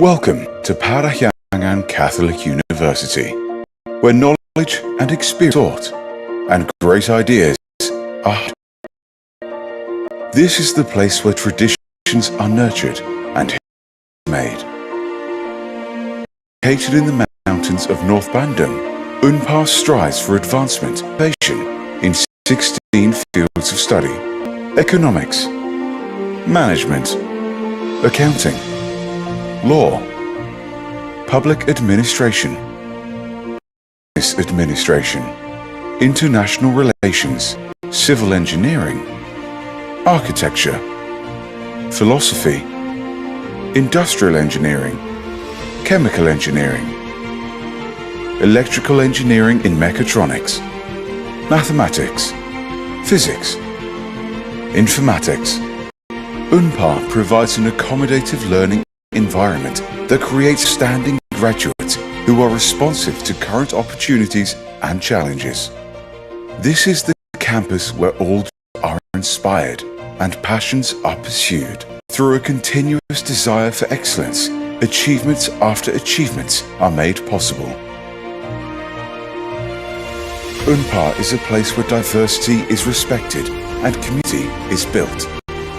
Welcome to Parahyangan Catholic University, where knowledge and experience are taught and great ideas are. This is the place where traditions are nurtured and made. Located in the mountains of North Bandung, Unpar strives for advancement in 16 fields of study: economics, management, accounting, law, public administration, business administration, international relations, civil engineering, architecture, philosophy, industrial engineering, chemical engineering, electrical engineering in mechatronics, mathematics, physics, informatics. Unpar provides an accommodative learning environment that creates standing graduates who are responsive to current opportunities and challenges. This is the campus where all are inspired and passions are pursued. Through a continuous desire for excellence, achievements after achievements are made possible. Unpar is a place where diversity is respected and community is built.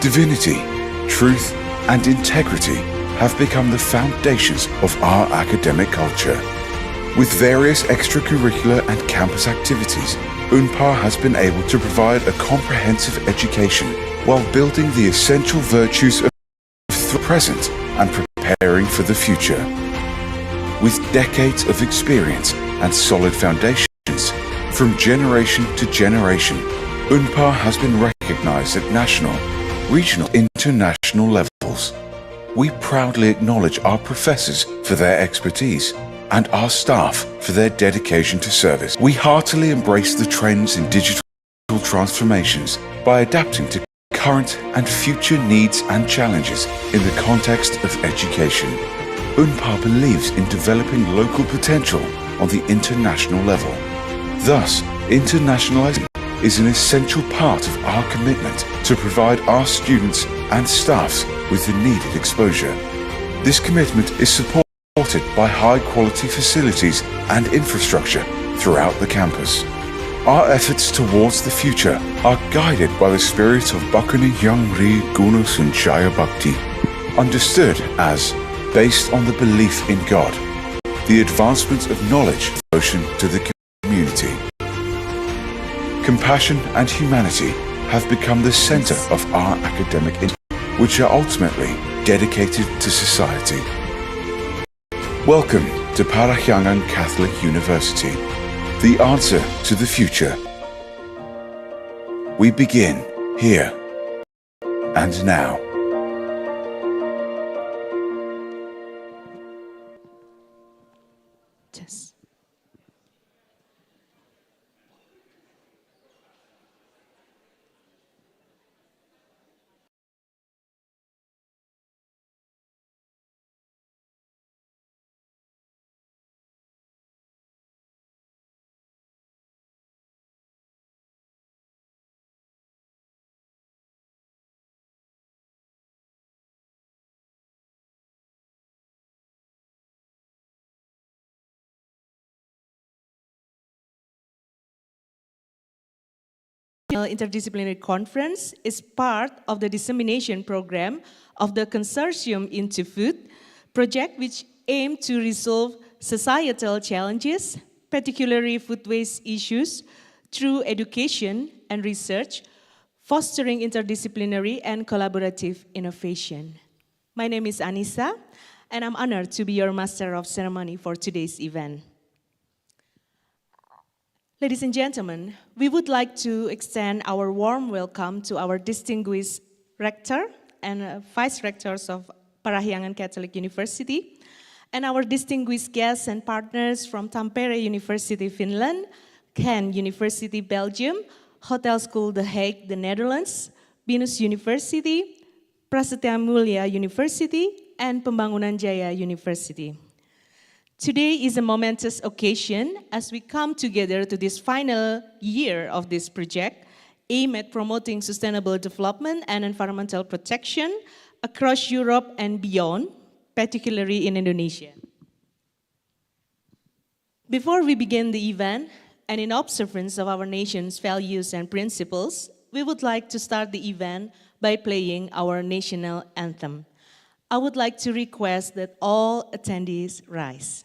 Divinity, truth, and integrity have become the foundations of our academic culture. With various extracurricular and campus activities, Unpar has been able to provide a comprehensive education while building the essential virtues of the present and preparing for the future. With decades of experience and solid foundations, from generation to generation, Unpar has been recognized at national, regional, international levels. We proudly acknowledge our professors for their expertise and our staff for their dedication to service. We heartily embrace the trends in digital transformations by adapting to current and future needs and challenges in the context of education. Unpar believes in developing local potential on the international level. Thus, internationalizing is an essential part of our commitment to provide our students and staffs with the needed exposure. This commitment is supported by high-quality facilities and infrastructure throughout the campus. Our efforts towards the future are guided by the spirit of Bakuni Yangri Guna Sunchaya Bhakti, understood as based on the belief in God, the advancement of knowledge, devotion to the community. Compassion and humanity have become the center of our academic which are ultimately dedicated to society. Welcome to Parahyangan Catholic University, the answer to the future. We begin here and now. Yes. Interdisciplinary Conference is part of the dissemination program of the Consortium into Food project, which aims to resolve societal challenges, particularly food waste issues, through education and research, fostering interdisciplinary and collaborative innovation. My name is Anissa, and I'm honored to be your Master of Ceremony for today's event. Ladies and gentlemen, we would like to extend our warm welcome to our distinguished rector and vice rectors of Parahyangan Catholic University, and our distinguished guests and partners from Tampere University, Finland, Gent University, Belgium, Hotelschool, The Hague, the Netherlands, Binus University, Prasetya Mulia University, and Pembangunan Jaya University. Today is a momentous occasion as we come together to this final year of this project, aimed at promoting sustainable development and environmental protection across Europe and beyond, particularly in Indonesia. Before we begin the event, and in observance of our nation's values and principles, we would like to start the event by playing our national anthem. I would like to request that all attendees rise.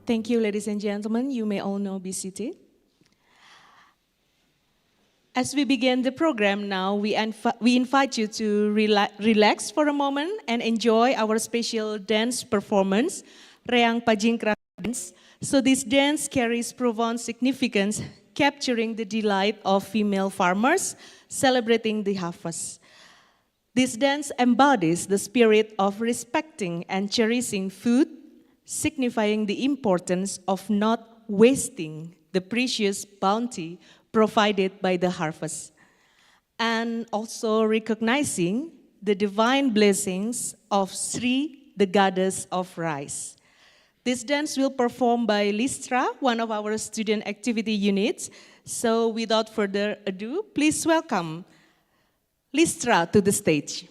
Thank you, ladies and gentlemen. You may all now be seated. As we begin the program now, we invite you to relax for a moment and enjoy our special dance performance, Reang Pajingkra dance. So this dance carries profound significance, capturing the delight of female farmers celebrating the harvest. This dance embodies the spirit of respecting and cherishing food, signifying the importance of not wasting the precious bounty provided by the harvest, and also recognizing the divine blessings of Sri, the goddess of rice. This dance will performed by Listra, one of our student activity units. So without further ado, please welcome Listra to the stage.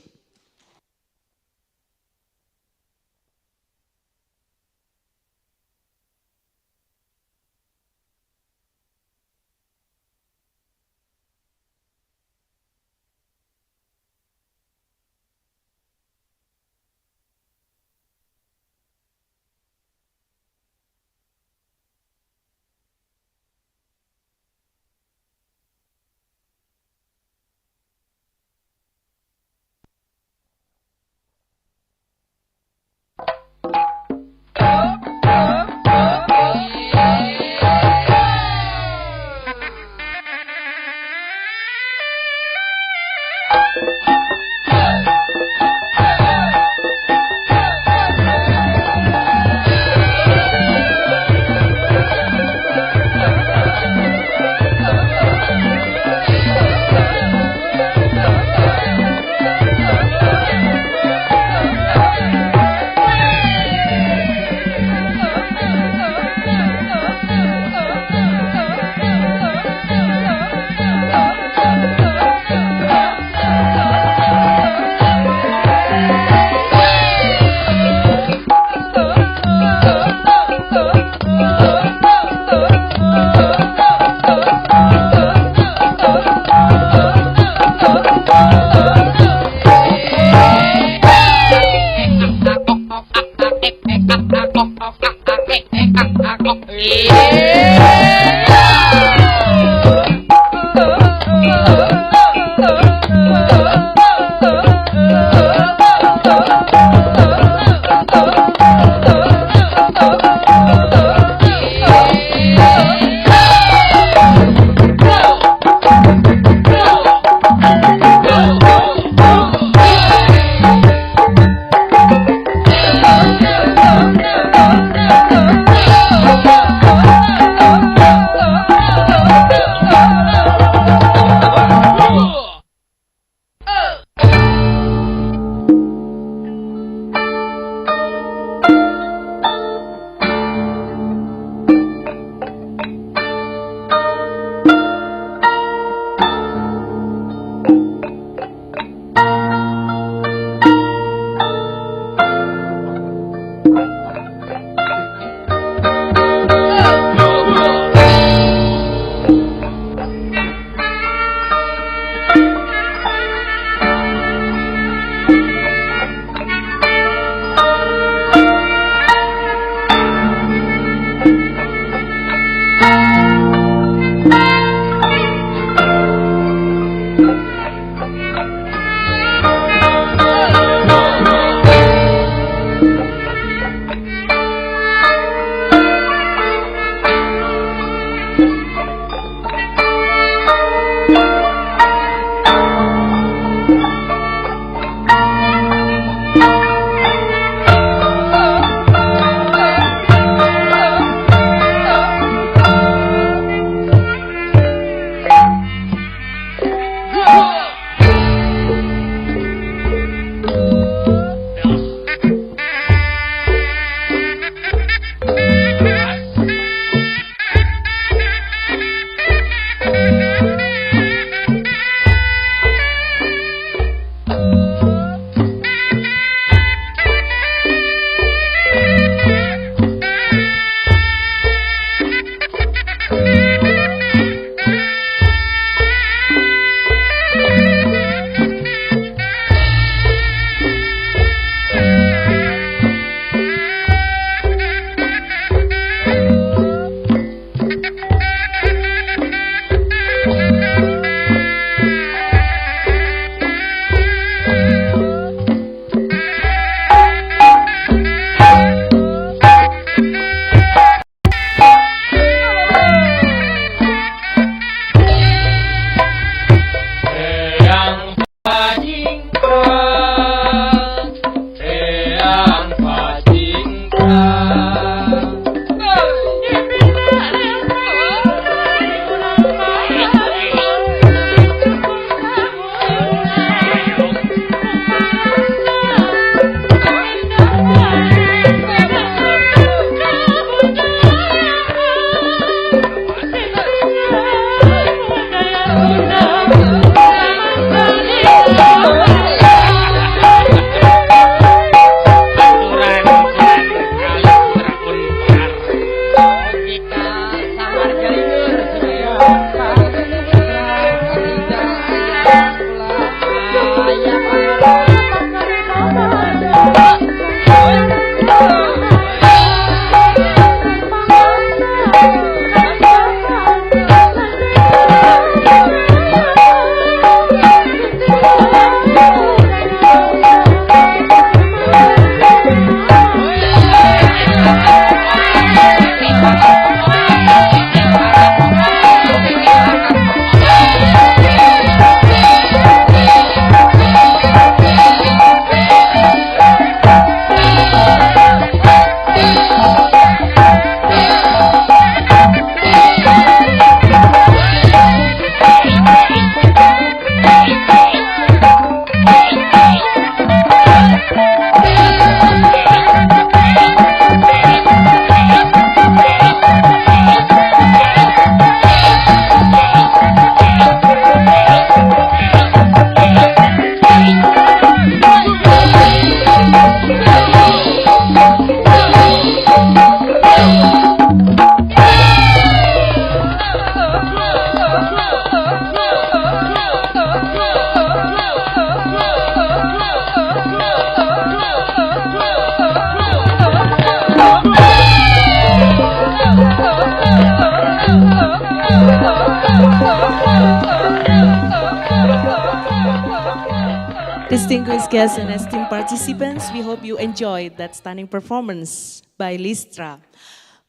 Distinguished guests and esteemed participants, we hope you enjoyed that stunning performance by Listra.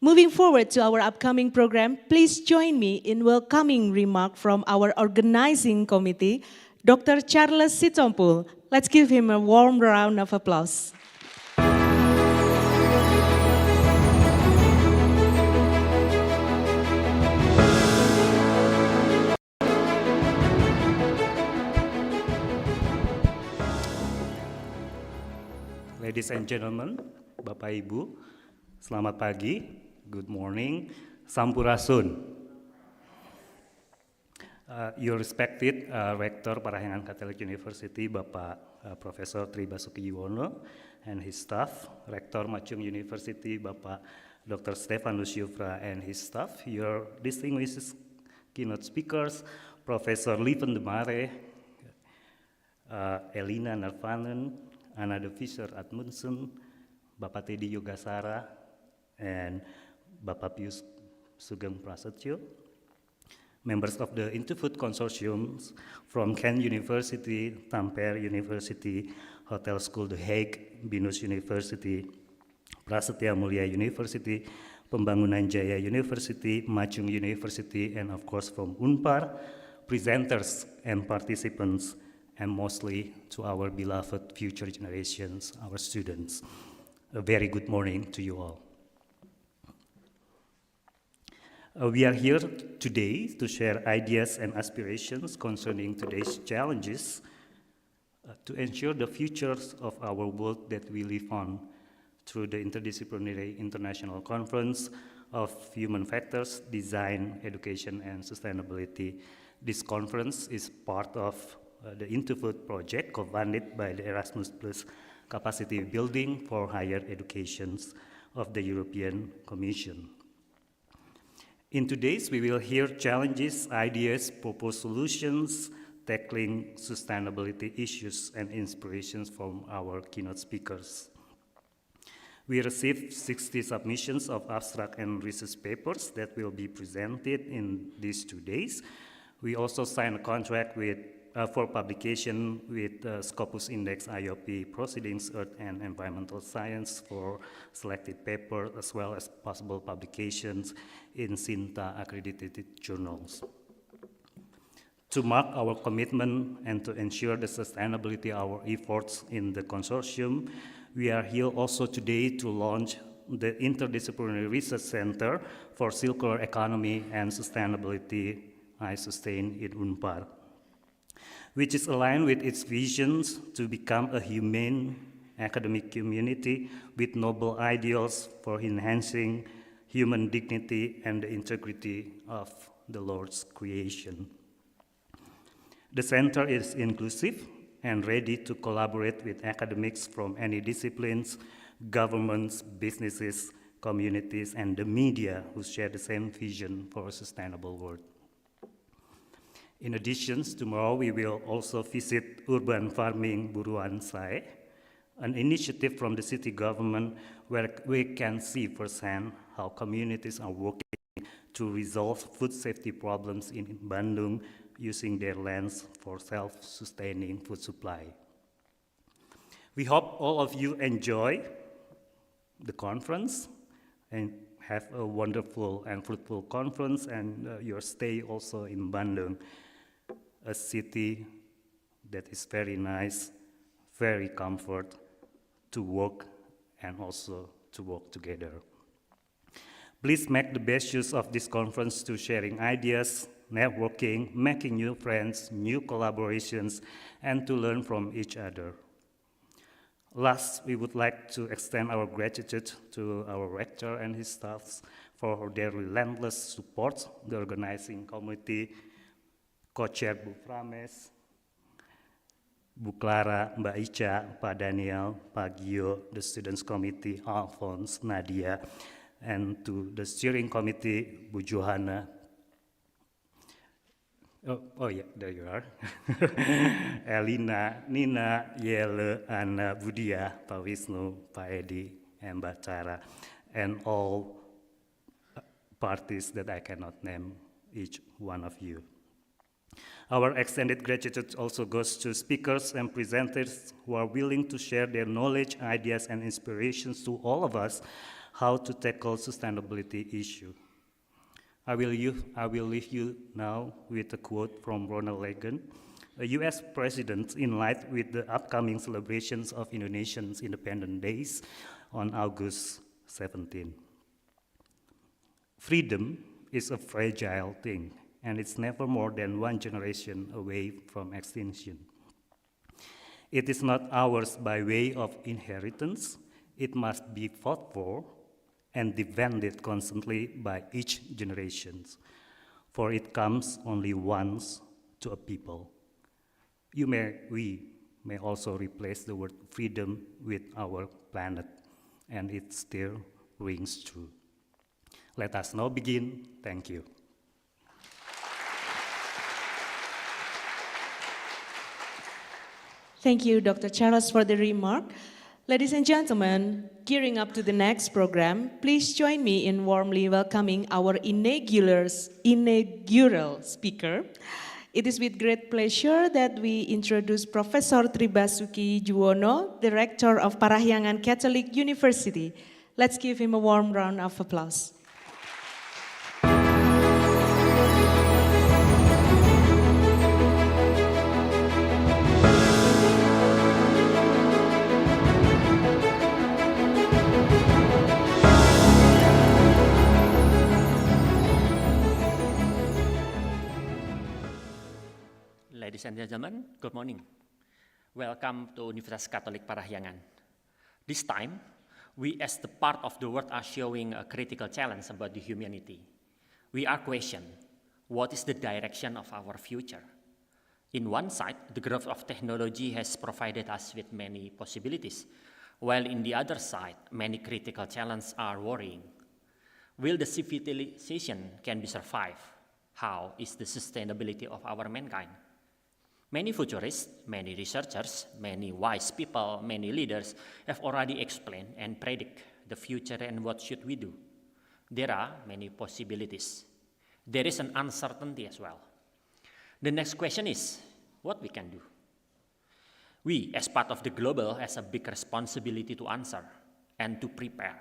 Moving forward to our upcoming program, please join me in welcoming remark from our organizing committee, Dr. Charles Sitompul. Let's give him a warm round of applause. Ladies and gentlemen, Bapak Ibu, selamat pagi, good morning, sampurasun. Your respected Rector Parahyangan Catholic University, Bapak Profesor Tri Basuki Yuwono and his staff, Rector Macung University, Bapak Dr. Stefanus Yufra and his staff, your distinguished keynote speakers, Professor Lieven de Marez, Elina Närvänen, Visser Amundson, Bapak Teddy Yogasara, and Bapak Pius Sugeng Prasetyo, members of the Interfood Consortium from Gent University, Tampere University, Hotelschool The Hague, Binus University, Prasetya Mulia University, Pembangunan Jaya University, Machung University, and of course from Unpar, presenters and participants, and mostly to our beloved future generations, our students. A very good morning to you all. We are here today to share ideas and aspirations concerning today's challenges to ensure the futures of our world that we live on through the Interdisciplinary International Conference of Human Factors, Design, Education, and Sustainability. This conference is part of the Interfood project co-funded by the Erasmus Plus Capacity Building for Higher Education of the European Commission. In today's, we will hear challenges, ideas, proposed solutions, tackling sustainability issues, and inspirations from our keynote speakers. We received 60 submissions of abstract and research papers that will be presented in these 2 days. We also signed a contract with, for publication with Scopus Index IOP Proceedings Earth and Environmental Science for selected papers, as well as possible publications in SINTA accredited journals. To mark our commitment and to ensure the sustainability of our efforts in the consortium, we are here also today to launch the Interdisciplinary Research Center for Circular Economy and Sustainability, iSustain in Unpar, which is aligned with its visions to become a humane academic community with noble ideals for enhancing human dignity and the integrity of the Lord's creation. The center is inclusive and ready to collaborate with academics from any disciplines, governments, businesses, communities, and the media who share the same vision for a sustainable world. In addition, tomorrow we will also visit urban farming Buruan Sai, an initiative from the city government where we can see firsthand how communities are working to resolve food safety problems in Bandung using their lands for self-sustaining food supply. We hope all of you enjoy the conference and have a wonderful and fruitful conference and your stay also in Bandung, a city that is very nice, very comfort to work and also to work together. Please make the best use of this conference to sharing ideas, networking, making new friends, new collaborations, and to learn from each other. Last, we would like to extend our gratitude to our rector and his staffs for their relentless support, the organizing committee, co-chair Bu Frames, Bu Clara, Mbak Ica, Pak Daniel, Pak Gio, the students committee, Alphonse, Nadia, and to the steering committee, Bu Johanna. Oh yeah, there you are. Elina, Nina, Yele, Anna, Budia, Pak Wisnu, Pak Edi, and Mbak Cara, and all parties that I cannot name, each one of you. Our extended gratitude also goes to speakers and presenters who are willing to share their knowledge, ideas, and inspirations to all of us how to tackle sustainability issue. I will leave you now with a quote from Ronald Reagan, a US president, in light with the upcoming celebrations of Indonesia's Independence Days on August 17. Freedom is a fragile thing, and it's never more than one generation away from extinction. It is not ours by way of inheritance. It must be fought for and defended constantly by each generation, for it comes only once to a people. We may also replace the word freedom with our planet, and it still rings true. Let us now begin. Thank you. Thank you, Dr. Charles, for the remark. Ladies and gentlemen, gearing up to the next program, please join me in warmly welcoming our inaugural speaker. It is with great pleasure that we introduce Professor Tribasuki Juwono, the Rector of Parahyangan Catholic University. Let's give him a warm round of applause. Ladies and gentlemen, good morning. Welcome to Universitas Akademik Parahyangan. This time, we as the part of the world are showing a critical challenge about the humanity. We are questioning, what is the direction of our future? In one side, the growth of technology has provided us with many possibilities, while in the other side, many critical challenges are worrying. Will the civilization can be survived? How is the sustainability of our mankind? Many futurists, many researchers, many wise people, many leaders have already explained and predict the future and what should we do. There are many possibilities. There is an uncertainty as well. The next question is, what we can do? We, as part of the global, has a big responsibility to answer and to prepare.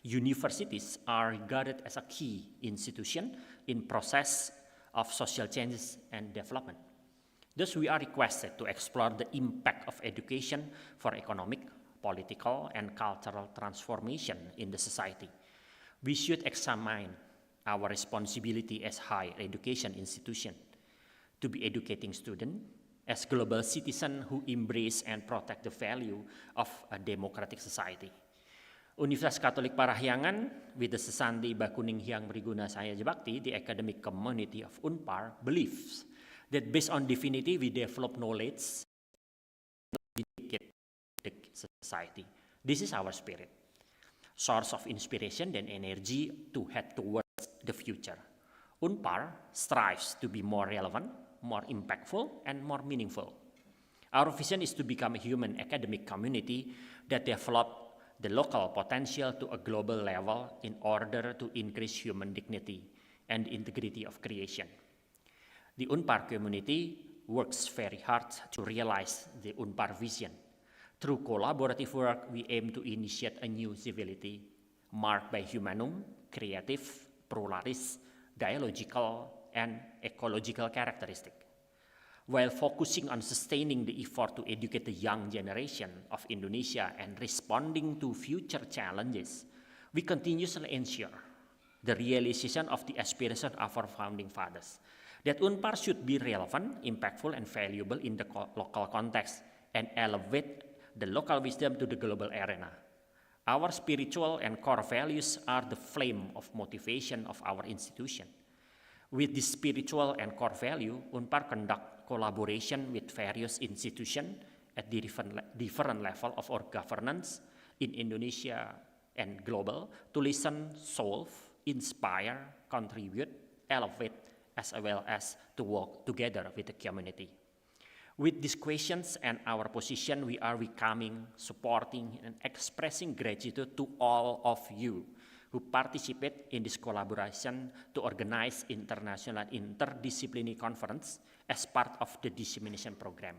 Universities are regarded as a key institution in process of social changes and development. Thus, we are requested to explore the impact of education for economic, political, and cultural transformation in the society. We should examine our responsibility as higher education institution to be educating students as global citizens who embrace and protect the value of a democratic society. Universitas Akademik Parahyangan, with the Sesanti Bakuning Hyang Briguna Saya Jebakti, the academic community of Unpar, believes that based on divinity, we develop knowledge to educate the society. This is our spirit, source of inspiration and energy to head towards the future. Unpar strives to be more relevant, more impactful, and more meaningful. Our vision is to become a human academic community that develop the local potential to a global level in order to increase human dignity and integrity of creation. The Unpar community works very hard to realize the Unpar vision. Through collaborative work, we aim to initiate a new civility marked by humanum, creative, pluralist, dialogical, and ecological characteristics. While focusing on sustaining the effort to educate the young generation of Indonesia and responding to future challenges, we continuously ensure the realization of the aspiration of our founding fathers, that Unpar should be relevant, impactful, and valuable in the local context and elevate the local wisdom to the global arena. Our spiritual and core values are the flame of motivation of our institution. With this spiritual and core value, Unpar conduct collaboration with various institutions at the different level of our governance in Indonesia and global to listen, solve, inspire, contribute, elevate, as well as to work together with the community. With these questions and our position, we are welcoming, supporting, and expressing gratitude to all of you who participate in this collaboration to organize international interdisciplinary conference as part of the dissemination program.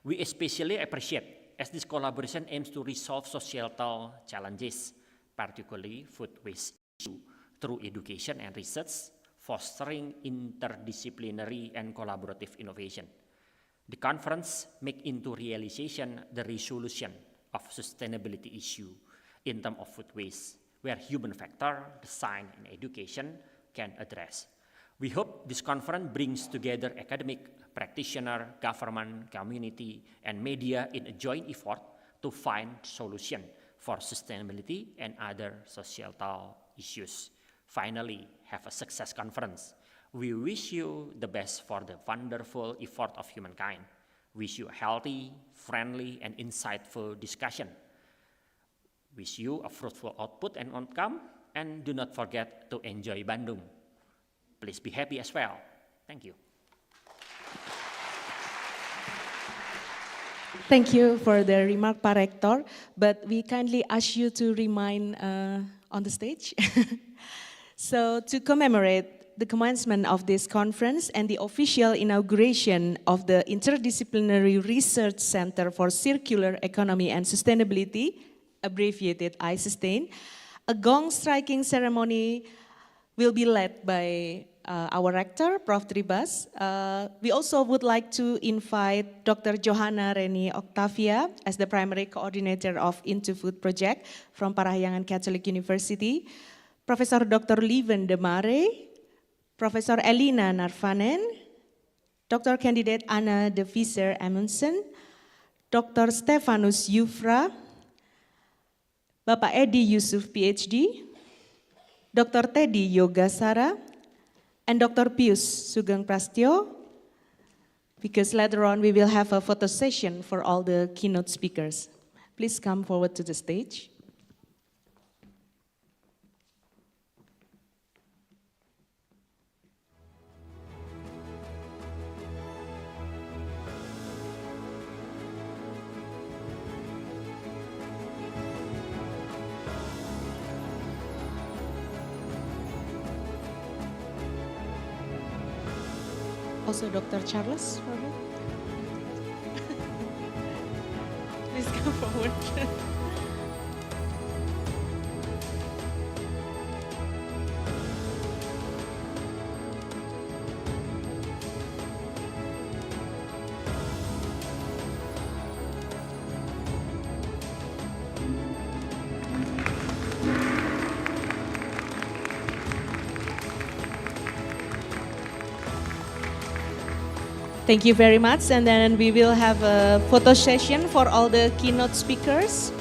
We especially appreciate as this collaboration aims to resolve societal challenges, particularly food waste issue, through education and research, fostering interdisciplinary and collaborative innovation. The conference make into realization the resolution of sustainability issue in terms of food waste, where human factor, design, and education can address. We hope this conference brings together academic, practitioner, government, community, and media in a joint effort to find solution for sustainability and other societal issues. Finally, have a success conference. We wish you the best for the wonderful effort of humankind. Wish you a healthy, friendly, and insightful discussion. Wish you a fruitful output and outcome, and do not forget to enjoy Bandung. Please be happy as well. Thank you. Thank you for the remark, Pak Rector, but we kindly ask you to remain on the stage. So, to commemorate the commencement of this conference and the official inauguration of the Interdisciplinary Research Center for Circular Economy and Sustainability, abbreviated ICoHDES, a gong striking ceremony will be led by our rector, Prof. Tribas. We also would like to invite Dr. Johanna Reni Octavia as the primary coordinator of Into Food Project from Parahyangan Catholic University, Professor Dr. Lieven de Marez, Professor Elina Närvänen, Dr. Candidate Anna de Visser Amundson, Dr. Stefanus Yufra, Bapak Edi Yusuf PhD, Dr. Teddy Yogasara, and Dr. Pius Sugeng Prastyo, because later on we will have a photo session for all the keynote speakers. Please come forward to the stage. Also Dr. Charles, probably. Please come forward. Thank you very much, and then we will have a photo session for all the keynote speakers.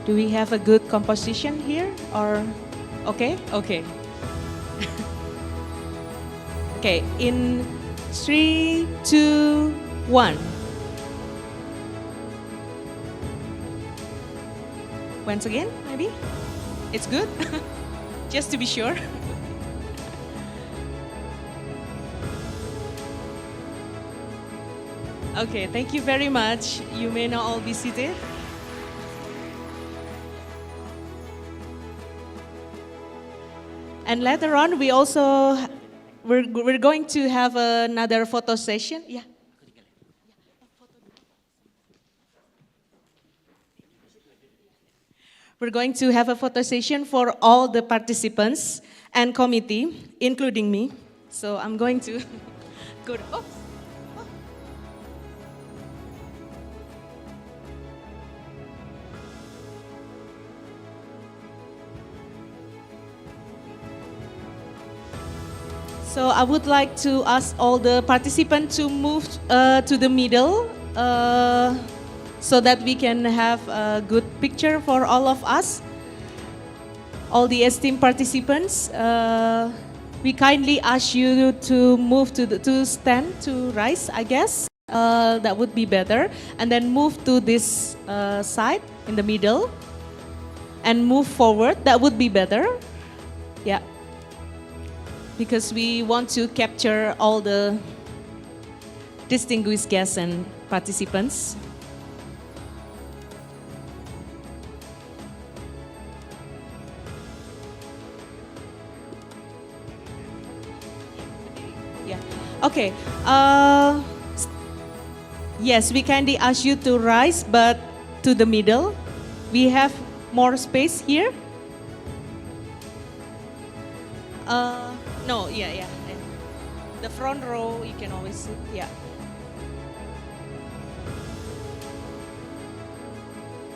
Do we have a good composition here, or okay? Okay. Okay, in 3, 2, 1. Once again, maybe? It's good? Just to be sure. Okay, thank you very much. You may now all be seated. And later on, we're going to have another photo session. Yeah. We're going to have a photo session for all the participants and committee, including me. So I'm going to go to, So I would like to ask all the participants to move to the middle so that we can have a good picture for all of us. All the esteemed participants, we kindly ask you to move to stand, to rise, I guess. That would be better. And then move to this side in the middle and move forward. That would be better. Yeah. Because we want to capture all the distinguished guests and participants. Yeah. Okay. Yes, we kindly ask you to rise, but to the middle. We have more space here. No, yeah. The front row, you can always sit, yeah.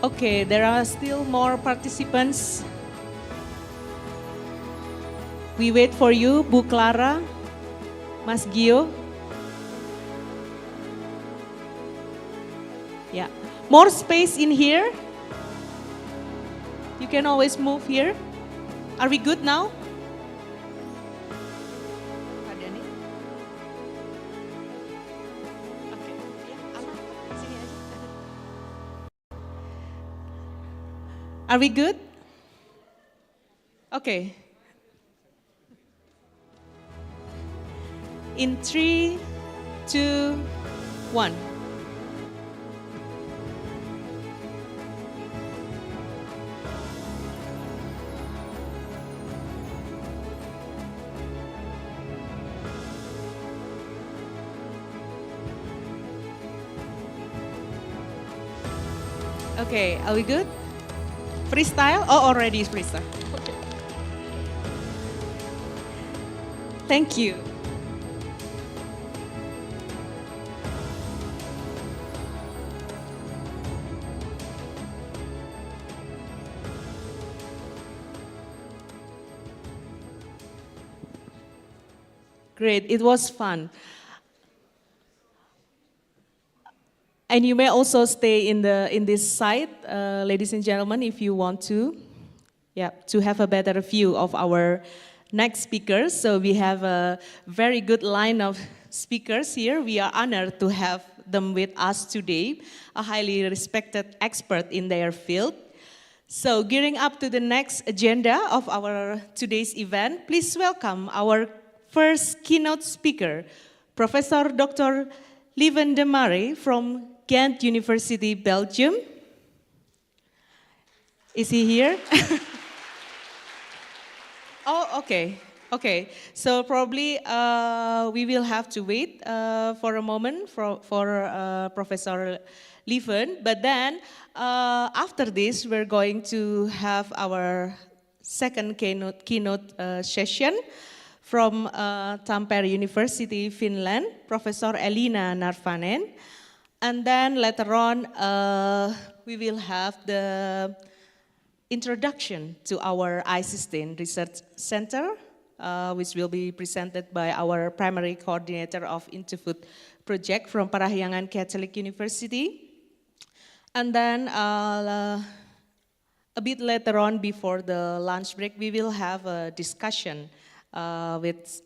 Okay, there are still more participants. We wait for you, Bu Clara, Mas Gio. Yeah, more space in here. You can always move here. Are we good now? Are we good? Okay. In 3, 2, 1. Okay, are we good? Freestyle? Oh, already freestyle. Okay. Thank you. Great, it was fun. And you may also stay in this site, ladies and gentlemen, if you want to. Yeah, to have a better view of our next speakers. So we have a very good line of speakers here. We are honored to have them with us today, a highly respected expert in their field. So gearing up to the next agenda of our today's event, please welcome our first keynote speaker, Professor Dr. Lieven from Gent University, Belgium. Is he here? Oh, okay. Okay, so probably we will have to wait for a moment for Professor Lieven. But then after this, we're going to have our second keynote session from Tampere University, Finland, Professor Elina Närvänen. And then later on, we will have the introduction to our ICoHDES Research Center, which will be presented by our primary coordinator of Interfood project from Parahyangan Catholic University. And then a bit later on, before the lunch break, we will have a discussion with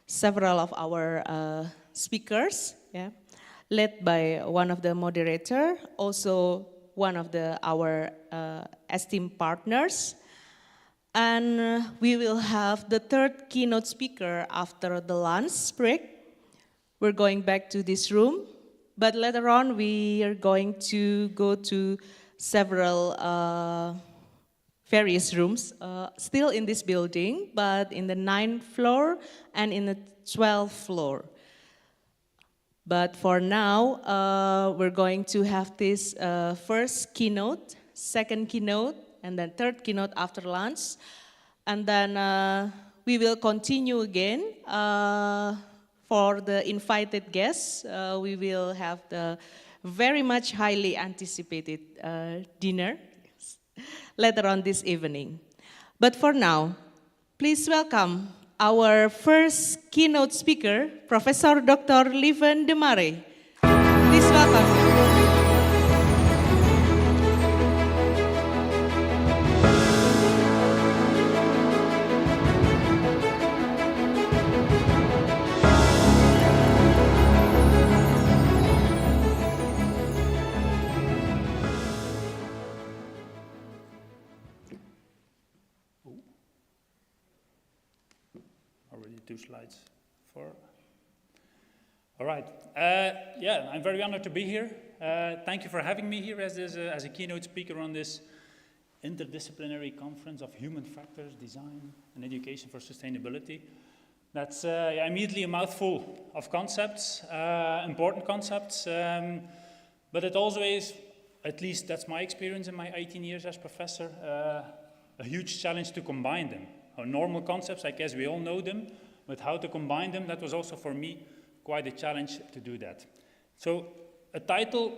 several of our speakers, yeah, led by one of the moderator, also one of our esteemed partners. And we will have the third keynote speaker after the lunch break. We're going back to this room, but later on we are going to go to several various rooms, still in this building, but in the 9th floor and in the 12th floor. But for now, we're going to have this first keynote, second keynote, and then third keynote after lunch. And then we will continue again. For the invited guests, we will have the very much highly anticipated dinner later on this evening. But for now, please welcome our first keynote speaker, Professor Dr. Lieven. Please welcome. Two slides for. All right. Yeah, I'm very honored to be here. Thank you for having me here as a keynote speaker on this interdisciplinary conference of human factors, design, and education for sustainability. That's immediately a mouthful of concepts, important concepts, but it also is, at least that's my experience in my 18 years as professor, a huge challenge to combine them. Our normal concepts, I guess we all know them, but how to combine them, that was also for me quite a challenge to do that. So a title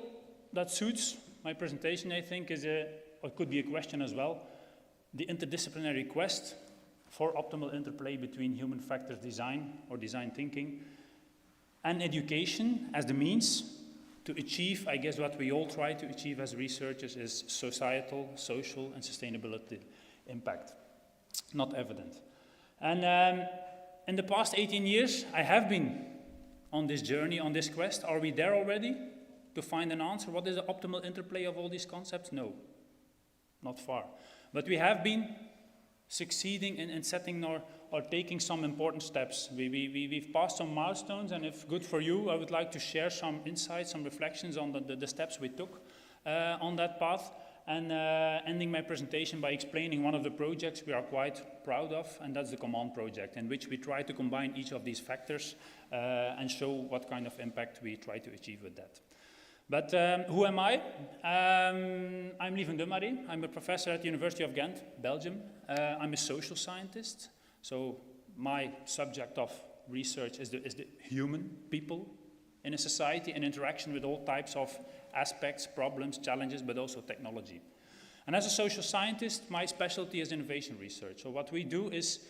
that suits my presentation, I think, is or could be a question as well, the interdisciplinary quest for optimal interplay between human factors design or design thinking and education as the means to achieve, I guess, what we all try to achieve as researchers is societal, social, and sustainability impact. Not evident. And in the past 18 years, I have been on this journey, on this quest. Are we there already to find an answer? What is the optimal interplay of all these concepts? No. not far. But we have been succeeding in setting or taking some important steps. We've passed some milestones, and if good for you, I would like to share some insights, some reflections on the steps we took on that path, and ending my presentation by explaining one of the projects we are quite proud of, and that's the Command project, in which we try to combine each of these factors and show what kind of impact we try to achieve with that. But who am I? I'm Lieven. I'm a professor at the University of Gent, Belgium. I'm a social scientist, so my subject of research is the human people in a society in interaction with all types of aspects, problems, challenges, but also technology. And as a social scientist, my specialty is innovation research. So what we do is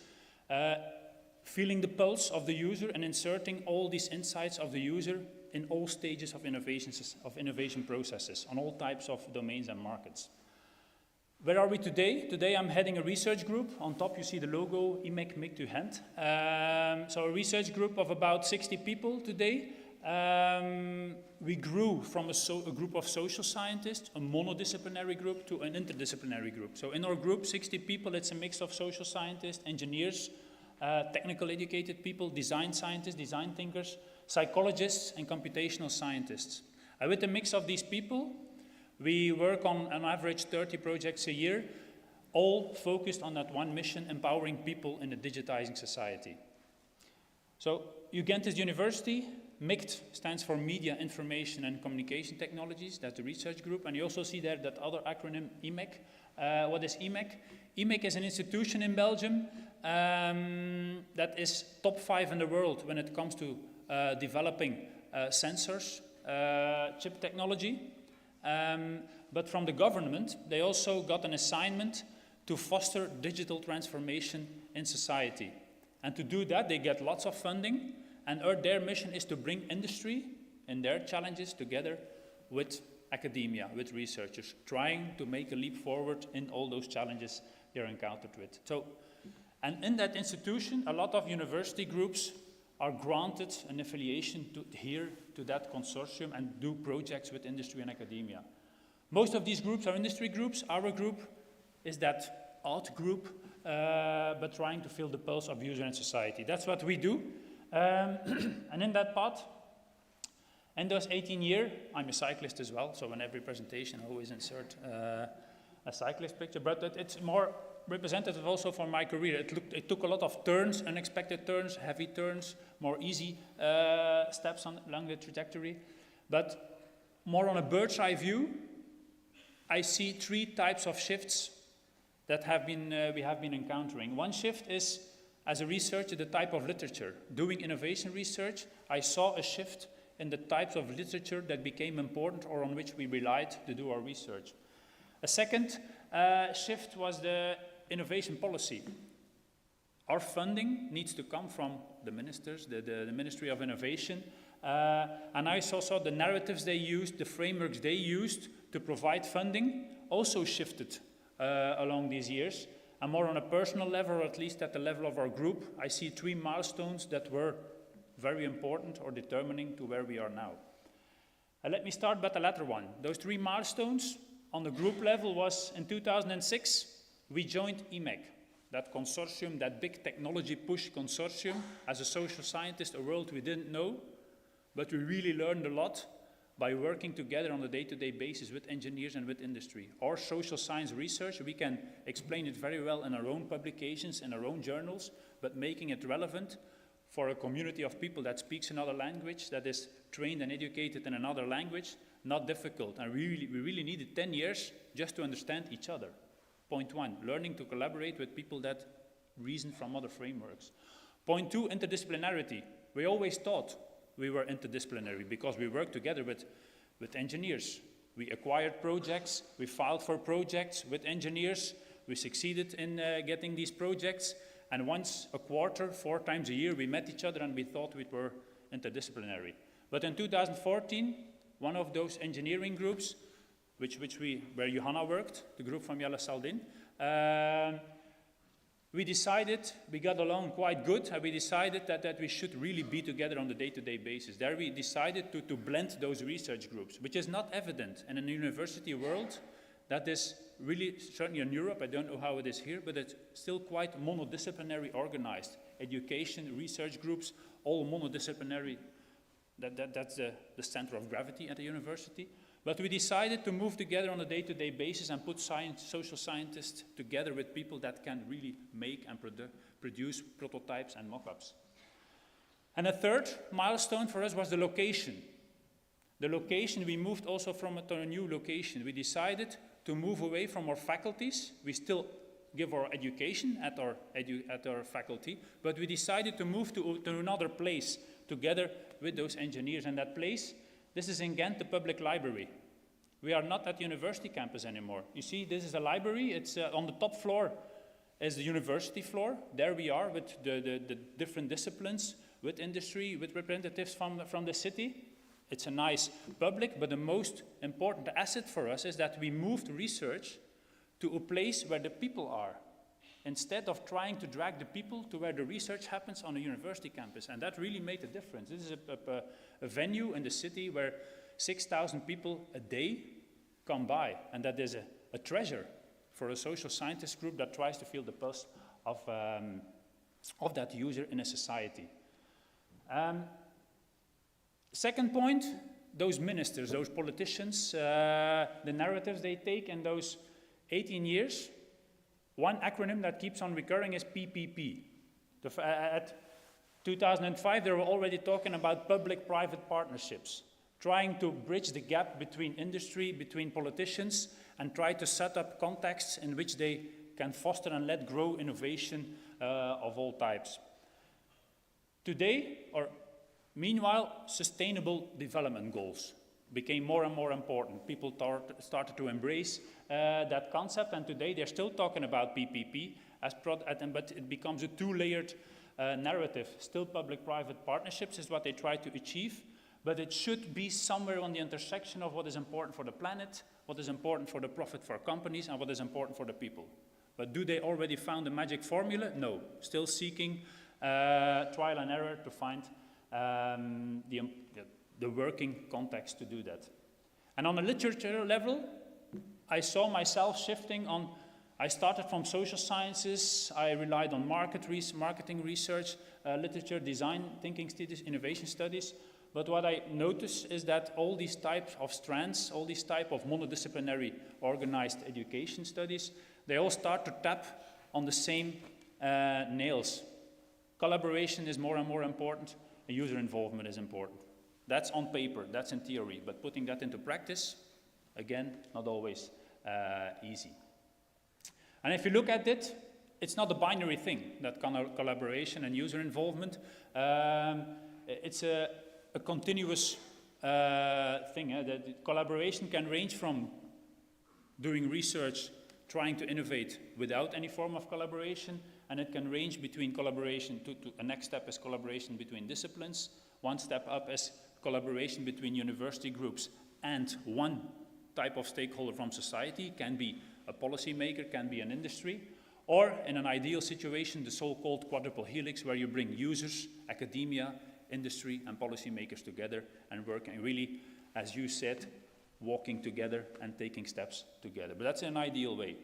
feeling the pulse of the user and inserting all these insights of the user in all stages of innovation processes, on all types of domains and markets. Where are we today? Today I'm heading a research group. On top you see the logo, IMEC MIG to Gent. So a research group of about 60 people today. We grew from a group of social scientists, a monodisciplinary group, to an interdisciplinary group. So in our group, 60 people, it's a mix of social scientists, engineers, technical educated people, design scientists, design thinkers, psychologists, and computational scientists. And with a mix of these people, we work on average 30 projects a year, all focused on that one mission, empowering people in a digitizing society. So Gent is the university. MICT stands for Media, Information and Communication Technologies. That's the research group. And you also see there that other acronym, IMEC. What is IMEC? IMEC is an institution in Belgium that is top 5 in the world when it comes to developing sensors, chip technology. But from the government, they also got an assignment to foster digital transformation in society. And to do that, they get lots of funding. And their mission is to bring industry and their challenges together with academia, with researchers, trying to make a leap forward in all those challenges they're encountered with. So, and in that institution, a lot of university groups are granted an affiliation to adhere to that consortium and do projects with industry and academia. Most of these groups are industry groups. Our group is that odd group, but trying to feel the pulse of user and society. That's what we do. And in that part, in those 18 years, I'm a cyclist as well, so in every presentation I always insert a cyclist picture, but it's more representative also for my career. It took a lot of turns, unexpected turns, heavy turns, more easy steps along the trajectory. But more on a bird's eye view, I see 3 types of shifts that we have been encountering. One shift is, as a researcher, the type of literature. Doing innovation research, I saw a shift in the types of literature that became important or on which we relied to do our research. A second shift was the innovation policy. Our funding needs to come from the ministers, the Ministry of Innovation, and I saw the narratives they used, the frameworks they used to provide funding also shifted along these years. And more on a personal level, or at least at the level of our group, I see 3 milestones that were very important or determining to where we are now. Let me start with the latter one. Those 3 milestones on the group level was in 2006, we joined IMEC, that consortium, that big technology push consortium. As a social scientist, a world we didn't know, but we really learned a lot by working together on a day-to-day basis with engineers and with industry. Our social science research, we can explain it very well in our own publications, in our own journals, but making it relevant for a community of people that speaks another language, that is trained and educated in another language, not difficult. And we really needed 10 years just to understand each other. Point 1, learning to collaborate with people that reason from other frameworks. Point 2, interdisciplinarity. We always thought we were interdisciplinary because we worked together with engineers. We acquired projects, we filed for projects with engineers, we succeeded in getting these projects, and once a quarter, 4 times a year, we met each other and we thought we were interdisciplinary. But in 2014, one of those engineering groups, where Johanna worked, the group from Jelle Saldin, we got along quite good, and we decided that we should really be together on a day-to-day basis. There we decided to blend those research groups, which is not evident in a university world, that is really, certainly in Europe, I don't know how it is here, but it's still quite monodisciplinary organized. Education, research groups, all monodisciplinary. That's the center of gravity at the university. But we decided to move together on a day-to-day basis and put social scientists together with people that can really make and produce prototypes and mock-ups. And a third milestone for us was the location. The location, we moved also to a new location. We decided to move away from our faculties. We still give our education at our faculty, but we decided to move to another place together with those engineers. And that place, this is in Gent, the public library. We are not at the university campus anymore. You see, this is a library. It's on the top floor is the university floor. There we are with the different disciplines, with industry, with representatives from the city. It's a nice public, but the most important asset for us is that we moved research to a place where the people are, instead of trying to drag the people to where the research happens on a university campus. And that really made a difference. This is a venue in the city where 6,000 people a day come by, and that is a treasure for a social scientist group that tries to feel the pulse of that user in a society. Second point, those ministers, those politicians, the narratives they take in those 18 years, one acronym that keeps on recurring is PPP. At 2005, they were already talking about public-private partnerships, trying to bridge the gap between industry, between politicians, and try to set up contexts in which they can foster and let grow innovation of all types. Today, or meanwhile, sustainable development goals became more and more important. People started to embrace that concept, and today they're still talking about PPP, but it becomes a two-layered narrative. Still public-private partnerships is what they try to achieve, but it should be somewhere on the intersection of what is important for the planet, what is important for the profit for companies, and what is important for the people. But do they already found the magic formula? No. Still seeking trial and error to find the working context to do that. And on a literature level, I saw myself shifting on. I started from social sciences. I relied on marketing research, literature, design thinking studies, innovation studies. But what I noticed is that all these types of strands, all these type of monodisciplinary organized education studies, they all start to tap on the same nails. Collaboration is more and more important, and user involvement is important. That's on paper, that's in theory, but putting that into practice, again, not always easy. And if you look at it, it's not a binary thing, that collaboration and user involvement. It's a continuous thing. That collaboration can range from doing research, trying to innovate without any form of collaboration, and it can range between collaboration to a next step is collaboration between disciplines. One step up is collaboration between university groups and one type of stakeholder from society, can be a policymaker, can be an industry, or in an ideal situation, the so-called quadruple helix, where you bring users, academia, industry, and policymakers together and working really, as you said, walking together and taking steps together. But that's an ideal way.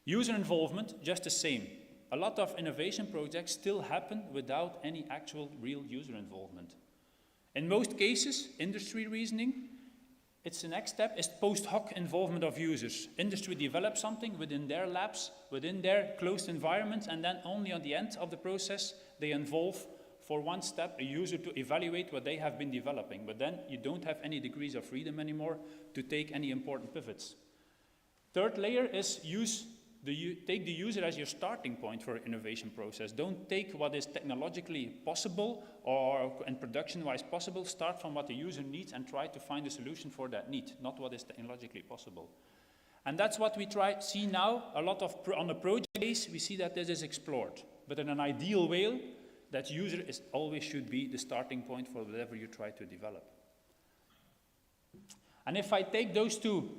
User involvement, just the same. A lot of innovation projects still happen without any actual real user involvement. In most cases, industry reasoning, it's the next step is post hoc involvement of users. Industry develops something within their labs, within their closed environment, and then only at the end of the process, they involve for one step a user to evaluate what they have been developing. But then you don't have any degrees of freedom anymore to take any important pivots. Third layer is take the user as your starting point for innovation process. Don't take what is technologically possible or and production-wise possible. Start from what the user needs and try to find a solution for that need, not what is technologically possible. And that's what we see now. A lot of on a project base, we see that this is explored. But in an ideal way, that user always should be the starting point for whatever you try to develop. And if I take those two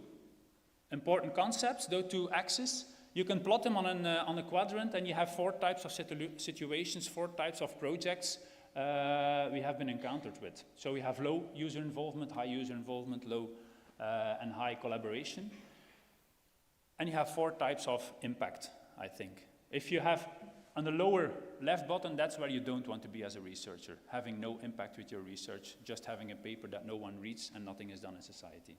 important concepts, those two axes, you can plot them on a quadrant, and you have 4 types of situations, 4 types of projects we have been encountered with. So we have low user involvement, high user involvement, low and high collaboration. And you have 4 types of impact, I think. If you have on the lower left button, that's where you don't want to be as a researcher, having no impact with your research, just having a paper that no one reads and nothing is done in society.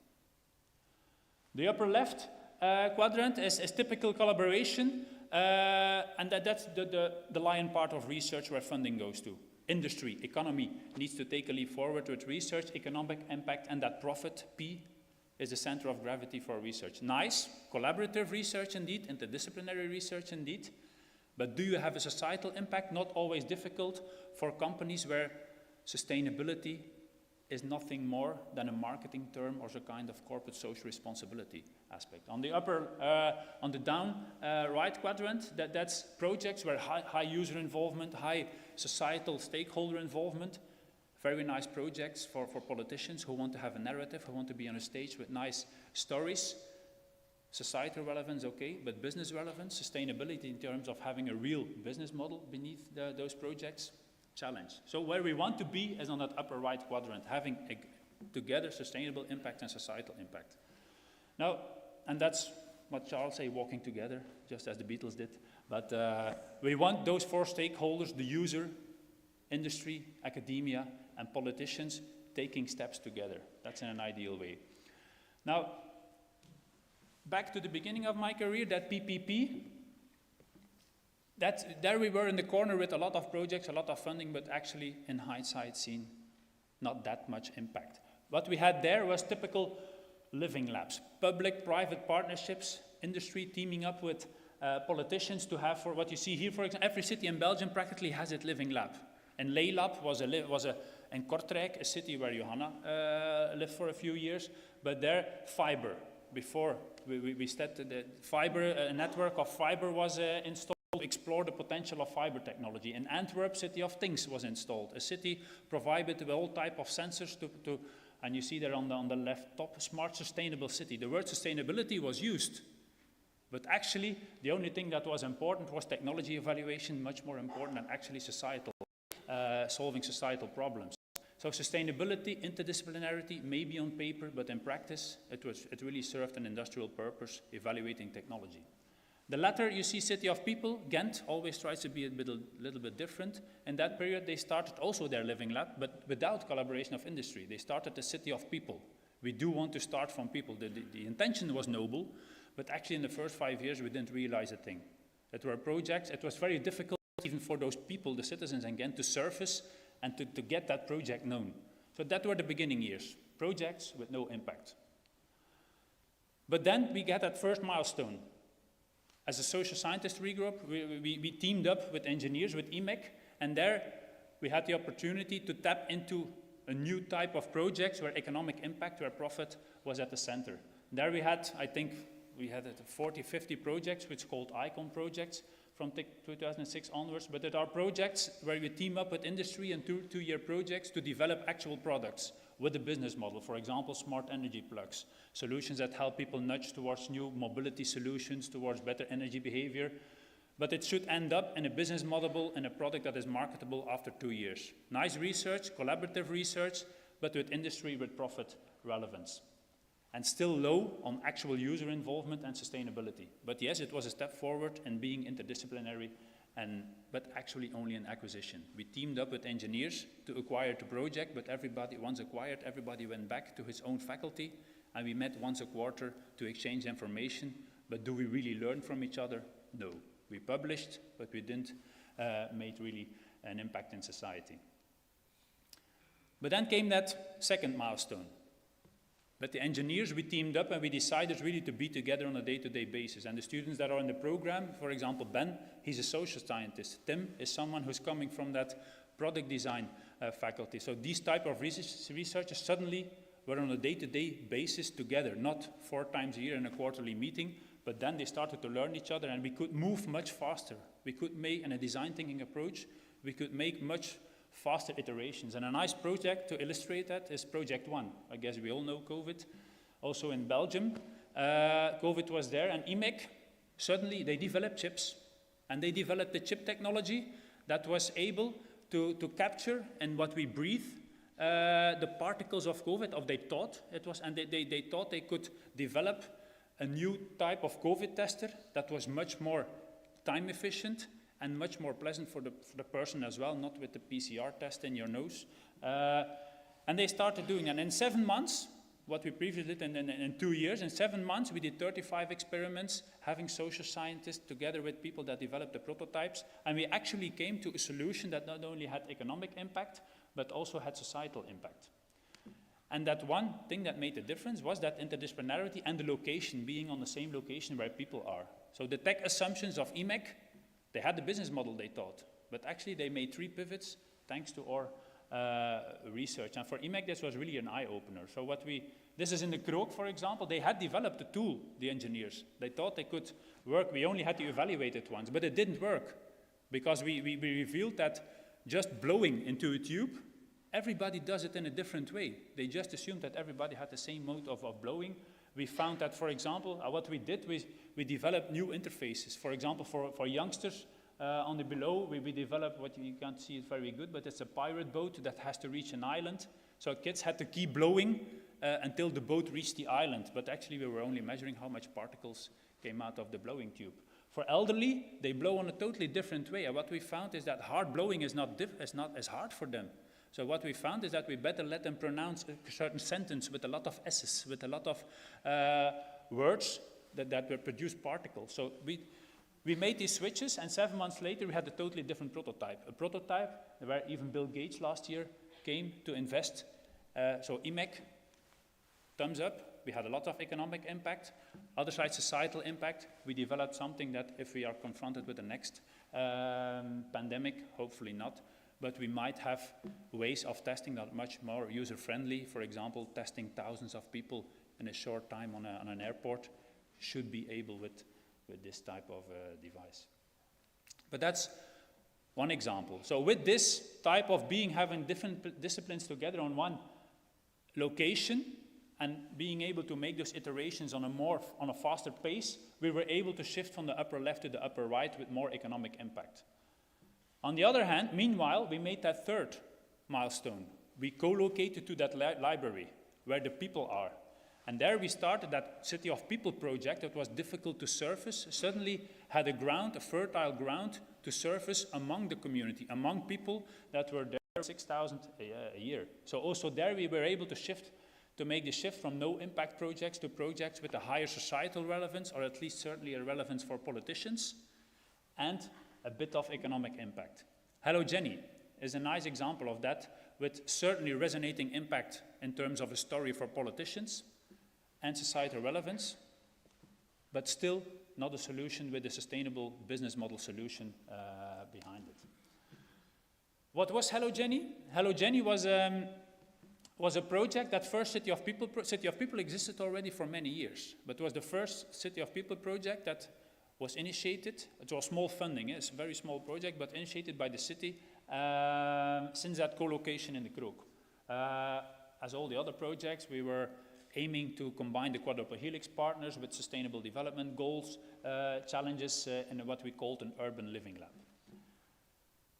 The upper left quadrant is typical collaboration, and that's the lion part of research where funding goes to. Industry, economy needs to take a leap forward with research, economic impact, and that profit, P, is the center of gravity for research. Nice, collaborative research indeed, interdisciplinary research indeed, but do you have a societal impact? Not always difficult for companies where sustainability is nothing more than a marketing term or a kind of corporate social responsibility aspect. On the on the down right quadrant, that's projects where high user involvement, high societal stakeholder involvement, very nice projects for politicians who want to have a narrative, who want to be on a stage with nice stories. Societal relevance, okay, but business relevance, sustainability in terms of having a real business model beneath those projects, challenge. So where we want to be is on that upper right quadrant, having together sustainable impact and societal impact. Now, and that's what Charles say, walking together, just as the Beatles did. But we want those 4 stakeholders, the user, industry, academia, and politicians, taking steps together. That's in an ideal way. Now, back to the beginning of my career, that PPP, there we were in the corner with a lot of projects, a lot of funding, but actually, in hindsight, seen not that much impact. What we had there was typical living labs, public-private partnerships, industry teaming up with politicians to have, for what you see here, for example, every city in Belgium practically has its living lab. And Leylab was in Kortrijk, a city where Johanna lived for a few years, but there, fiber. Before we started, the fiber, a network of fiber was installed to explore the potential of fiber technology. In Antwerp, City of Things was installed. A city provided with all type of sensors and you see there on the left top, smart sustainable city. The word sustainability was used, but actually the only thing that was important was technology evaluation, much more important than actually solving societal problems. So sustainability, interdisciplinarity, maybe on paper, but in practice, it really served an industrial purpose, evaluating technology. The latter, you see City of People. Gent always tries to be a little bit different. In that period, they started also their living lab, but without collaboration of industry. They started the City of People. We do want to start from people. The intention was noble, but actually in the first 5 years, we didn't realize a thing. It were projects. It was very difficult even for those people, the citizens in Gent, to surface and to get that project known. So that were the beginning years, projects with no impact. But then we get that first milestone. As a social scientist regroup, we teamed up with engineers, with IMEC, and there we had the opportunity to tap into a new type of projects where economic impact, where profit was at the center. There we had, I think, we had 40, 50 projects, which called ICON projects, from 2006 onwards, but there are projects where we team up with industry and two-year projects to develop actual products with a business model. For example, smart energy plugs, solutions that help people nudge towards new mobility solutions, towards better energy behavior. But it should end up in a business model and a product that is marketable after 2 years. Nice research, collaborative research, but with industry with profit relevance. And still low on actual user involvement and sustainability. But yes, it was a step forward in being interdisciplinary, but actually only an acquisition. We teamed up with engineers to acquire the project, but once acquired, everybody went back to his own faculty, and we met once a quarter to exchange information. But do we really learn from each other? No. We published, but we didn't make really an impact in society. But then came that second milestone. But the engineers, we teamed up and we decided really to be together on a day-to-day basis. And the students that are in the program, for example, Ben, he's a social scientist. Tim is someone who's coming from that product design faculty. So these type of researchers suddenly were on a day-to-day basis together, not 4 times a year in a quarterly meeting, but then they started to learn each other and we could move much faster. We could make, in a design thinking approach, we could make much faster iterations. And a nice project to illustrate that is Project One. I guess we all know COVID. Also in Belgium, COVID was there, and IMEC, suddenly they developed chips, and they developed the chip technology that was able to capture in what we breathe the particles of COVID, they thought it was, and they thought they could develop a new type of COVID tester that was much more time efficient and much more pleasant for the person as well, not with the PCR test in your nose. And they started doing that. In 7 months, what we previously did in 2 years, in 7 months we did 35 experiments, having social scientists together with people that developed the prototypes, and we actually came to a solution that not only had economic impact, but also had societal impact. And that one thing that made the difference was that interdisciplinarity and the location, being on the same location where people are. So the tech assumptions of IMEC, they had the business model they thought, but actually they made 3 pivots thanks to our research. And for IMEC, this was really an eye-opener. So this is in the Krook, for example, they had developed a tool, the engineers. They thought they could work, we only had to evaluate it once, but it didn't work because we revealed that just blowing into a tube, everybody does it in a different way. They just assumed that everybody had the same mode of blowing. We found that, for example, what we did was we developed new interfaces. For example, for youngsters, on the below, we developed what you can't see it very good, but it's a pirate boat that has to reach an island. So kids had to keep blowing until the boat reached the island. But actually, we were only measuring how much particles came out of the blowing tube. For elderly, they blow on a totally different way. And what we found is that hard blowing is not as hard for them. So what we found is that we better let them pronounce a certain sentence with a lot of S's, with a lot of words that will produce particles. So we made these switches, and 7 months later, we had a totally different prototype. A prototype where even Bill Gates last year came to invest. So IMEC, thumbs up. We had a lot of economic impact. Other side, societal impact. We developed something that if we are confronted with the next pandemic, hopefully not, but we might have ways of testing that much more user-friendly. For example, testing thousands of people in a short time on an airport should be able with this type of device. But that's one example. So with this type of having different disciplines together on one location and being able to make those iterations on a faster pace, we were able to shift from the upper left to the upper right with more economic impact. On the other hand, meanwhile, we made that third milestone. We co-located to that library where the people are. And there we started that City of People project that was difficult to surface, suddenly had a fertile ground to surface among the community, among people that were there 6,000 a year. So also there we were able to make the shift from no impact projects to projects with a higher societal relevance, or at least certainly a relevance for politicians, and a bit of economic impact. Hello Jenny is a nice example of that, with certainly resonating impact in terms of a story for politicians, and societal relevance, but still not a solution with a sustainable business model solution behind it. What was Hello Jenny? Hello Jenny was a project that first City of People existed already for many years, but it was the first City of People project that was initiated. It was small funding, it's a very small project, but initiated by the city since that co-location in the Krook. As all the other projects, we were aiming to combine the quadruple helix partners with sustainable development goals, challenges in what we called an urban living lab.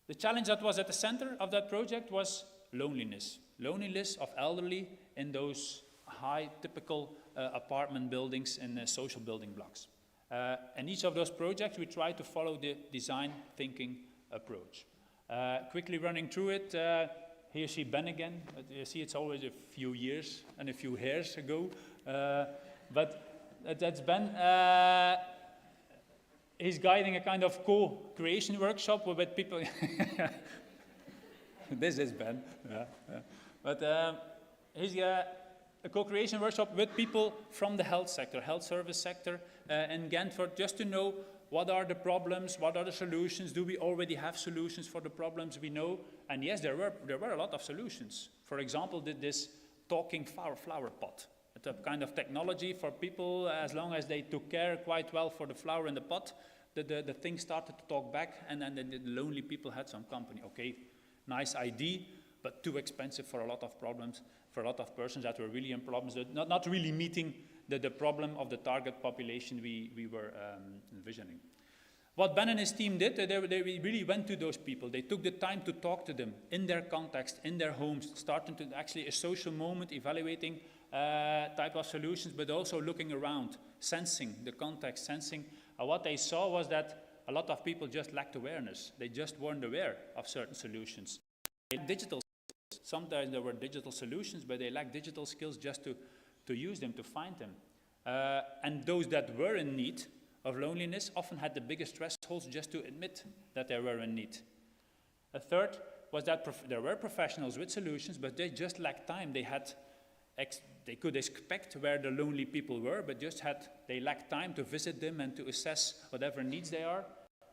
The challenge that was at the center of that project was loneliness. Loneliness of elderly in those high typical apartment buildings and social building blocks. In each of those projects, we tried to follow the design thinking approach. Quickly running through it, here you see Ben again. You see it's always a few years and a few hairs ago. But that's Ben. He's guiding a kind of co-creation workshop with people. This is Ben. Yeah. But he's a co-creation workshop with people from the health sector, health service sector in Gent, for just to know what are the problems, what are the solutions, do we already have solutions for the problems we know? And yes, there were a lot of solutions. For example, this talking flower pot. It's a kind of technology for people, as long as they took care quite well for the flower in the pot, the thing started to talk back, and then the lonely people had some company. Okay, nice idea, but too expensive for a lot of problems, for a lot of persons that were really in problems, not really meeting the problem of the target population we were envisioning. What Ben and his team did, they really went to those people. They took the time to talk to them in their context, in their homes, starting to actually a social moment, evaluating type of solutions, but also looking around, sensing the context, sensing. What they saw was that a lot of people just lacked awareness. They just weren't aware of certain solutions. Digital skills. Sometimes there were digital solutions, but they lacked digital skills just to use them, to find them. And those that were in need of loneliness often had the biggest thresholds just to admit that they were in need. A third was that there were professionals with solutions, but they just lacked time. They could expect where the lonely people were, but they lacked time to visit them and to assess whatever needs they are.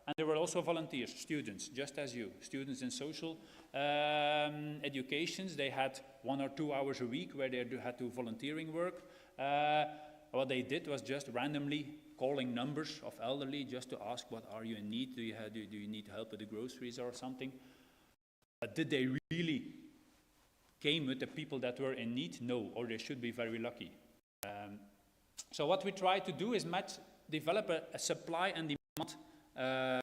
And there were also volunteers, students, just as you. Students in social educations, they had 1 or 2 hours a week where they had to volunteering work. What they did was just randomly calling numbers of elderly just to ask, what are you in need? Do you need help with the groceries or something? But did they really came with the people that were in need? No, or they should be very lucky. So what we try to do is develop a supply and demand,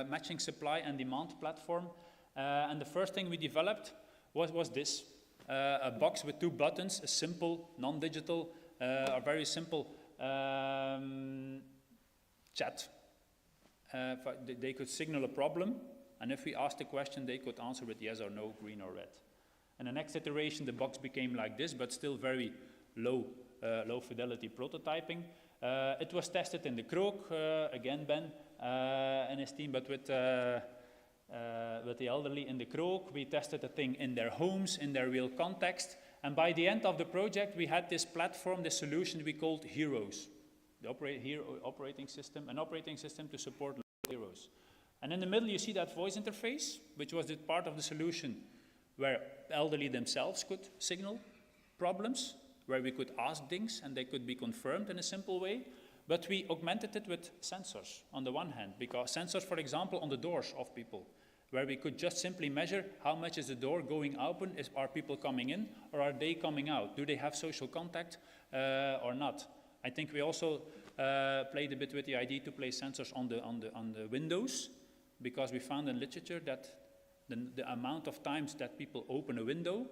matching supply and demand platform. And the first thing we developed was this, a box with 2 buttons, a simple, non-digital, a very simple chat. They could signal a problem, and if we asked a question, they could answer with yes or no, green or red. And the next iteration, the box became like this, but still very low fidelity prototyping. It was tested in the Krook, again Ben and his team, but with the elderly in the Krook. We tested the thing in their homes, in their real context. And by the end of the project, we had this platform, this solution we called Heroes, the operating system, an operating system to support heroes. And in the middle, you see that voice interface, which was the part of the solution where elderly themselves could signal problems, where we could ask things and they could be confirmed in a simple way. But we augmented it with sensors on the one hand, because sensors, for example, on the doors of people, where we could just simply measure how much is the door going open, are people coming in or are they coming out? Do they have social contact or not? I think we also played a bit with the idea to place sensors on the windows, because we found in literature that the amount of times that people open a window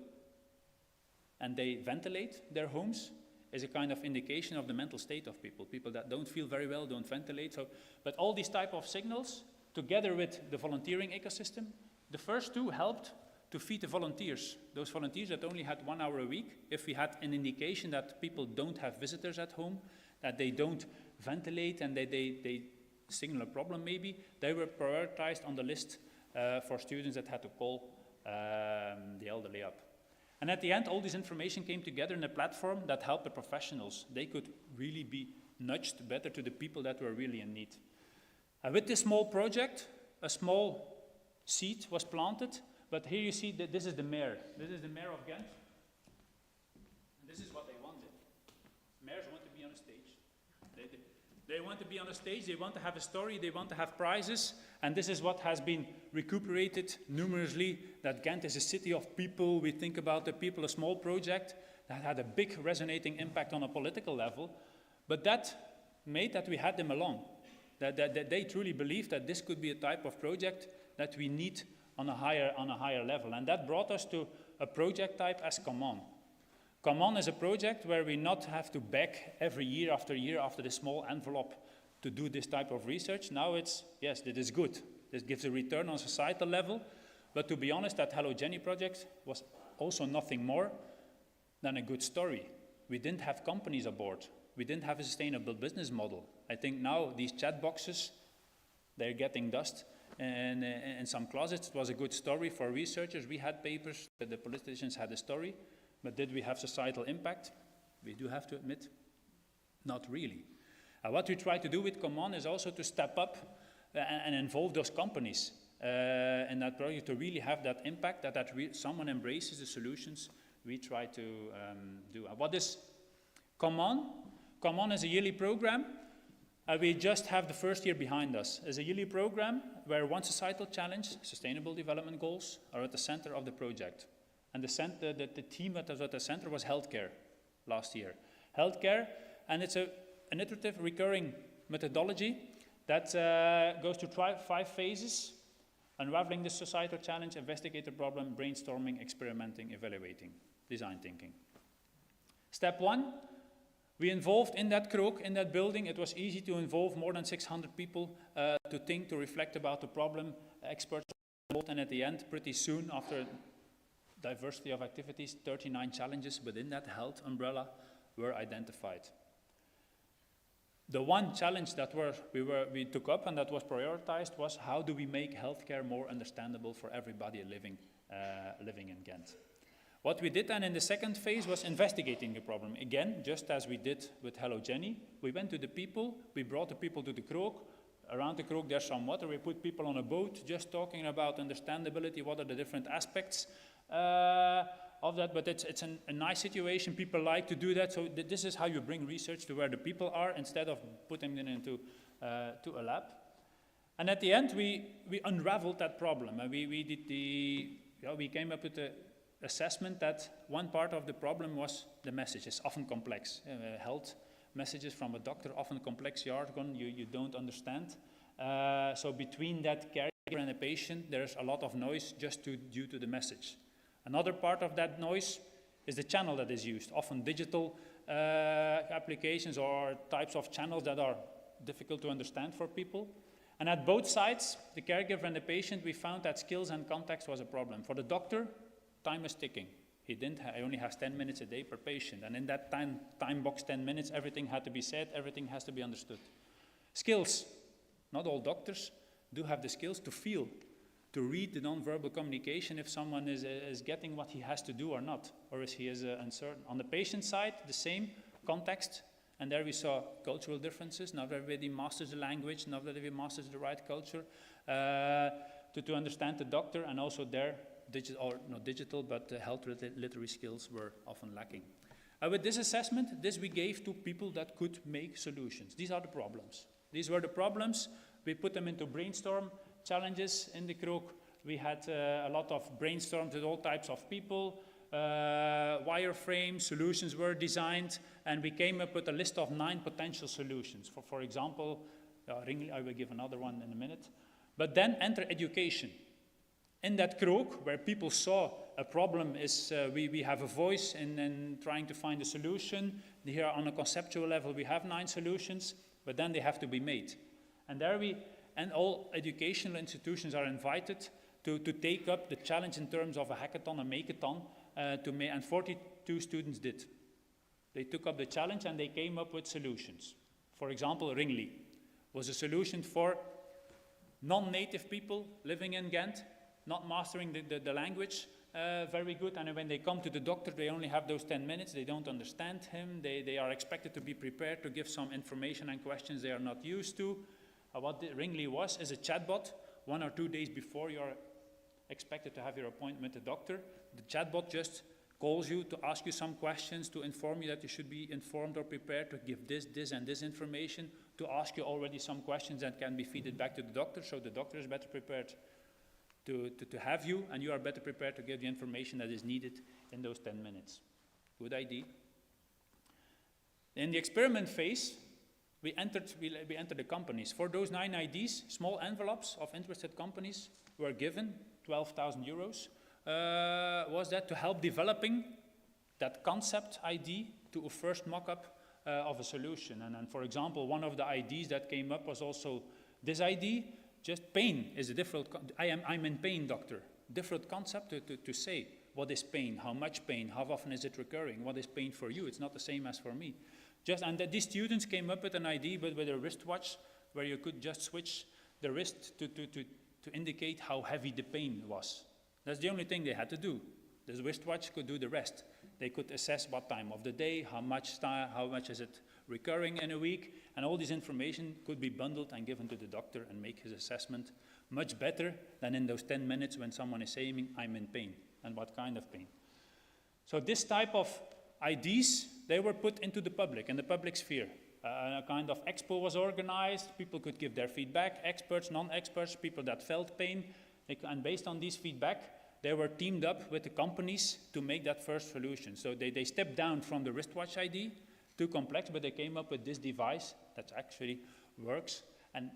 and they ventilate their homes is a kind of indication of the mental state of people. People that don't feel very well don't ventilate. But all these type of signals, together with the volunteering ecosystem, the first 2 helped to feed the volunteers. Those volunteers that only had 1 hour a week, if we had an indication that people don't have visitors at home, that they don't ventilate and they signal a problem maybe, they were prioritized on the list for students that had to call the elderly up. And at the end, all this information came together in a platform that helped the professionals. They could really be nudged better to the people that were really in need. With this small project, a small seed was planted, but here you see that this is the mayor. This is the mayor of Gent. And this is what they wanted. Mayors want to be on a stage. They want to be on a stage, they want to have a story, they want to have prizes, and this is what has been recuperated numerously, that Gent is a city of people. We think about the people, a small project that had a big resonating impact on a political level, but that made that we had them along. That they truly believed that this could be a type of project that we need on a higher level. And that brought us to a project type as Come On. Come On is a project where we not have to beg every year after the small envelope to do this type of research. Now it's, yes, that is good. This gives a return on societal level. But to be honest, that Hello Jenny project was also nothing more than a good story. We didn't have companies aboard. We didn't have a sustainable business model. I think now these chat boxes, they're getting dust in some closets. It was a good story for researchers. We had papers, the politicians had a story, but did we have societal impact? We do have to admit, not really. What we try to do with Come On is also to step up and involve those companies in that project to really have that impact, that someone embraces the solutions we try to do. What is Come On? Come On is a yearly program. We just have the first year behind us. It's a yearly program where one societal challenge, Sustainable Development Goals, are at the center of the project. And the team that was at the center was healthcare last year. Healthcare, and it's an iterative recurring methodology That goes to 5 phases: unraveling the societal challenge, investigate the problem, brainstorming, experimenting, evaluating, design thinking. Step 1, we involved in that kroeg, in that building. It was easy to involve more than 600 people to think, to reflect about the problem. Experts involved, and at the end, pretty soon, after diversity of activities, 39 challenges within that health umbrella were identified. The one challenge that we took up and that was prioritized was, how do we make healthcare more understandable for everybody living in Gent? What we did then in the second phase was investigating the problem. Again, just as we did with Hello Jenny, we went to the people, we brought the people to the kroeg. Around the kroeg there's some water, we put people on a boat, just talking about understandability, what are the different aspects of that, but it's a nice situation. People like to do that, so this is how you bring research to where the people are instead of putting them into to a lab. And at the end, we unraveled that problem, and we came up with the assessment that one part of the problem was the message. It's often complex. Health messages from a doctor, often complex jargon you don't understand. So between that caregiver and the patient, there's a lot of noise just due to the message. Another part of that noise is the channel that is used, often digital applications or types of channels that are difficult to understand for people. And at both sides, the caregiver and the patient, we found that skills and context was a problem. For the doctor, time is ticking. He only has 10 minutes a day per patient. And in that time box 10 minutes, everything had to be said, everything has to be understood. Skills. Not all doctors do have the skills to feel, to read the non-verbal communication if someone is getting what he has to do or not, or if he is uncertain. On the patient side, the same context, and there we saw cultural differences. Not everybody masters the language, not everybody masters the right culture to understand the doctor, and also their not digital, but health literary skills were often lacking. With this assessment, we gave to people that could make solutions. These are the problems. These were the problems. We put them into brainstorm challenges in the kroeg. We had a lot of brainstorms with all types of people. Wireframe solutions were designed, and we came up with a list of 9 potential solutions. For example, I will give another one in a minute. But then enter education. In that kroeg, where people saw a problem, we have a voice in trying to find a solution. Here on a conceptual level, we have 9 solutions, but then they have to be made. And and all educational institutions are invited to take up the challenge in terms of a hackathon, a make-a-thon, and 42 students did. They took up the challenge and they came up with solutions. For example, Ringli was a solution for non-native people living in Gent, not mastering the language very good, and when they come to the doctor, they only have those 10 minutes, they don't understand him, they are expected to be prepared to give some information and questions they are not used to. What Ringli is a chatbot. 1 or 2 days before you are expected to have your appointment with the doctor, the chatbot just calls you to ask you some questions, to inform you that you should be informed or prepared to give this and this information, to ask you already some questions that can be fed back to the doctor, so the doctor is better prepared to have you, and you are better prepared to give the information that is needed in those 10 minutes. Good idea. In the experiment phase, we entered the companies. For those 9 IDs, small envelopes of interested companies were given, 12,000 euros. Was that to help developing that concept ID to a first mock-up of a solution. And for example, one of the IDs that came up was also this ID. Just pain is a different, I'm in pain, doctor. Different concept to say, what is pain, how much pain, how often is it recurring, what is pain for you? It's not the same as for me. And these students came up with an idea, but with a wristwatch, where you could just switch the wrist to indicate how heavy the pain was. That's the only thing they had to do. The wristwatch could do the rest. They could assess what time of the day, how much is it recurring in a week, and all this information could be bundled and given to the doctor and make his assessment much better than in those 10 minutes when someone is saying, I'm in pain, and what kind of pain. So this type of IDs, they were put into the public, in the public sphere. A kind of expo was organized, people could give their feedback, experts, non-experts, people that felt pain, and based on these feedback, they were teamed up with the companies to make that first solution. So they stepped down from the wristwatch ID, too complex, but they came up with this device that actually works. And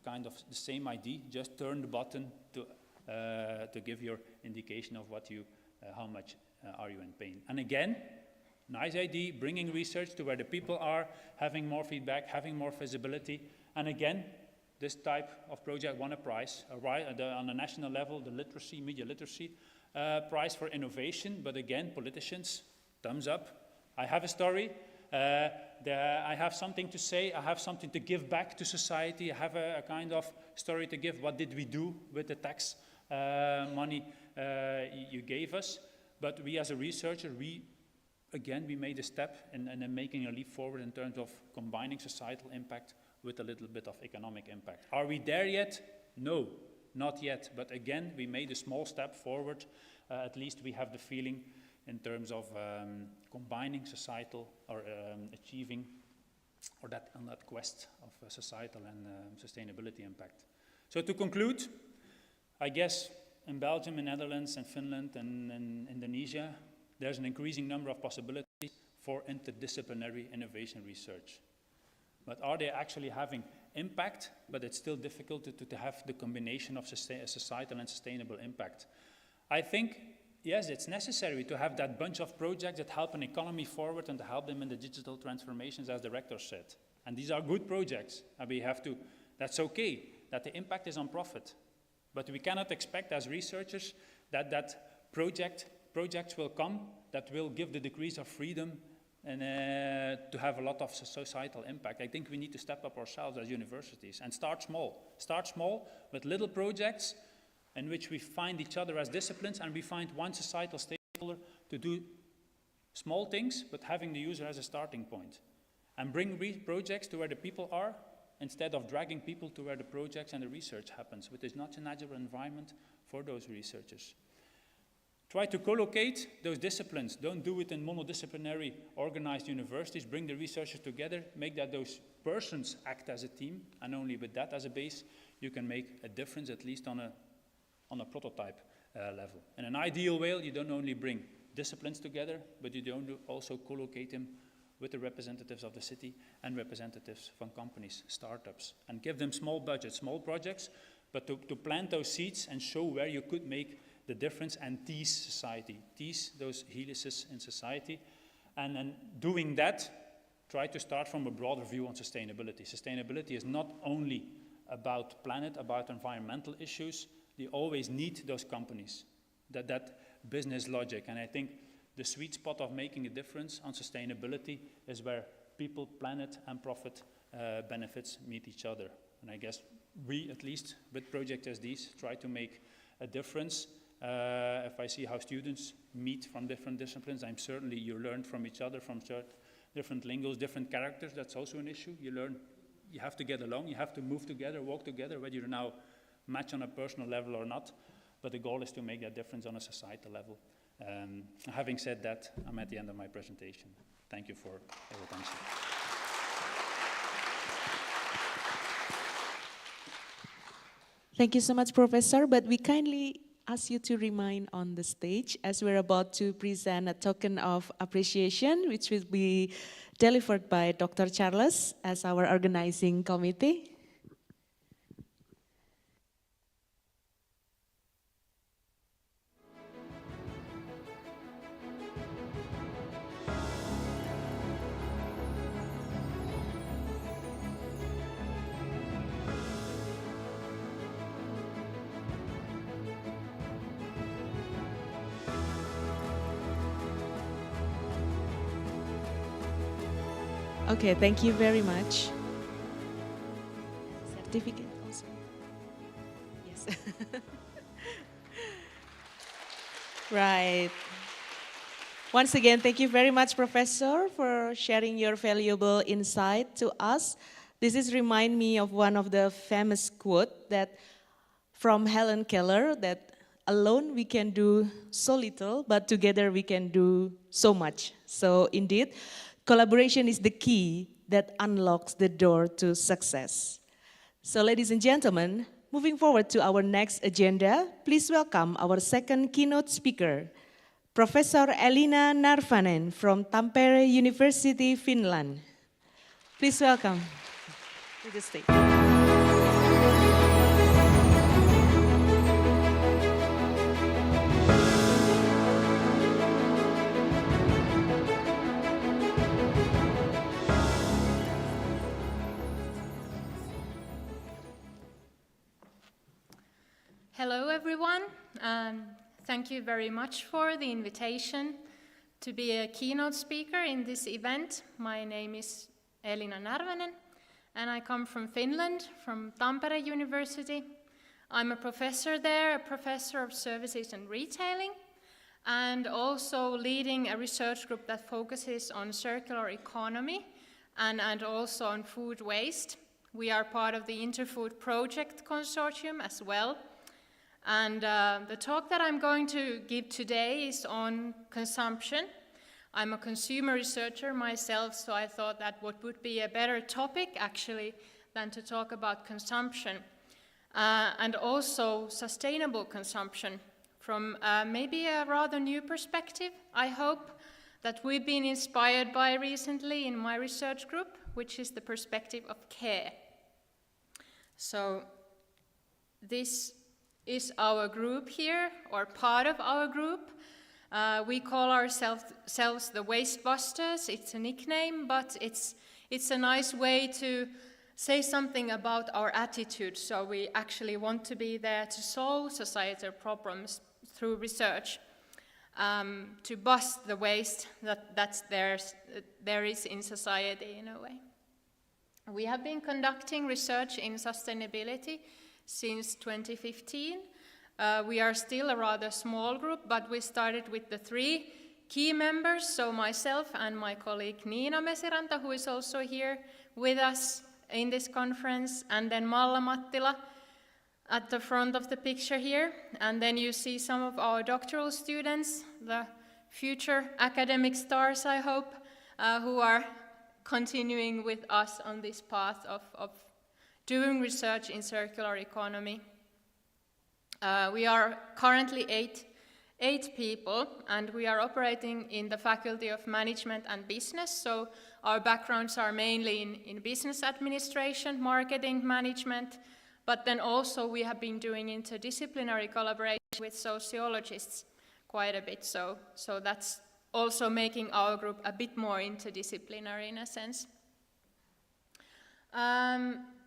kind of the same idea, just turn the button to give your indication of what you, how much are you in pain. And again, nice idea, bringing research to where the people are, having more feedback, having more visibility. And again, this type of project won a prize on the national level, the literacy, media literacy prize for innovation. But again, politicians, thumbs up. I have a story. I have something to say. I have something to give back to society. I have a kind of story to give. What did we do with the tax money you gave us? But we as a researcher, we made a step in making a leap forward in terms of combining societal impact with a little bit of economic impact. Are we there yet? No, not yet. But again, we made a small step forward. At least we have the feeling in terms of combining societal or achieving, or on that quest of societal and sustainability impact. So to conclude, I guess in Belgium, in Netherlands, and Finland, and in Indonesia, there's an increasing number of possibilities for interdisciplinary innovation research. But are they actually having impact? But it's still difficult to have the combination of societal and sustainable impact. I think, yes, it's necessary to have that bunch of projects that help an economy forward and to help them in the digital transformations, as the rector said. And these are good projects, and we have to, that's okay, that the impact is on profit. But we cannot expect as researchers that projects will come that will give the degrees of freedom and to have a lot of societal impact. I think we need to step up ourselves as universities and start small. Start small with little projects in which we find each other as disciplines, and we find one societal stakeholder to do small things, but having the user as a starting point. And bring projects to where the people are, instead of dragging people to where the projects and the research happens, which is not a natural environment for those researchers. Try to co-locate those disciplines. Don't do it in monodisciplinary organized universities. Bring the researchers together, make that those persons act as a team, and only with that as a base, you can make a difference, at least on a prototype level. In an ideal way, you don't only bring disciplines together, but you don't also co-locate them with the representatives of the city and representatives from companies, startups, and give them small budgets, small projects, but to plant those seeds and show where you could make the difference and tease society, tease those helices in society. And then doing that, try to start from a broader view on sustainability. Sustainability is not only about planet, about environmental issues. You always need those companies, that business logic. And I think the sweet spot of making a difference on sustainability is where people, planet, and profit benefits meet each other. And I guess we, at least with projects as these, try to make a difference. If I see how students meet from different disciplines, I'm certainly, you learn from each other, from different lingos, different characters. That's also an issue. You learn, you have to get along, you have to move together, walk together, whether you now match on a personal level or not. But the goal is to make that difference on a societal level. Having said that, I'm at the end of my presentation. Thank you for your attention. Thank you so much, Professor, but we kindly ask you to remain on the stage as we're about to present a token of appreciation, which will be delivered by Dr. Charles as our organizing committee. Okay, thank you very much. Certificate also. Yes. Right. Once again, thank you very much, Professor, for sharing your valuable insight to us. This is remind me of one of the famous quote that from Helen Keller, that alone we can do so little, but together we can do so much. So indeed, collaboration is the key that unlocks the door to success. So ladies and gentlemen, moving forward to our next agenda, please welcome our second keynote speaker, Professor Elina Närvänen from Tampere University, Finland. Please welcome to the stage. Thank you very much for the invitation to be a keynote speaker in this event. My name is Elina Närvänen, and I come from Finland, from Tampere University. I'm a professor there, a professor of services and retailing, and also leading a research group that focuses on circular economy and also on food waste. We are part of the Interfood Project Consortium as well. And the talk that I'm going to give today is on consumption. I'm a consumer researcher myself, so I thought that what would be a better topic actually than to talk about consumption and also sustainable consumption from maybe a rather new perspective, I hope, that we've been inspired by recently in my research group, which is the perspective of care. So this is our group here, or part of our group. We call ourselves the Waste Busters. It's a nickname, but it's a nice way to say something about our attitude. So we actually want to be there to solve societal problems through research, to bust the waste that there is in society in a way. We have been conducting research in sustainability since 2015. We are still a rather small group, but we started with the 3 key members, so myself and my colleague Niina Mesiranta, who is also here with us in this conference, and then Malla Mattila at the front of the picture here. And then you see some of our doctoral students, the future academic stars, I hope, who are continuing with us on this path of doing research in circular economy. We are currently eight people, and we are operating in the Faculty of Management and Business, so our backgrounds are mainly in business administration, marketing, management, but then also we have been doing interdisciplinary collaboration with sociologists quite a bit, so that's also making our group a bit more interdisciplinary in a sense.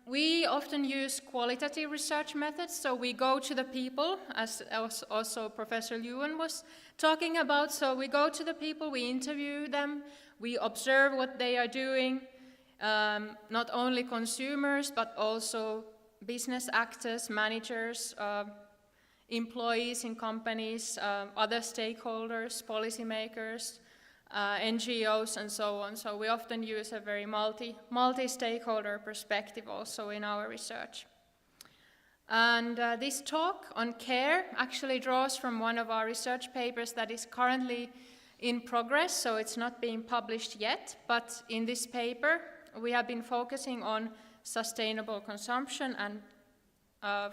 We often use qualitative research methods, so we go to the people, as also Professor Lieven was talking about. So we go to the people, we interview them, we observe what they are doing, not only consumers, but also business actors, managers, employees in companies, other stakeholders, policymakers, NGOs and so on. So we often use a very multi-stakeholder perspective also in our research. And this talk on care actually draws from one of our research papers that is currently in progress, so it's not being published yet, but in this paper we have been focusing on sustainable consumption and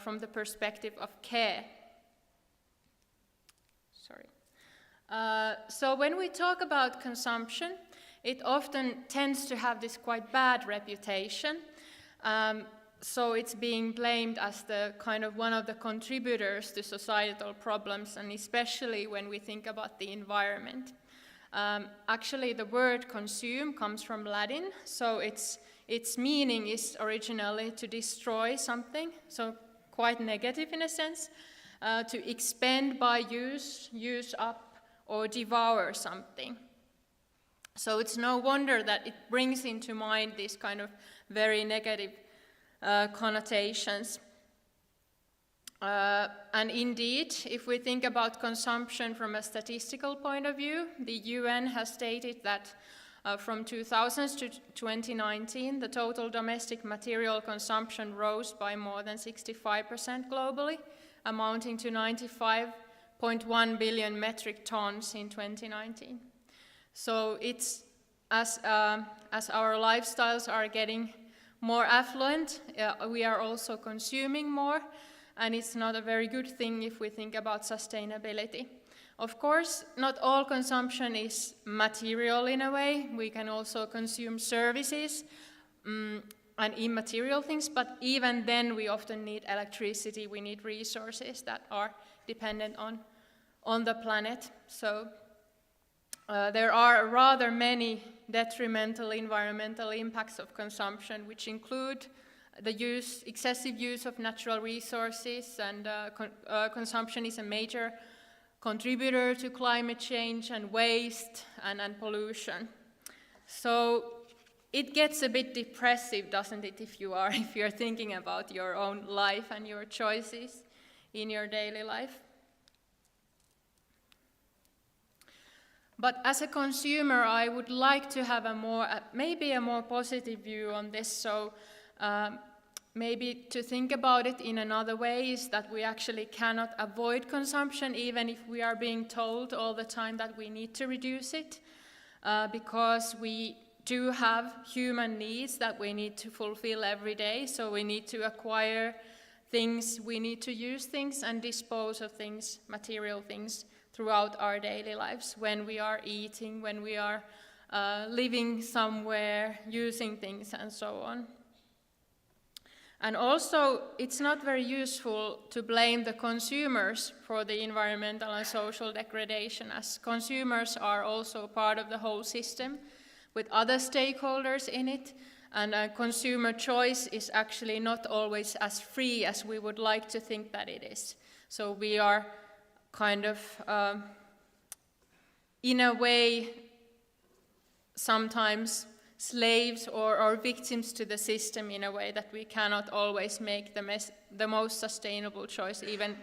from the perspective of care. Sorry. So when we talk about consumption, it often tends to have this quite bad reputation. So it's being blamed as the kind of one of the contributors to societal problems, and especially when we think about the environment. Actually, the word consume comes from Latin, so its meaning is originally to destroy something, so quite negative in a sense, to expend by use up, or devour something. So it's no wonder that it brings into mind these kind of very negative connotations. And indeed, if we think about consumption from a statistical point of view, the UN has stated that from 2000 to 2019, the total domestic material consumption rose by more than 65% globally, amounting to 95.1 billion metric tons in 2019. So it's as our lifestyles are getting more affluent, we are also consuming more, and it's not a very good thing if we think about sustainability. Of course, not all consumption is material in a way. We can also consume services and immaterial things, but even then we often need electricity, we need resources that are dependent on the planet. So there are rather many detrimental environmental impacts of consumption, which include the excessive use of natural resources, and consumption is a major contributor to climate change and waste and pollution. So it gets a bit depressive, doesn't it, if you're thinking about your own life and your choices in your daily life. But as a consumer, I would like to have maybe a more positive view on this. So maybe to think about it in another way is that we actually cannot avoid consumption, even if we are being told all the time that we need to reduce it, because we do have human needs that we need to fulfill every day. So we need to acquire things, we need to use things and dispose of things, material things, throughout our daily lives, when we are eating, when we are living somewhere, using things, and so on. And also, it's not very useful to blame the consumers for the environmental and social degradation, as consumers are also part of the whole system with other stakeholders in it, and consumer choice is actually not always as free as we would like to think that it is. So we are kind of, in a way, sometimes slaves or victims to the system, in a way that we cannot always make the most sustainable choice, even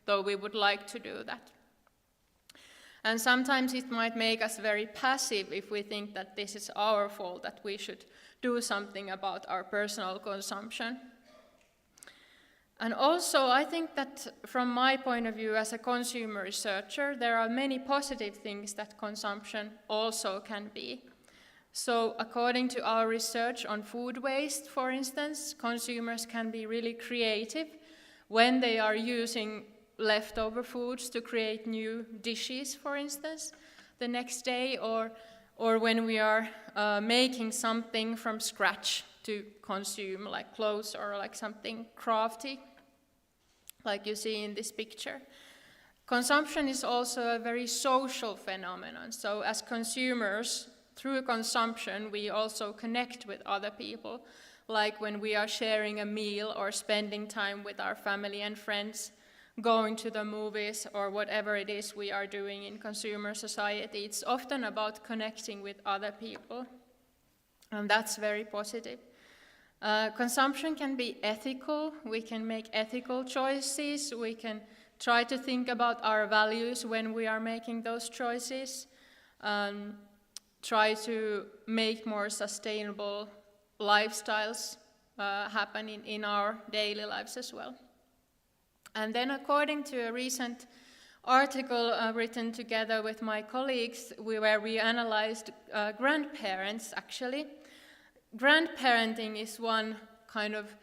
though we would like to do that. And sometimes it might make us very passive if we think that this is our fault, that we should do something about our personal consumption. And also, I think that from my point of view as a consumer researcher, there are many positive things that consumption also can be. So according to our research on food waste, for instance, consumers can be really creative when they are using leftover foods to create new dishes, for instance, the next day, or when we are making something from scratch to consume, like clothes or like something crafty, like you see in this picture. Consumption is also a very social phenomenon. So as consumers, through consumption, we also connect with other people, like when we are sharing a meal or spending time with our family and friends, going to the movies, or whatever it is we are doing in consumer society. It's often about connecting with other people, and that's very positive. Consumption can be ethical. We can make ethical choices. We can try to think about our values when we are making those choices. Try to make more sustainable lifestyles happen in our daily lives as well. And then, according to a recent article written together with my colleagues, where we analyzed grandparents, actually. Grandparenting is one kind of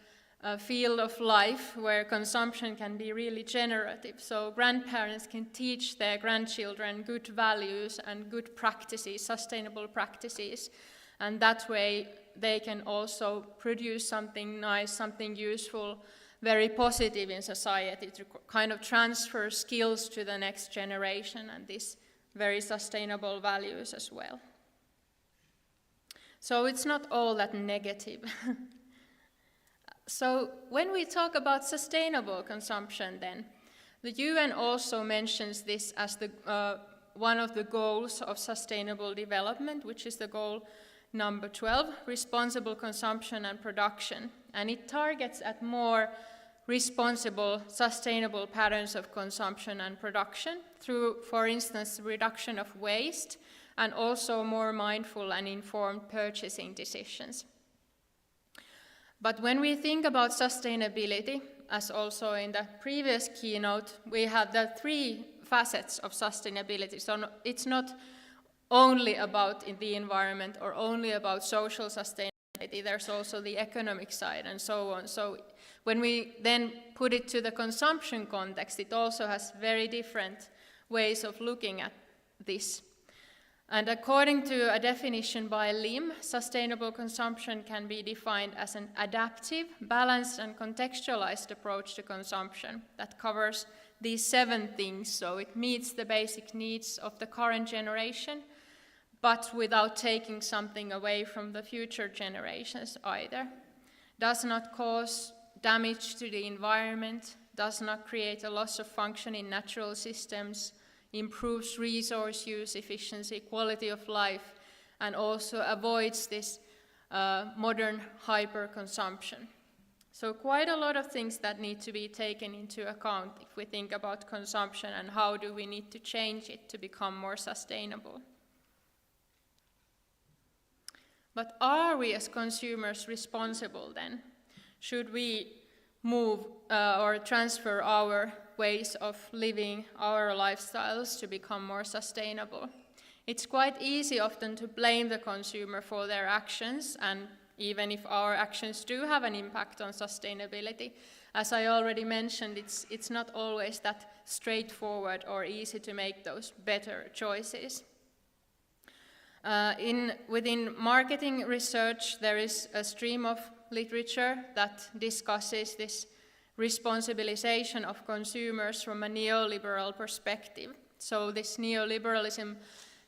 field of life where consumption can be really generative. So grandparents can teach their grandchildren good values and good practices, sustainable practices, and that way they can also produce something nice, something useful, very positive in society, to kind of transfer skills to the next generation and these very sustainable values as well. So it's not all that negative. So when we talk about sustainable consumption then, the UN also mentions this as one of the goals of sustainable development, which is the goal number 12, responsible consumption and production. And it targets at more responsible, sustainable patterns of consumption and production through, for instance, reduction of waste, and also more mindful and informed purchasing decisions. But when we think about sustainability, as also in the previous keynote, we have the three facets of sustainability. So it's not only about the environment or only about social sustainability, there's also the economic side and so on. So when we then put it to the consumption context, it also has very different ways of looking at this. And according to a definition by Lim, sustainable consumption can be defined as an adaptive, balanced and contextualized approach to consumption that covers these 7 things. So it meets the basic needs of the current generation, but without taking something away from the future generations either. does not cause damage to the environment, does not create a loss of function in natural systems, improves resource use, efficiency, quality of life, and also avoids this modern hyper-consumption. So quite a lot of things that need to be taken into account if we think about consumption and how do we need to change it to become more sustainable. But are we as consumers responsible then? Should we move or transfer our ways of living, our lifestyles to become more sustainable? It's quite easy often to blame the consumer for their actions, and even if our actions do have an impact on sustainability, as I already mentioned, it's not always that straightforward or easy to make those better choices. Within marketing research, there is a stream of literature that discusses this responsibilization of consumers from a neoliberal perspective. So this neoliberalism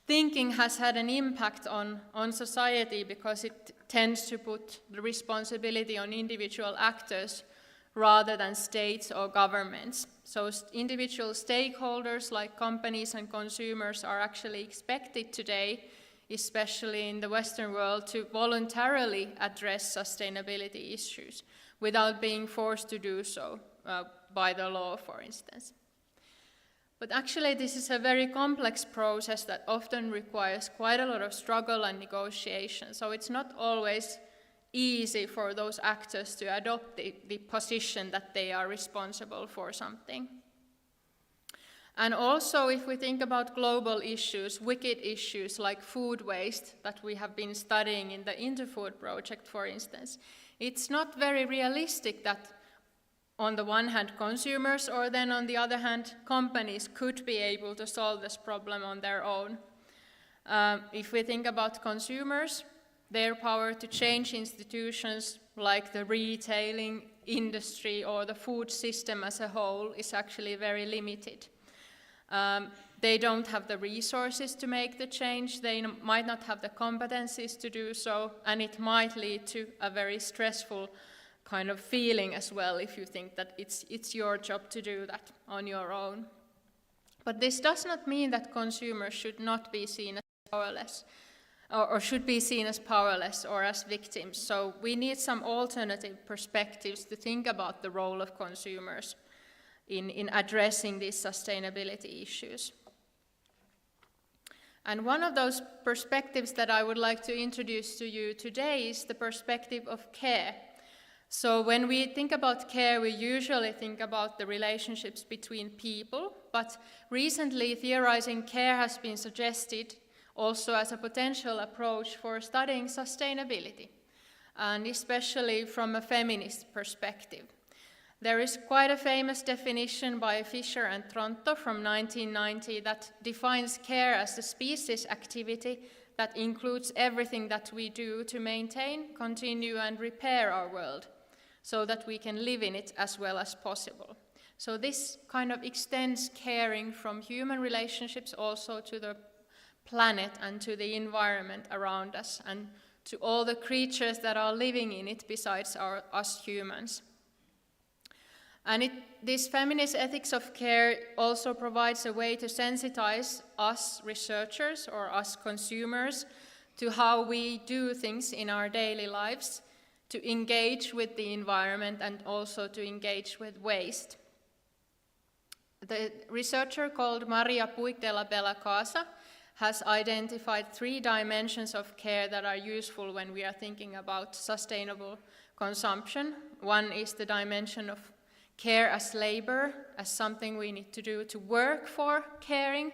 thinking has had an impact on society because it tends to put the responsibility on individual actors rather than states or governments. So individual stakeholders like companies and consumers are actually expected today, especially in the Western world, to voluntarily address sustainability issues without being forced to do so by the law, for instance. But actually this is a very complex process that often requires quite a lot of struggle and negotiation. So it's not always easy for those actors to adopt the position that they are responsible for something. And also if we think about global issues, wicked issues like food waste that we have been studying in the Interfood project, for instance, it's not very realistic that on the one hand consumers or then on the other hand companies could be able to solve this problem on their own. If we think about consumers, their power to change institutions like the retailing industry or the food system as a whole is actually very limited. They don't have the resources to make the change, they might not have the competencies to do so, and it might lead to a very stressful kind of feeling as well if you think that it's your job to do that on your own. But this does not mean that consumers should not be seen as powerless, or should be seen as powerless or as victims. So we need some alternative perspectives to think about the role of consumers in addressing these sustainability issues. And one of those perspectives that I would like to introduce to you today is the perspective of care. So when we think about care, we usually think about the relationships between people, but recently theorizing care has been suggested also as a potential approach for studying sustainability, and especially from a feminist perspective. There is quite a famous definition by Visser and Tronto from 1990 that defines care as a species activity that includes everything that we do to maintain, continue, and repair our world, so that we can live in it as well as possible. So this kind of extends caring from human relationships also to the planet and to the environment around us and to all the creatures that are living in it besides us humans. And this feminist ethics of care also provides a way to sensitize us researchers or us consumers to how we do things in our daily lives, to engage with the environment and also to engage with waste. The researcher called Maria Puig de la Bella Casa has identified 3 dimensions of care that are useful when we are thinking about sustainable consumption. One is the dimension of care as labor, as something we need to do to work for caring.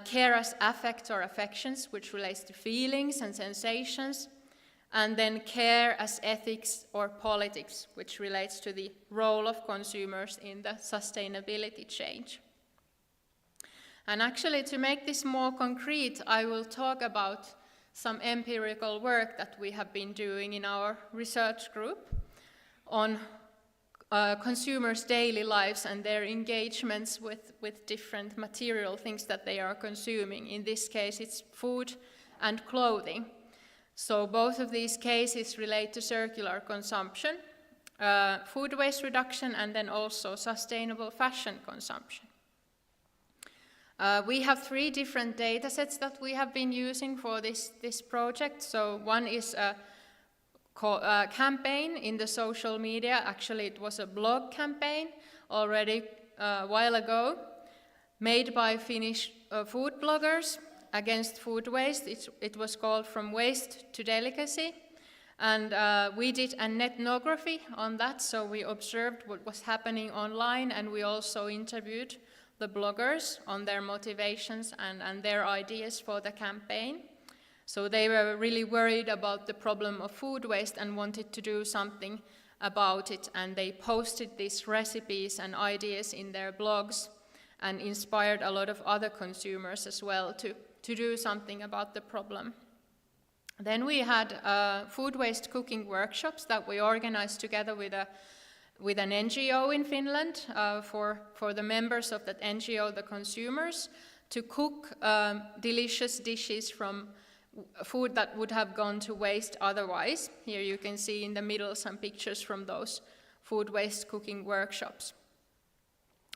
Care as affect or affections, which relates to feelings and sensations. And then care as ethics or politics, which relates to the role of consumers in the sustainability change. And actually, to make this more concrete, I will talk about some empirical work that we have been doing in our research group on consumers' daily lives and their engagements with different material things that they are consuming. In this case, it's food and clothing. So both of these cases relate to circular consumption, food waste reduction, and then also sustainable fashion consumption. We have 3 different data sets that we have been using for this project. So one is a campaign in the social media. Actually, it was a blog campaign already a while ago, made by Finnish food bloggers against food waste. It was called From Waste to Delicacy. And we did an ethnography on that, so we observed what was happening online, and we also interviewed the bloggers on their motivations and their ideas for the campaign. So they were really worried about the problem of food waste and wanted to do something about it, and they posted these recipes and ideas in their blogs and inspired a lot of other consumers as well to do something about the problem. Then we had food waste cooking workshops that we organized together with an NGO in Finland for the members of that NGO, the consumers, to cook delicious dishes from food that would have gone to waste otherwise. Here you can see in the middle some pictures from those food waste cooking workshops.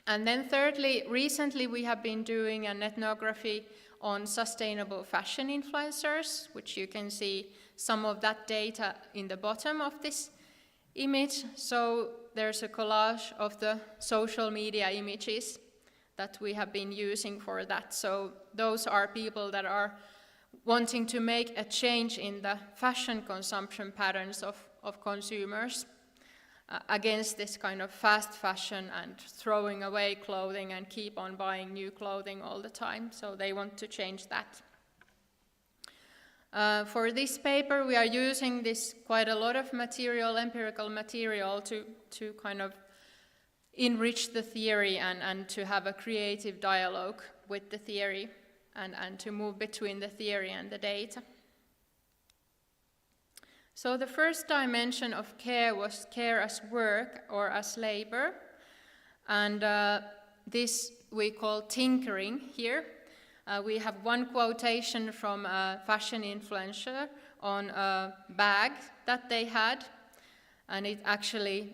And then thirdly, recently we have been doing an ethnography on sustainable fashion influencers, which you can see some of that data in the bottom of this image. So there's a collage of the social media images that we have been using for that. So those are people that are wanting to make a change in the fashion consumption patterns of consumers against this kind of fast fashion and throwing away clothing and keep on buying new clothing all the time. So they want to change that. For this paper, we are using this quite a lot of material, empirical material, to kind of enrich the theory and to have a creative dialogue with the theory and to move between the theory and the data. So the first dimension of care was care as work or as labor, and this we call tinkering here. We have one quotation from a fashion influencer on a bag that they had, and it actually,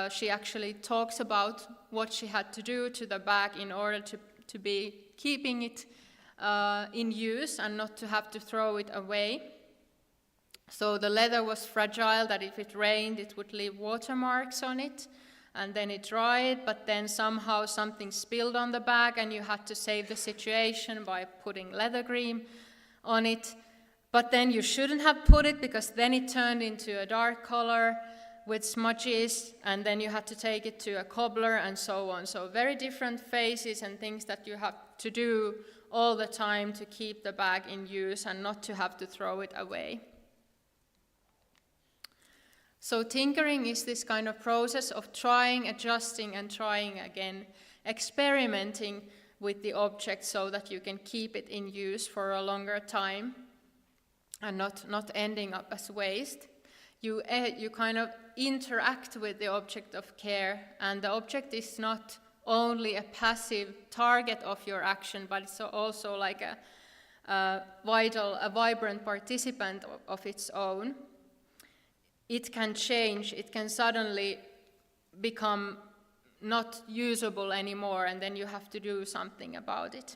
she actually talks about what she had to do to the bag in order to be keeping it in use and not to have to throw it away. So the leather was fragile, that if it rained it would leave watermarks on it, and then it dried, but then somehow something spilled on the bag and you had to save the situation by putting leather cream on it. But then you shouldn't have put it, because then it turned into a dark color with smudges, and then you had to take it to a cobbler and so on. So very different phases and things that you have to do all the time to keep the bag in use and not to have to throw it away. So tinkering is this kind of process of trying, adjusting, and trying again, experimenting with the object so that you can keep it in use for a longer time and not ending up as waste. You kind of interact with the object of care, and the object is not only a passive target of your action, but it's also like a vibrant participant of its own. It can change, it can suddenly become not usable anymore, and then you have to do something about it.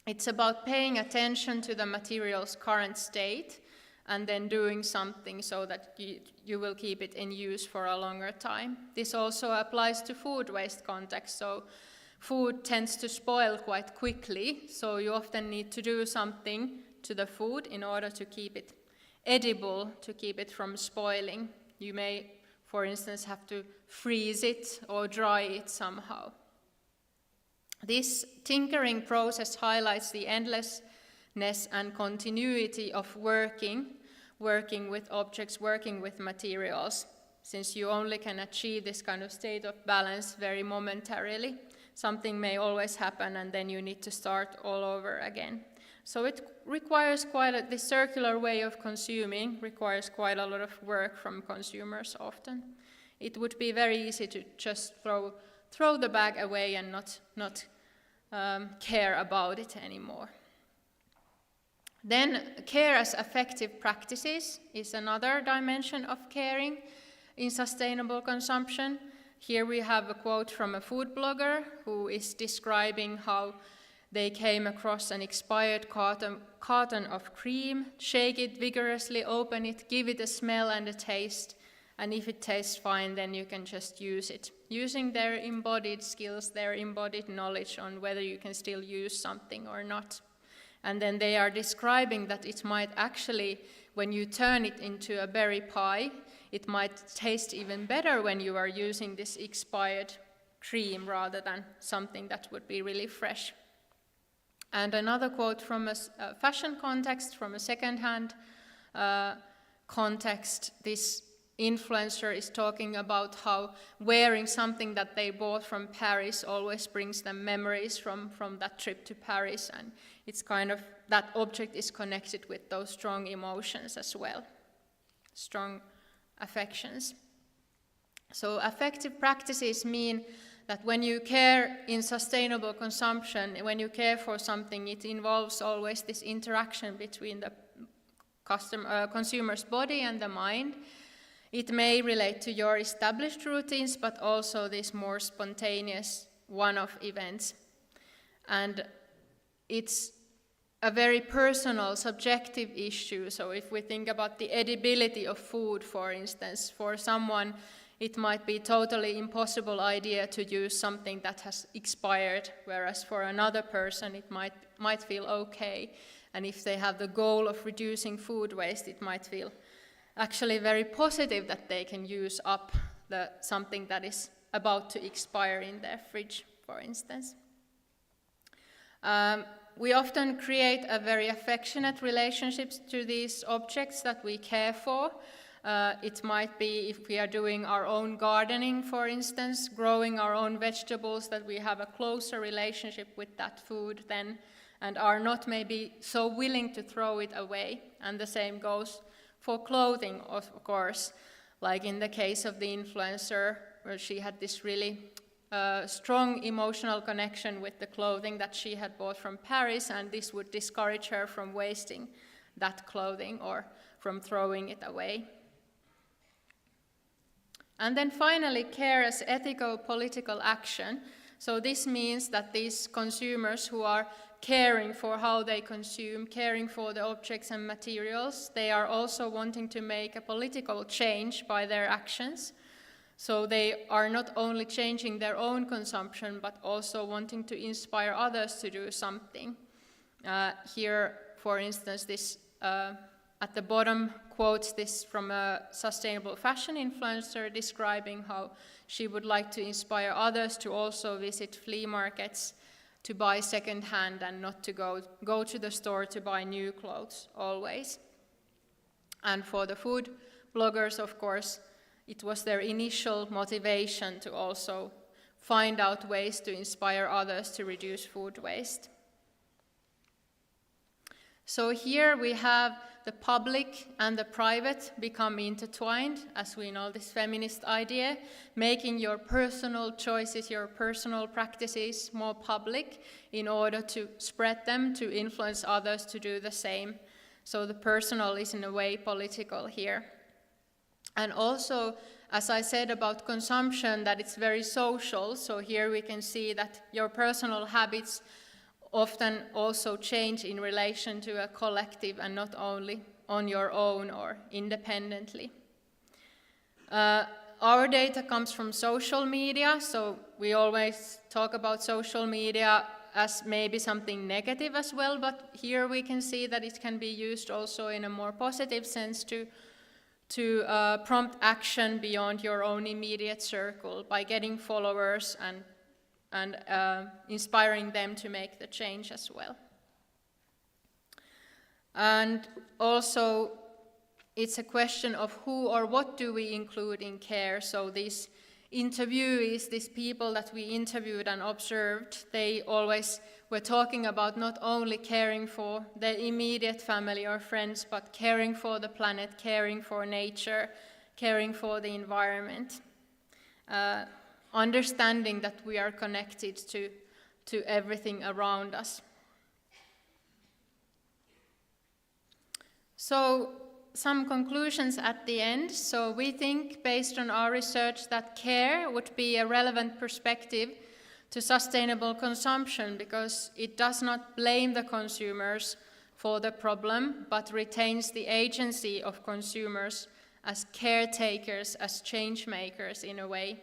It's about paying attention to the material's current state and then doing something so that you will keep it in use for a longer time. This also applies to food waste context. So food tends to spoil quite quickly, so you often need to do something to the food in order to keep it edible, to keep it from spoiling. You may, for instance, have to freeze it or dry it somehow. This tinkering process highlights the endlessness and continuity of working with objects, working with materials, since you only can achieve this kind of state of balance very momentarily. Something may always happen and then you need to start all over again. So it requires this circular way of consuming requires quite a lot of work from consumers often. It would be very easy to just throw the bag away and not care about it anymore. Then care as affective practices is another dimension of caring in sustainable consumption. Here we have a quote from a food blogger who is describing how they came across an expired carton of cream, shake it vigorously, open it, give it a smell and a taste, and if it tastes fine, then you can just use it. Using their embodied skills, their embodied knowledge on whether you can still use something or not. And then they are describing that it might actually, when you turn it into a berry pie, it might taste even better when you are using this expired cream rather than something that would be really fresh. And another quote from a fashion context, from a second-hand context, this influencer is talking about how wearing something that they bought from Paris always brings them memories from that trip to Paris, and it's kind of, that object is connected with those strong emotions as well, strong affections. So affective practices mean that when you care in sustainable consumption, when you care for something, it involves always this interaction between the consumer's body and the mind. It may relate to your established routines, but also this more spontaneous one-off events. And it's a very personal, subjective issue. So if we think about the edibility of food, for instance, for someone it might be totally impossible idea to use something that has expired, whereas for another person it might feel okay. And if they have the goal of reducing food waste, it might feel actually very positive that they can use up something that is about to expire in their fridge, for instance. We often create a very affectionate relationships to these objects that we care for. It might be if we are doing our own gardening, for instance, growing our own vegetables, that we have a closer relationship with that food then, and are not maybe so willing to throw it away. And the same goes for clothing, of course, like in the case of the influencer, where she had this really strong emotional connection with the clothing that she had bought from Paris, and this would discourage her from wasting that clothing or from throwing it away. And then finally, care as ethical political action. So this means that these consumers who are caring for how they consume, caring for the objects and materials, they are also wanting to make a political change by their actions. So they are not only changing their own consumption, but also wanting to inspire others to do something. Here, for instance, this at the bottom quotes this from a sustainable fashion influencer describing how she would like to inspire others to also visit flea markets to buy second-hand and not to go to the store to buy new clothes always. And for the food bloggers, of course, it was their initial motivation to also find out ways to inspire others to reduce food waste. So here we have the public and the private become intertwined, as we know this feminist idea, making your personal choices, your personal practices more public in order to spread them, to influence others to do the same. So the personal is in a way political here. And also, as I said about consumption, that it's very social. So here we can see that your personal habits often also change in relation to a collective and not only on your own or independently. Our data comes from social media, so we always talk about social media as maybe something negative as well, but here we can see that it can be used also in a more positive sense to prompt action beyond your own immediate circle by getting followers and inspiring them to make the change as well. And also, it's a question of who or what do we include in care. So these interviewees, these people that we interviewed and observed, they always were talking about not only caring for their immediate family or friends, but caring for the planet, caring for nature, caring for the environment. Understanding that we are connected to everything around us. So some conclusions at the end. So we think, based on our research, that care would be a relevant perspective to sustainable consumption because it does not blame the consumers for the problem, but retains the agency of consumers as caretakers, as change makers in a way.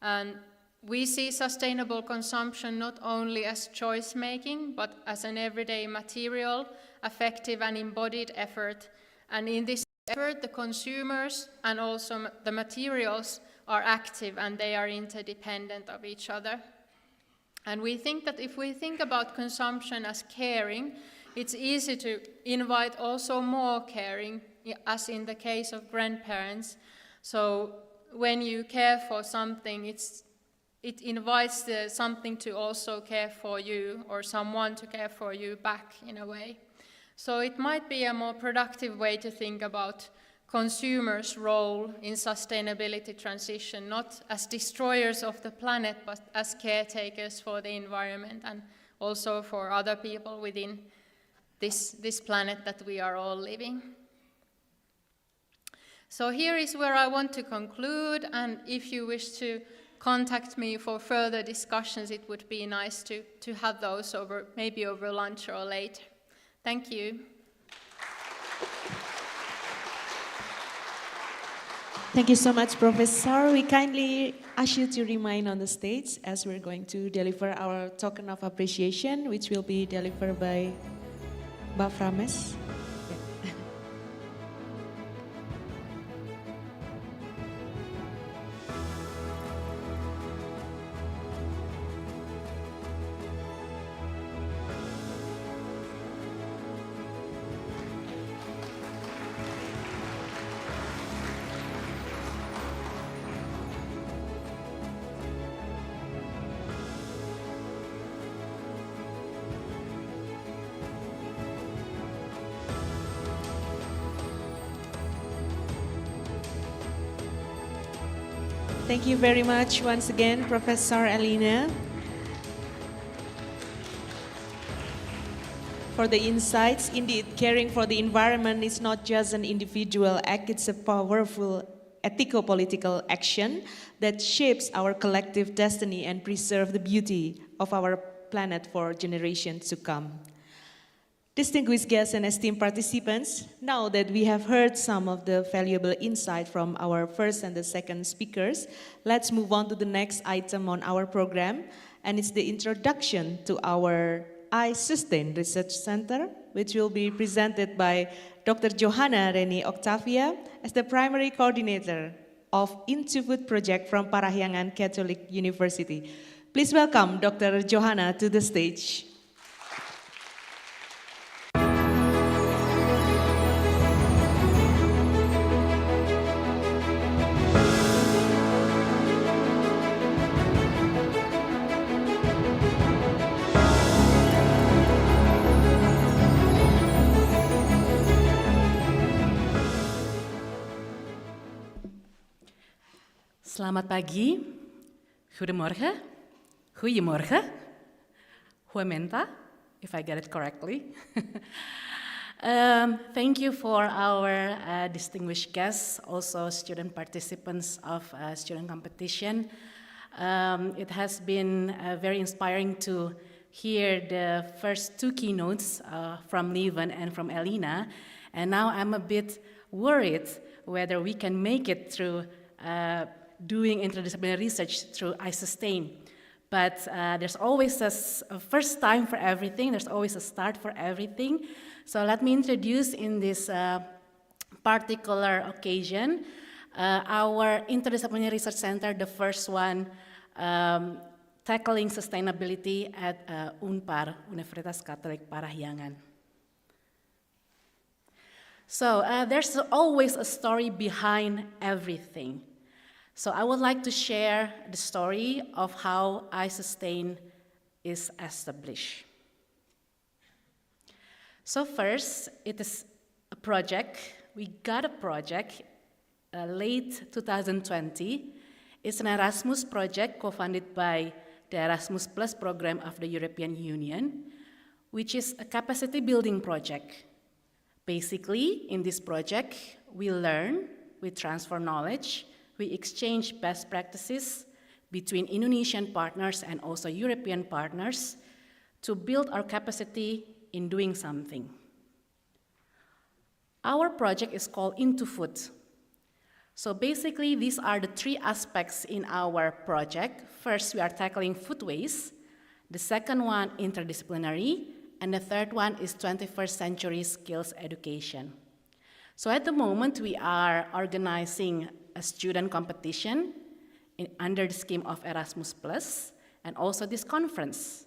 And we see sustainable consumption not only as choice making, but as an everyday material, affective and embodied effort. And in this effort, the consumers and also the materials are active and they are interdependent of each other. And we think that if we think about consumption as caring, it's easy to invite also more caring, as in the case of grandparents. So when you care for something, it invites something to also care for you, or someone to care for you back in a way. So it might be a more productive way to think about consumers' role in sustainability transition, not as destroyers of the planet, but as caretakers for the environment and also for other people within this planet that we are all living. So here is where I want to conclude, and if you wish to contact me for further discussions, it would be nice to have those maybe over lunch or later. Thank you. Thank you so much, Professor. We kindly ask you to remain on the stage as we're going to deliver our token of appreciation, which will be delivered by Marez. Thank you very much once again, Professor Elina, for the insights. Indeed, caring for the environment is not just an individual act, it's a powerful ethico-political action that shapes our collective destiny and preserves the beauty of our planet for generations to come. Distinguished guests and esteemed participants, now that we have heard some of the valuable insight from our first and the second speakers, let's move on to the next item on our program, and it's the introduction to our ICoHDES Research Center, which will be presented by Dr. Johanna Reni Octavia as the primary coordinator of Into Food project from Parahyangan Catholic University. Please welcome Dr. Johanna to the stage. Selamat pagi, goedemorgen, goeiemorgen, goeiementa, if I get it correctly. Thank you for our distinguished guests, also student participants of student competition. It has been very inspiring to hear the first two keynotes from Lieven and from Elina, and now I'm a bit worried whether we can make it through doing interdisciplinary research through ICoHDES. But there's always a first time for everything, there's always a start for everything. So let me introduce in this particular occasion our Interdisciplinary Research Center, the first one tackling sustainability at Unpar, Universiteit Katolik Parahyangan. So there's always a story behind everything. So I would like to share the story of how ICoHDES is established. So first, it is a project. We got a project late 2020. It's an Erasmus project co-funded by the Erasmus Plus program of the European Union, which is a capacity building project Basically, in this project, we learn, we transfer knowledge, we exchange best practices between Indonesian partners and also European partners to build our capacity in doing something. Our project is called Into Food. So basically, these are the three aspects in our project. First, we are tackling food waste. The second one, interdisciplinary. And the third one is 21st century skills education. So at the moment, we are organizing a student competition under the scheme of Erasmus+, and also this conference.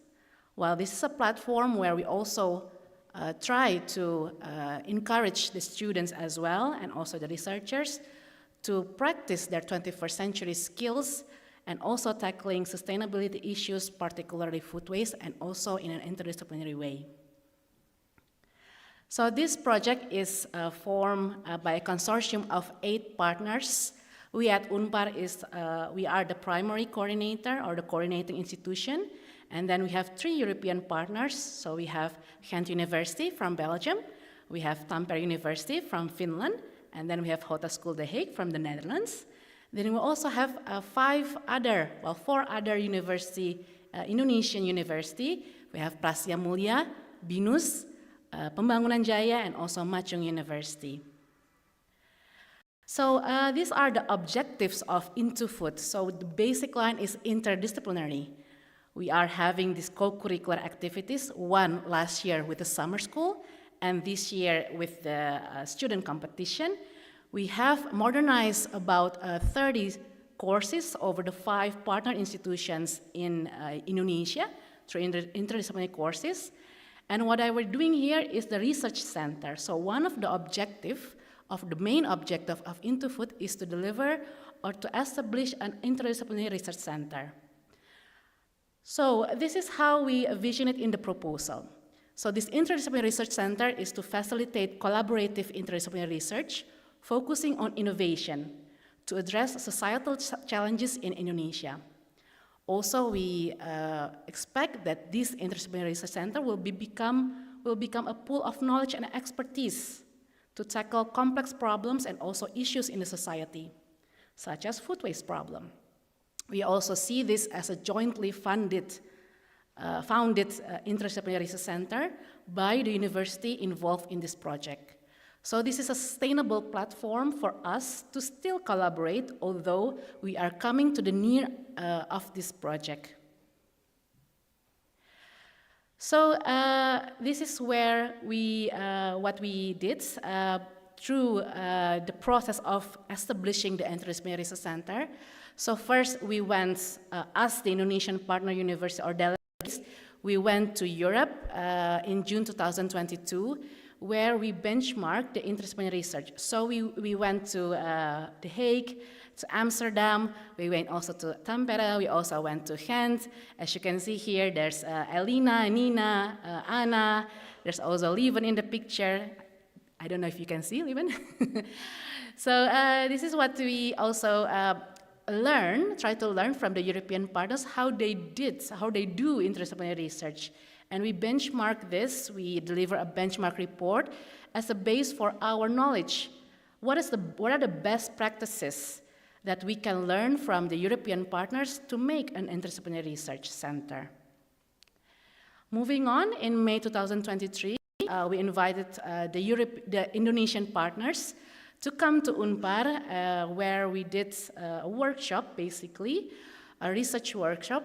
Well, this is a platform where we also try to encourage the students as well, and also the researchers, to practice their 21st century skills, and also tackling sustainability issues, particularly food waste, and also in an interdisciplinary way. So this project is formed by a consortium of 8 partners. We at Unpar we are the primary coordinator or the coordinating institution, and then we have 3 European partners. So we have Gent University from Belgium, we have Tampere University from Finland, and then we have Hotelschool The Hague from the Netherlands. Then we also have 4 other university, Indonesian university. We have Prasya Mulia, BINUS, Pembangunan Jaya, and also Machung University. So these are the objectives of Into Food. So the basic line is interdisciplinary. We are having these co-curricular activities, one last year with the summer school, and this year with the student competition. We have modernized about 30 courses over the 5 partner institutions in Indonesia through interdisciplinary courses. And what I was doing here is the research center. So one of the main objective of Into Food is to deliver or to establish an interdisciplinary research center. So this is how we envision it in the proposal. So this interdisciplinary research center is to facilitate collaborative interdisciplinary research, focusing on innovation to address societal challenges in Indonesia. Also, we expect that this interdisciplinary research center will become a pool of knowledge and expertise to tackle complex problems and also issues in the society, such as food waste problem. We also see this as a jointly founded interdisciplinary research center by the university involved in this project. So this is a sustainable platform for us to still collaborate, although we are coming to the near of this project. So this is where what we did through the process of establishing the Interdisciplinary Research Center. So first we went, as the Indonesian partner university or delegates, we went to Europe in June 2022, where we benchmarked the interdisciplinary research. So we went to The Hague, to Amsterdam, we went also to Tampere, we also went to Gent. As you can see here, there's Elina, Nina, Anna, there's also Lieven in the picture. I don't know if you can see Lieven. So this is what we also try to learn from the European partners, how they do interdisciplinary research. And we benchmark this, we deliver a benchmark report as a base for our knowledge. What are the best practices that we can learn from the European partners to make an interdisciplinary research center? Moving on, in May 2023, we invited the Indonesian partners to come to Unpar, where we did a workshop, basically, a research workshop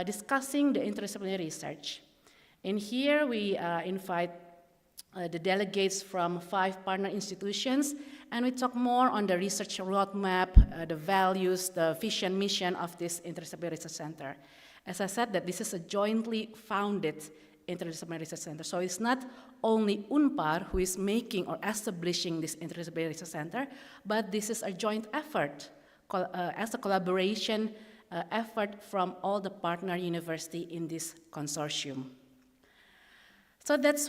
discussing the interdisciplinary research. And here we invite the delegates from 5 partner institutions, and we talk more on the research roadmap, the values, the vision, mission of this Interdisciplinary Research Center. As I said, that this is a jointly founded Interdisciplinary Research Center. So it's not only Unpar who is making or establishing this Interdisciplinary Research Center, but this is a joint effort, as a collaboration effort from all the partner university in this consortium. So that's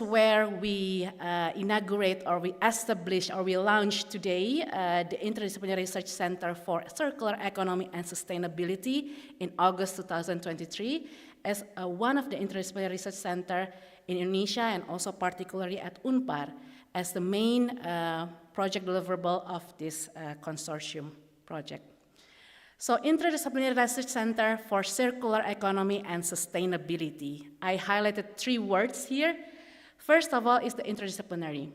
where we inaugurate, or we establish, or we launch today the Interdisciplinary Research Center for Circular Economy and Sustainability in August 2023 as one of the interdisciplinary research center in Indonesia, and also particularly at Unpar. as the main project deliverable of this consortium project. So, Interdisciplinary Research Center for Circular Economy and Sustainability. I highlighted 3 words here. First of all is the interdisciplinary.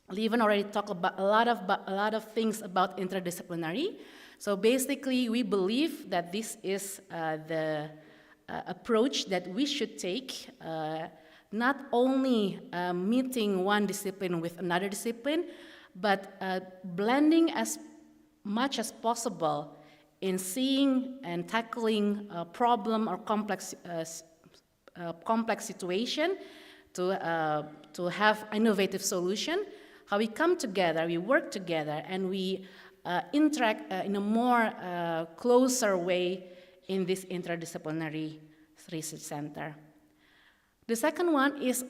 Lieven already talked about a lot of things about interdisciplinary. So basically, we believe that this is the approach that we should take, not only meeting one discipline with another discipline, but blending as much as possible in seeing and tackling a problem or complex situation to have innovative solution. How we come together, we work together, and we interact in a more closer way in this interdisciplinary research center. The second one is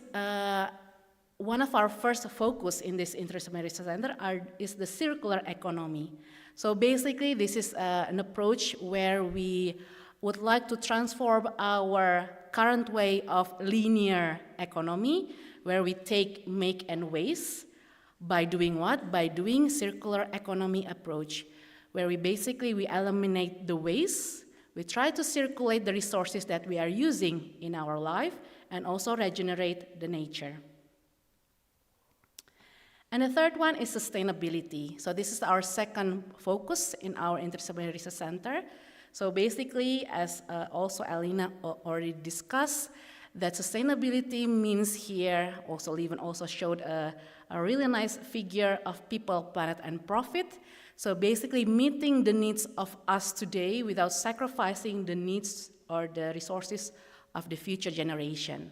one of our first focus in this interdisciplinary research center is the circular economy. So basically, this is an approach where we would like to transform our current way of linear economy, where we take, make, and waste, by doing what? By doing circular economy approach, where we eliminate the waste, we try to circulate the resources that we are using in our life, and also regenerate the nature. And the third one is sustainability. So this is our second focus in our Interdisciplinary Research Center. So basically, as also Elina already discussed, that sustainability means here, also Lieven also showed a really nice figure of people, planet, and profit. So basically meeting the needs of us today without sacrificing the needs or the resources of the future generation.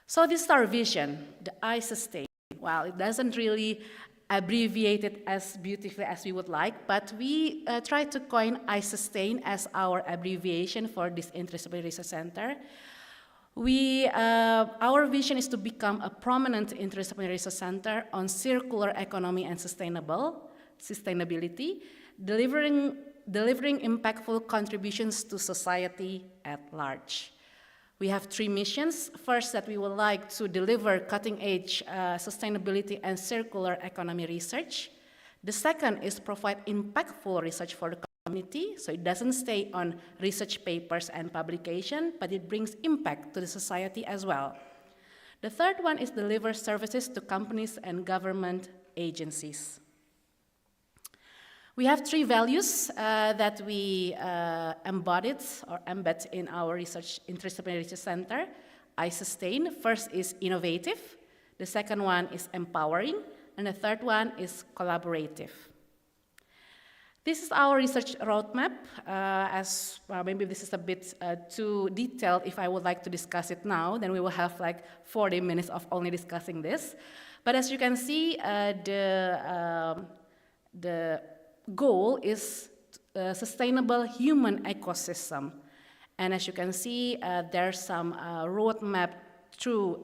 So this is our vision, the I-Sustain. Well, it doesn't really abbreviate it as beautifully as we would like, but we try to coin I-Sustain as our abbreviation for this Interdisciplinary Research Center. Our vision is to become a prominent interdisciplinary research center on circular economy and sustainability, delivering impactful contributions to society at large. We have 3 missions. First, that we would like to deliver cutting-edge sustainability and circular economy research. The second is provide impactful research for the community, so it doesn't stay on research papers and publication, but it brings impact to the society as well. The third one is deliver services to companies and government agencies. We have 3 values that we embed in our Interdisciplinary Research Center. I-Sustain. First is innovative. The second one is empowering. And the third one is collaborative. This is our research roadmap. Maybe this is a bit too detailed. If I would like to discuss it now, then we will have like 40 minutes of only discussing this. But as you can see, the goal is a sustainable human ecosystem. And as you can see, there's some roadmap to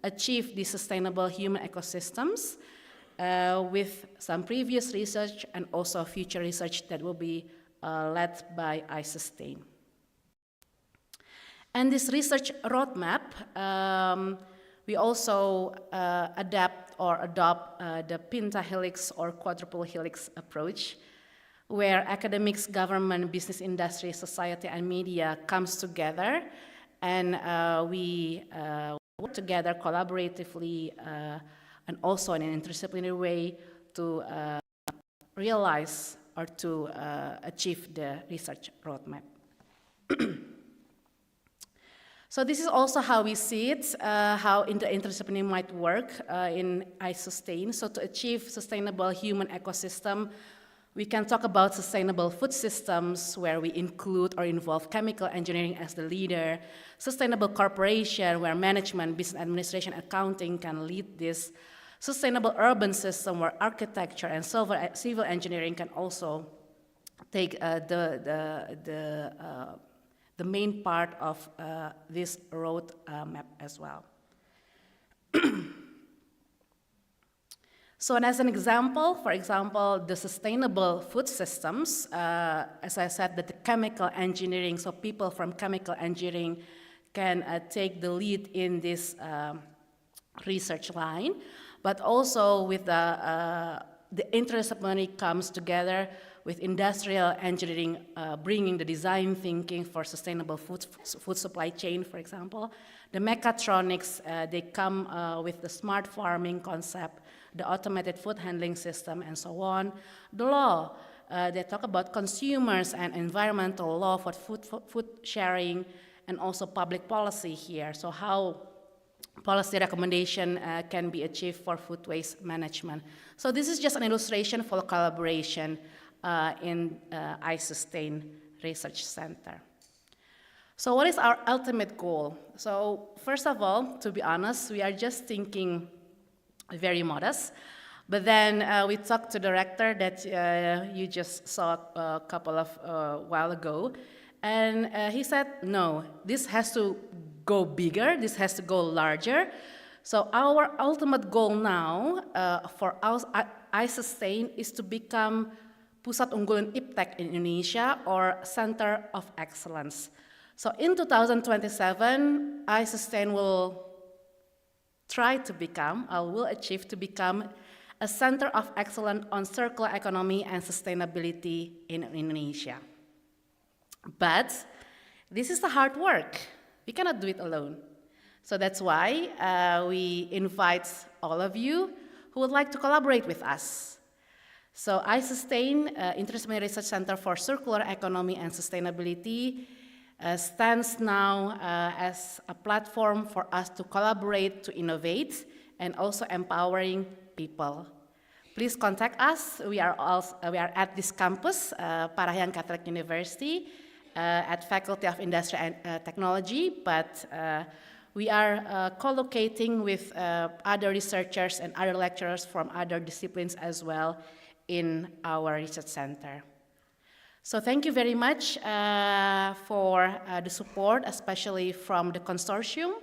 achieve these sustainable human ecosystems with some previous research and also future research that will be led by I-Sustain. And this research roadmap, we also adopt the pentahelix or quadruple helix approach, where academics, government, business, industry, society, and media comes together, and we work together collaboratively and also in an interdisciplinary way to realize or to achieve the research roadmap. So this is also how we see it, how interdisciplinary might work in I-Sustain. So to achieve sustainable human ecosystem, we can talk about sustainable food systems, where we include or involve chemical engineering as the leader, sustainable corporation, where management, business administration, accounting can lead this, sustainable urban system, where architecture and civil engineering can also take the main part of this road map as well. So, and as an example, for example, the sustainable food systems, as I said, that the chemical engineering, so people from chemical engineering can take the lead in this research line, but also with the interdisciplinary comes together with industrial engineering, bringing the design thinking for sustainable food supply chain, for example. The mechatronics, they come with the smart farming concept, the automated food handling system, and so on. The law, they talk about consumers and environmental law for food sharing, and also public policy here. So how policy recommendation can be achieved for food waste management. So this is just an illustration for collaboration in ICoHDES Research Center. So what is our ultimate goal? So first of all, to be honest, we are just thinking very modest. But then we talked to the rector that you just saw a couple of while ago. And he said, no, this has to go bigger, this has to go larger. So our ultimate goal now for us, ICoHDES is to become Pusat Unggulan Iptek in Indonesia, or Center of Excellence. So in 2027, ICoHDES will try to become, or will achieve to become, a Center of Excellence on Circular Economy and Sustainability in Indonesia. But this is the hard work. We cannot do it alone. So that's why we invite all of you who would like to collaborate with us. So ICoHDES, Interdisciplinary Research Center for Circular Economy and Sustainability, stands now as a platform for us to collaborate, to innovate, and also empowering people. Please contact us. We are at this campus, Parahyangan Catholic University, at Faculty of Industry and Technology, but we are co-locating with other researchers and other lecturers from other disciplines as well in our research center. So thank you very much for the support, especially from the consortium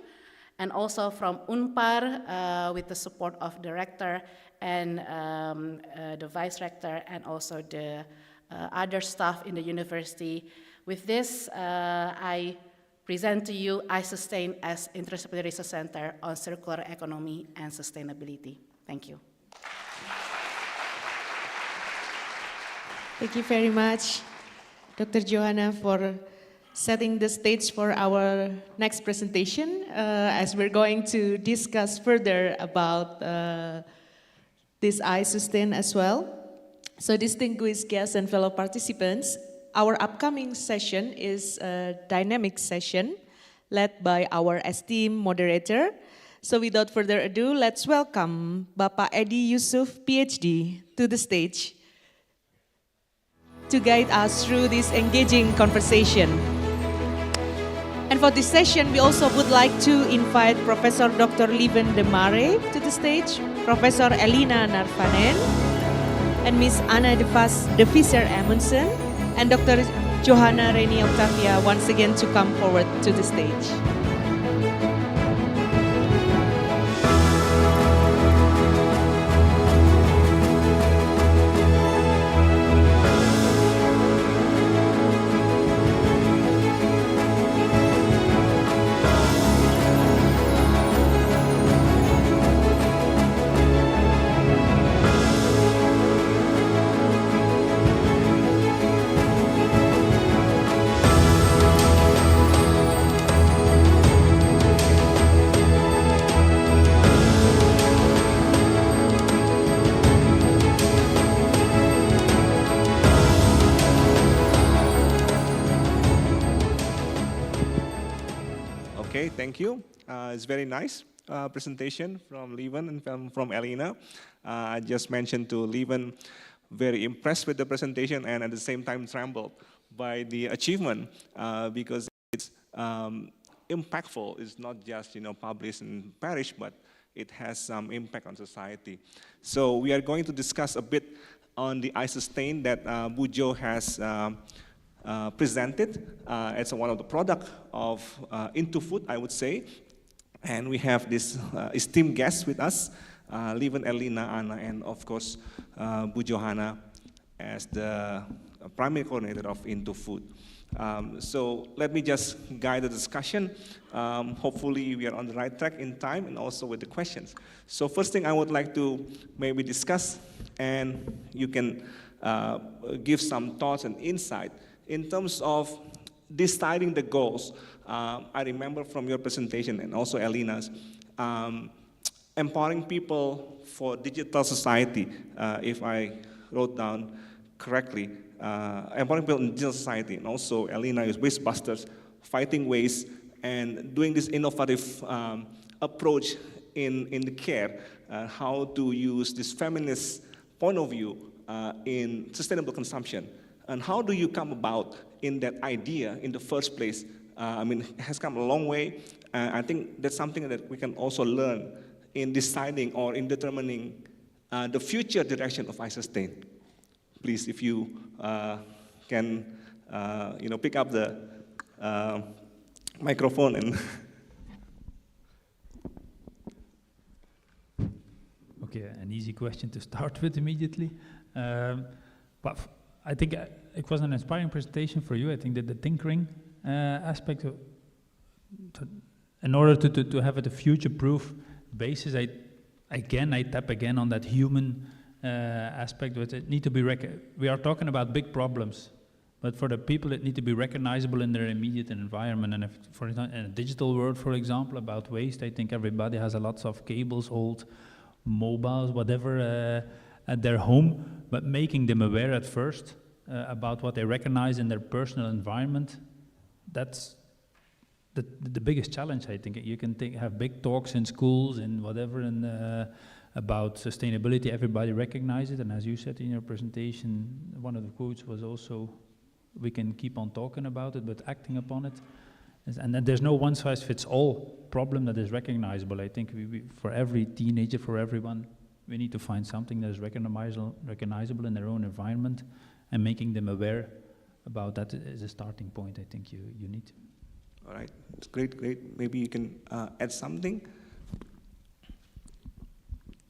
and also from Unpar with the support of the rector and the vice rector and also the other staff in the university. With this, I present to you ICoHDES as Interdisciplinary Research Center on Circular Economy and Sustainability. Thank you. Thank you very much, Dr. Johanna, for setting the stage for our next presentation, as we're going to discuss further about this ICoHDES as well. So distinguished guests and fellow participants, our upcoming session is a dynamic session led by our esteemed moderator. So without further ado, let's welcome Bapak Edi Yusuf, PhD, to the stage to guide us through this engaging conversation. And for this session, we also would like to invite Professor Dr. Lieven de Marez to the stage, Professor Elina Närvänen, and Ms. Anna de Visser Amundson, and Dr. Johanna Reni Octavia once again to come forward to the stage. Okay, thank you. It's very nice presentation from Lieven and from Elina. I just mentioned to Lieven, very impressed with the presentation and at the same time trembled by the achievement because it's impactful. It's not just published in parish, but it has some impact on society. So we are going to discuss a bit on the ICoHDES that Bujo has presented. It's one of the product of Into Food, I would say. And we have this esteemed guest with us, Lieven, Elina, Anna, and of course, Bu Johanna as the primary coordinator of Into Food. So let me just guide the discussion. Hopefully we are on the right track in time and also with the questions. So first thing I would like to maybe discuss, and you can give some thoughts and insight in terms of deciding the goals. I remember from your presentation and also Elina's, empowering people for digital society, if I wrote down correctly, empowering people in digital society, and also Elina is Wastebusters, fighting waste, and doing this innovative approach in the care, how to use this feminist point of view in sustainable consumption. And how do you come about in that idea in the first place? I mean, it has come a long way. I think that's something that we can also learn in deciding or in determining the future direction of iSustain. Please, if you can, pick up the microphone and. Okay, an easy question to start with immediately. But I think it was an inspiring presentation for you. I think that the tinkering aspect, in order to have a future-proof basis, I tap again on that human aspect. Which it need to be we are talking about big problems, but for the people, it need to be recognizable in their immediate environment. And if, for example, in a digital world, for example, about waste, I think everybody has a lots of cables, old mobiles, whatever, at their home, but making them aware at first about what they recognize in their personal environment, that's the biggest challenge, I think. You can have big talks in schools and whatever, and about sustainability, everybody recognizes it, and as you said in your presentation, one of the quotes was also, we can keep on talking about it, but acting upon it. And then there's no one-size-fits-all problem that is recognizable. I think we, for every teenager, for everyone, we need to find something that is recognizable in their own environment, and making them aware about that is a starting point, I think you need to. All right, it's great. Maybe you can add something?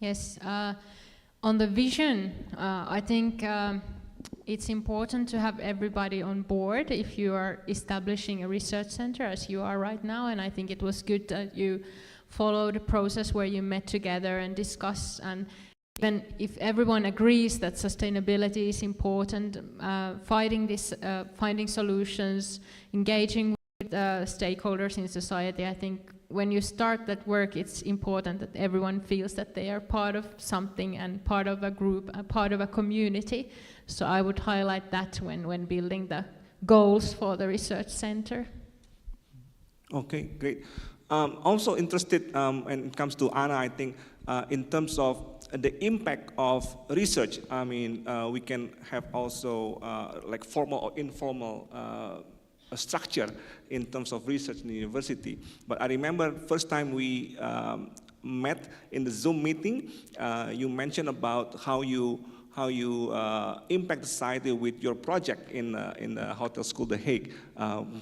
Yes, on the vision, I think it's important to have everybody on board if you are establishing a research center, as you are right now, and I think it was good that you followed the process where you met together and discussed, and even if everyone agrees that sustainability is important, finding solutions, engaging with stakeholders in society, I think when you start that work, it's important that everyone feels that they are part of something and part of a group, part of a community. So I would highlight that when building the goals for the research center. Okay, great. Also interested, when it comes to Anna, I think, in terms of the impact of research. I mean, we can have also like formal or informal structure in terms of research in the university. But I remember first time we met in the Zoom meeting, you mentioned about how you impact society with your project in the Hotelschool, The Hague.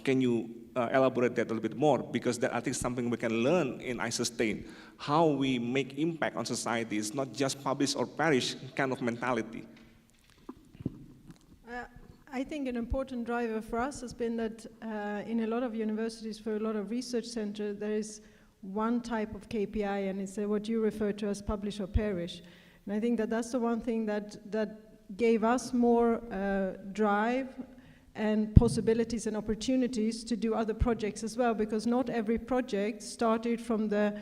Can you elaborate that a little bit more? Because that I think something we can learn in iSustain, how we make impact on society. It's not just publish or perish kind of mentality. I think an important driver for us has been that in a lot of universities, for a lot of research centers, there is one type of KPI, and it's what you refer to as publish or perish. And I think that that's the one thing that gave us more drive and possibilities and opportunities to do other projects as well, because not every project started from the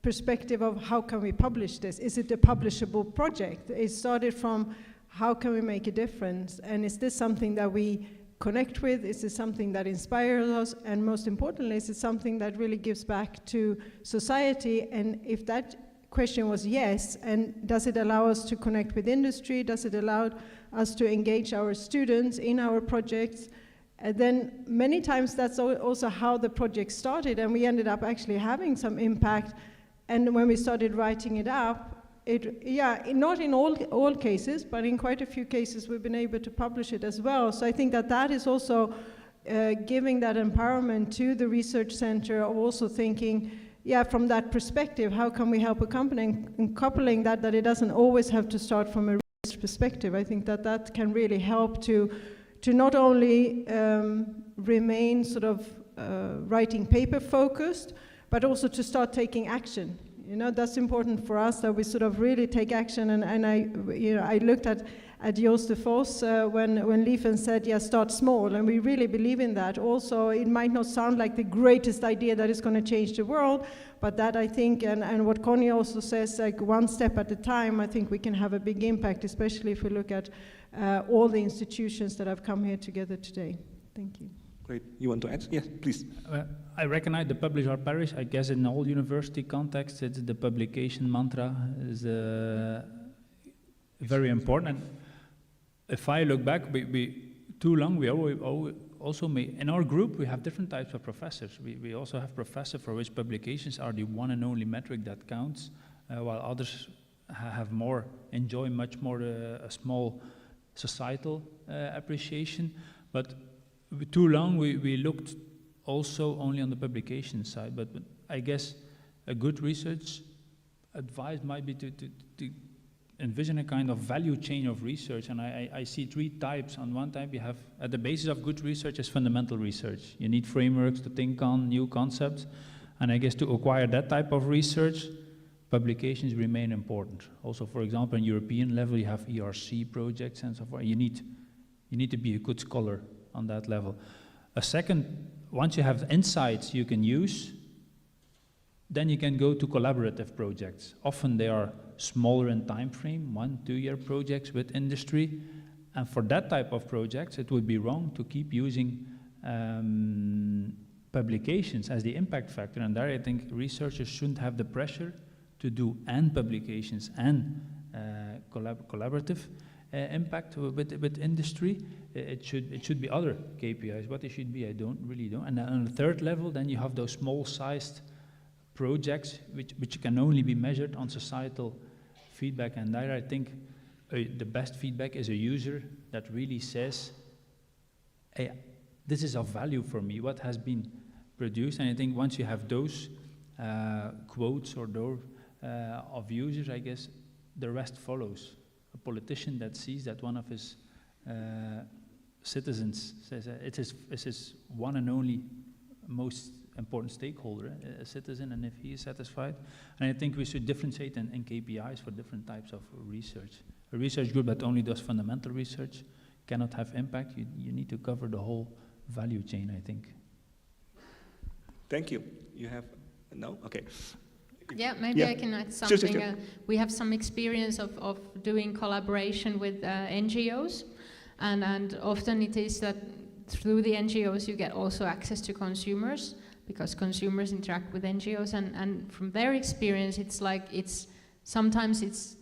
perspective of how can we publish this? Is it a publishable project? It started from how can we make a difference? And is this something that we connect with? Is this something that inspires us? And most importantly, is it something that really gives back to society? And if that question was yes, and does it allow us to connect with industry? Does it allow us to engage our students in our projects? And then many times that's also how the project started, and we ended up actually having some impact. And when we started writing it up, not in all cases, but in quite a few cases we've been able to publish it as well. So I think that is also giving that empowerment to the research center, of also thinking, from that perspective, how can we help a company, and coupling that it doesn't always have to start from a research perspective. I think that can really help to not only remain sort of writing paper focused, but also to start taking action. You know, that's important for us, that we sort of really take action. And I looked at Joost de Vos when Lieven said, yeah, start small, and we really believe in that. Also, it might not sound like the greatest idea that is going to change the world, but that I think, and what Connie also says, like one step at a time, I think we can have a big impact, especially if we look at all the institutions that have come here together today. Thank you. Great. You want to add? Yes, please. I recognize the publish or perish. I guess in all university contexts, it's the publication mantra is very important. And if I look back, we too long, we also may, in our group, we have different types of professors. We also have professors for which publications are the one and only metric that counts, while others have more, enjoy much more a small societal appreciation. But too long, we looked also only on the publication side, but I guess a good research advice might be to envision a kind of value chain of research, and I see three types. On one type, you have, at the basis of good research is fundamental research. You need frameworks to think on new concepts, and I guess to acquire that type of research, publications remain important. Also, for example, on European level, you have ERC projects and so forth. You need to be a good scholar on that level. A second, once you have insights you can use, then you can go to collaborative projects. Often they are smaller in time frame, 1-2 year projects with industry. And for that type of projects, it would be wrong to keep using publications as the impact factor. And there I think researchers shouldn't have the pressure to do and publications and collaborative impact with industry. It should be other KPIs. What it should be, I really don't. And then on the third level, then you have those small-sized projects which can only be measured on societal feedback. And there I think the best feedback is a user that really says, hey, this is of value for me, what has been produced. And I think once you have those quotes or those of users, I guess the rest follows. A politician that sees that one of his citizens says it is his one and only most important stakeholder, a citizen, and if he is satisfied. And I think we should differentiate in KPIs for different types of research. A research group that only does fundamental research cannot have impact. You need to cover the whole value chain, I think. Thank you. You have, no? Okay. Yeah, maybe I can add something. Sure. We have some experience of doing collaboration with NGOs, and often it is that through the NGOs you get also access to consumers, because consumers interact with NGOs, and from their experience sometimes it's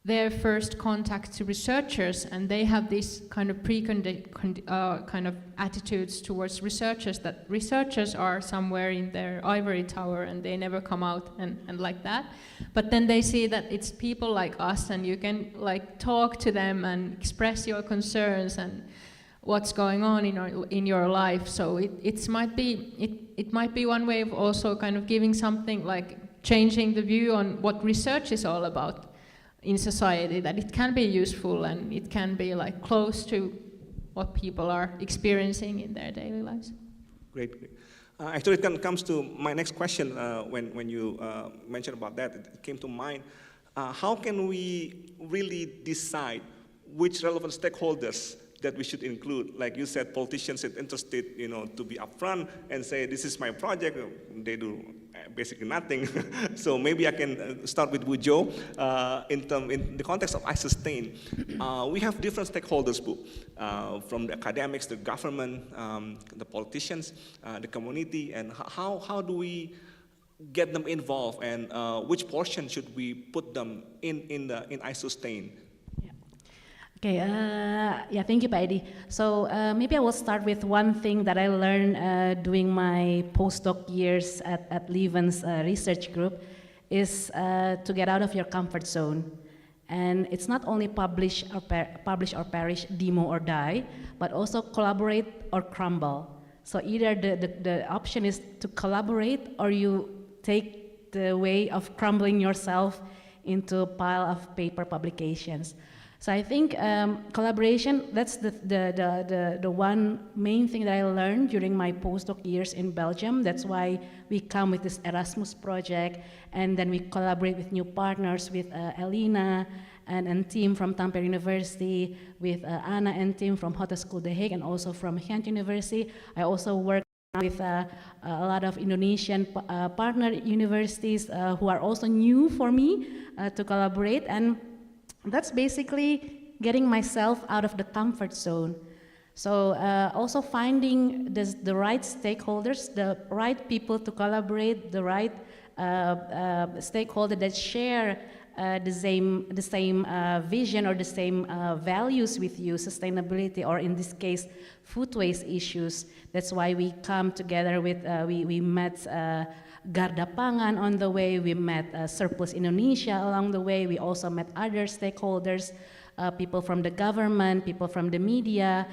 their first contact to researchers, and they have this kind of kind of attitudes towards researchers, that researchers are somewhere in their ivory tower and they never come out and like that. But then they see that it's people like us, and you can like talk to them and express your concerns and what's going on in your life. So it might be one way of also kind of giving something, like changing the view on what research is all about in society, that it can be useful and it can be like close to what people are experiencing in their daily lives. Great. Actually, it comes to my next question. When you mentioned about that, it came to mind. How can we really decide which relevant stakeholders that we should include? Like you said, politicians are interested, to be upfront and say, this is my project. They do basically nothing. So maybe I can start with Wujo. In the context of ISustain, we have different stakeholders, from the academics, the government, the politicians, the community, and how do we get them involved, and which portion should we put them in ISustain? Okay, thank you, Pak Edi. So maybe I will start with one thing that I learned doing my postdoc years at Lieven's research group, is to get out of your comfort zone. And it's not only publish or perish, demo or die, but also collaborate or crumble. So either the option is to collaborate, or you take the way of crumbling yourself into a pile of paper publications. So I think collaboration, that's the one main thing that I learned during my postdoc years in Belgium. That's why we come with this Erasmus project, and then we collaborate with new partners, with Elina and team from Tampere University, with Anna and team from Hotelschool The Hague, and also from Gent University. I also work with a lot of Indonesian partner universities who are also new for me to collaborate, and that's basically getting myself out of the comfort zone. So also finding the right stakeholders, the right people to collaborate, the right stakeholder that share the same vision or the same values with you, sustainability, or in this case, food waste issues. That's why we come together with, we met Garda Pangan on the way, we met Surplus Indonesia along the way, we also met other stakeholders, people from the government, people from the media,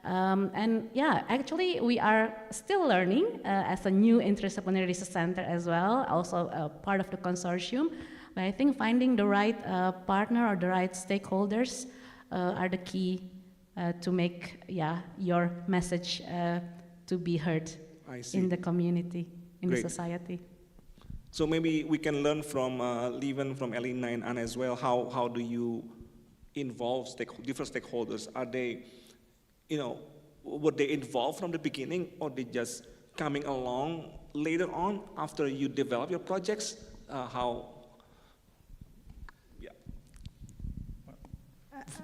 and yeah, actually we are still learning as a new interdisciplinary research center as well, also part of the consortium. But I think finding the right partner or the right stakeholders are the key to make your message to be heard in the community, in the society. So maybe we can learn from Lieven, from Elina and Anna as well. How do you involve different stakeholders? Are they, were they involved from the beginning, or they just coming along later on after you develop your projects?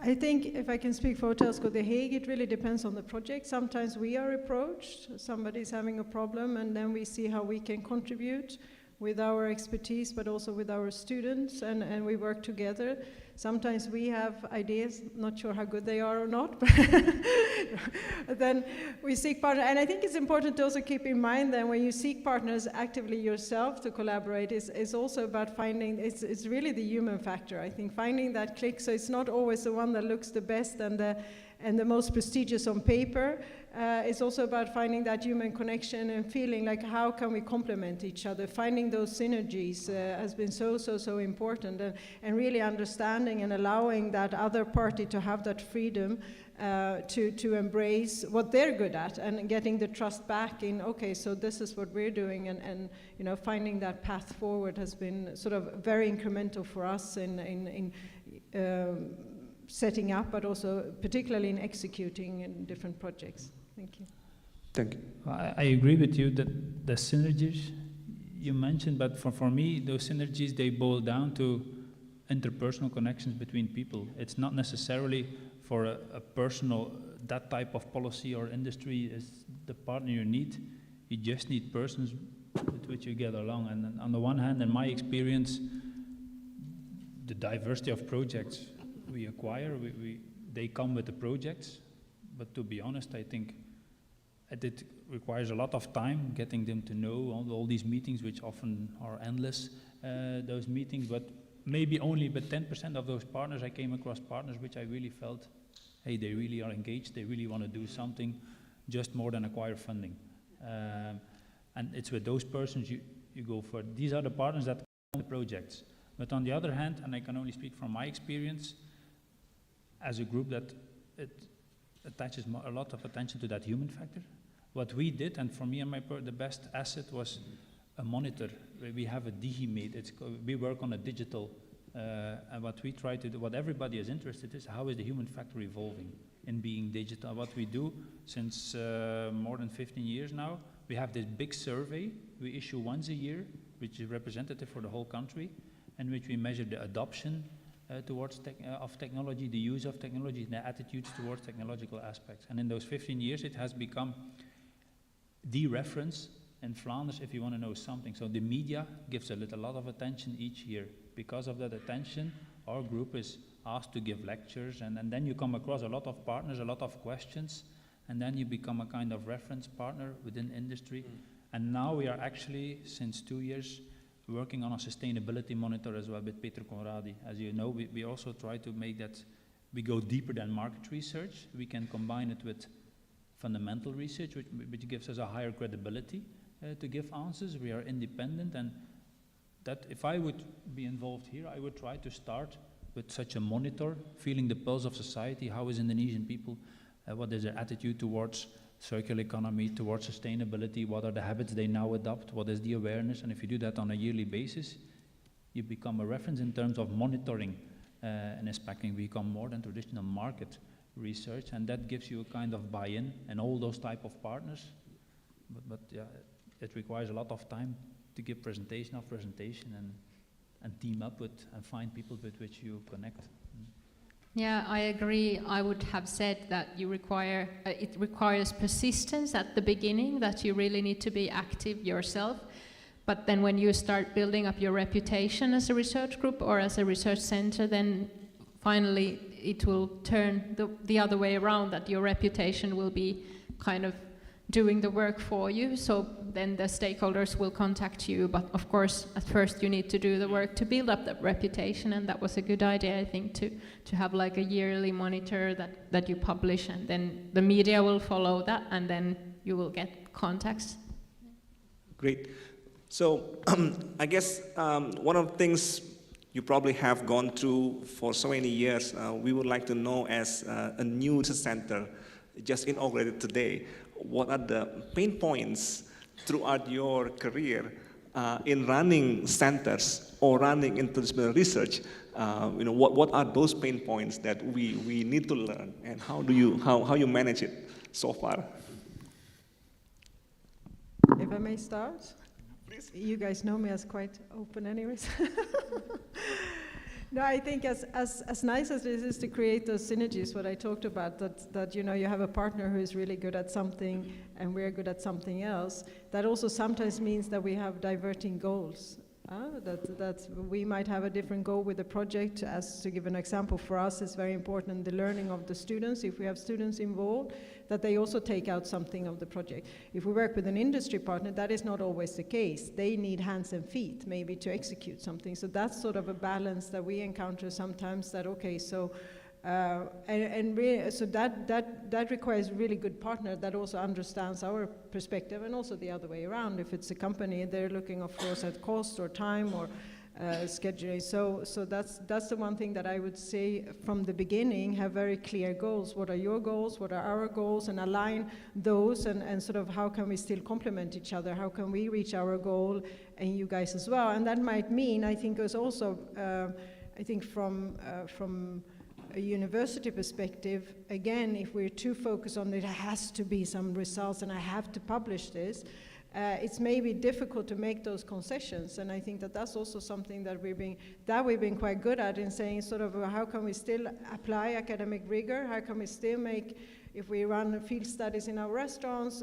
I think if I can speak for Hotelschool The Hague, it really depends on the project. Sometimes we are approached, somebody's having a problem, and then we see how we can contribute with our expertise, but also with our students, and we work together. Sometimes we have ideas, not sure how good they are or not, but then we seek partners. And I think it's important to also keep in mind that when you seek partners actively yourself to collaborate, it's also about finding, it's really the human factor. I think finding that click, so it's not always the one that looks the best and the most prestigious on paper. It's also about finding that human connection and feeling like how can we complement each other. Finding those synergies has been so important, and really understanding and allowing that other party to have that freedom to embrace what they're good at, and getting the trust back in, okay, so this is what we're doing, and finding that path forward has been sort of very incremental for us in setting up, but also particularly in executing in different projects. Thank you. Thank you. I agree with you that the synergies you mentioned, but for me, those synergies, they boil down to interpersonal connections between people. It's not necessarily for a personal, that type of policy or industry is the partner you need. You just need persons with which you get along. And on the one hand, in my experience, the diversity of projects we acquire, they come with the projects, but to be honest, I think it requires a lot of time getting them to know all these meetings, which often are endless, those meetings, but maybe only but 10% of those partners, I came across partners which I really felt, hey, they really are engaged, they really want to do something, just more than acquire funding. And it's with those persons you go for. These are the partners that come with the projects. But on the other hand, and I can only speak from my experience, as a group that it attaches a lot of attention to that human factor. What we did, and for me and the best asset was a monitor. We have a DigiMate. We work on a digital, and what we try to do, what everybody is interested in, is how is the human factor evolving in being digital. What we do since more than 15 years now, we have this big survey we issue once a year, which is representative for the whole country, in which we measure the adoption towards of technology, the use of technology, the attitudes towards technological aspects. And in those 15 years, it has become the reference in Flanders if you want to know something. So the media gives a lot of attention each year. Because of that attention, our group is asked to give lectures, and then you come across a lot of partners, a lot of questions, and then you become a kind of reference partner within industry. And now we are actually, since 2 years, working on a sustainability monitor as well with Peter Conradi. As you know, we also try to make that, we go deeper than market research. We can combine it with fundamental research, which gives us a higher credibility to give answers. We are independent, and that if I would be involved here, I would try to start with such a monitor, feeling the pulse of society. How is Indonesian people, what is their attitude towards circular economy, towards sustainability, what are the habits they now adopt, what is the awareness, and if you do that on a yearly basis, you become a reference in terms of monitoring and inspecting, become more than traditional market research, and that gives you a kind of buy-in and all those type of partners. But yeah, it requires a lot of time to give presentation after presentation and team up with and find people with which you connect. Yeah, I agree. I would have said that you require, it requires persistence at the beginning, that you really need to be active yourself. But then when you start building up your reputation as a research group or as a research center, then finally it will turn the other way around, that your reputation will be kind of doing the work for you. So then the stakeholders will contact you. But of course, at first you need to do the work to build up that reputation. And that was a good idea, I think, to have like a yearly monitor that you publish, and then the media will follow that, and then you will get contacts. Great. So I guess one of the things you probably have gone through for so many years, we would like to know, as a new center just inaugurated today, what are the pain points throughout your career in running centers or running interdisciplinary research? What are those pain points that we need to learn, and how you manage it so far? If I may start? Please. You guys know me as quite open anyways. No, I think as nice as it is to create those synergies, what I talked about, that you have a partner who is really good at something and we're good at something else, that also sometimes means that we have diverting goals. That we might have a different goal with the project. As to give an example, for us it's very important the learning of the students. If we have students involved, that they also take out something of the project. If we work with an industry partner, that is not always the case. They need hands and feet maybe to execute something. So that's sort of a balance that we encounter sometimes, that okay, so so that requires a really good partner that also understands our perspective, and also the other way around. If it's a company, they're looking, of course, at cost or time or scheduling. So that's the one thing that I would say from the beginning: have very clear goals. What are your goals? What are our goals? And align those, and sort of how can we still complement each other? How can we reach our goal, and you guys as well? And that might mean, I think, is also I think from a university perspective, again, if we're too focused on it has to be some results and I have to publish this, it's maybe difficult to make those concessions. And I think that that's also something that we've been quite good at, in saying sort of how can we still apply academic rigor, how can we still make, if we run field studies in our restaurants,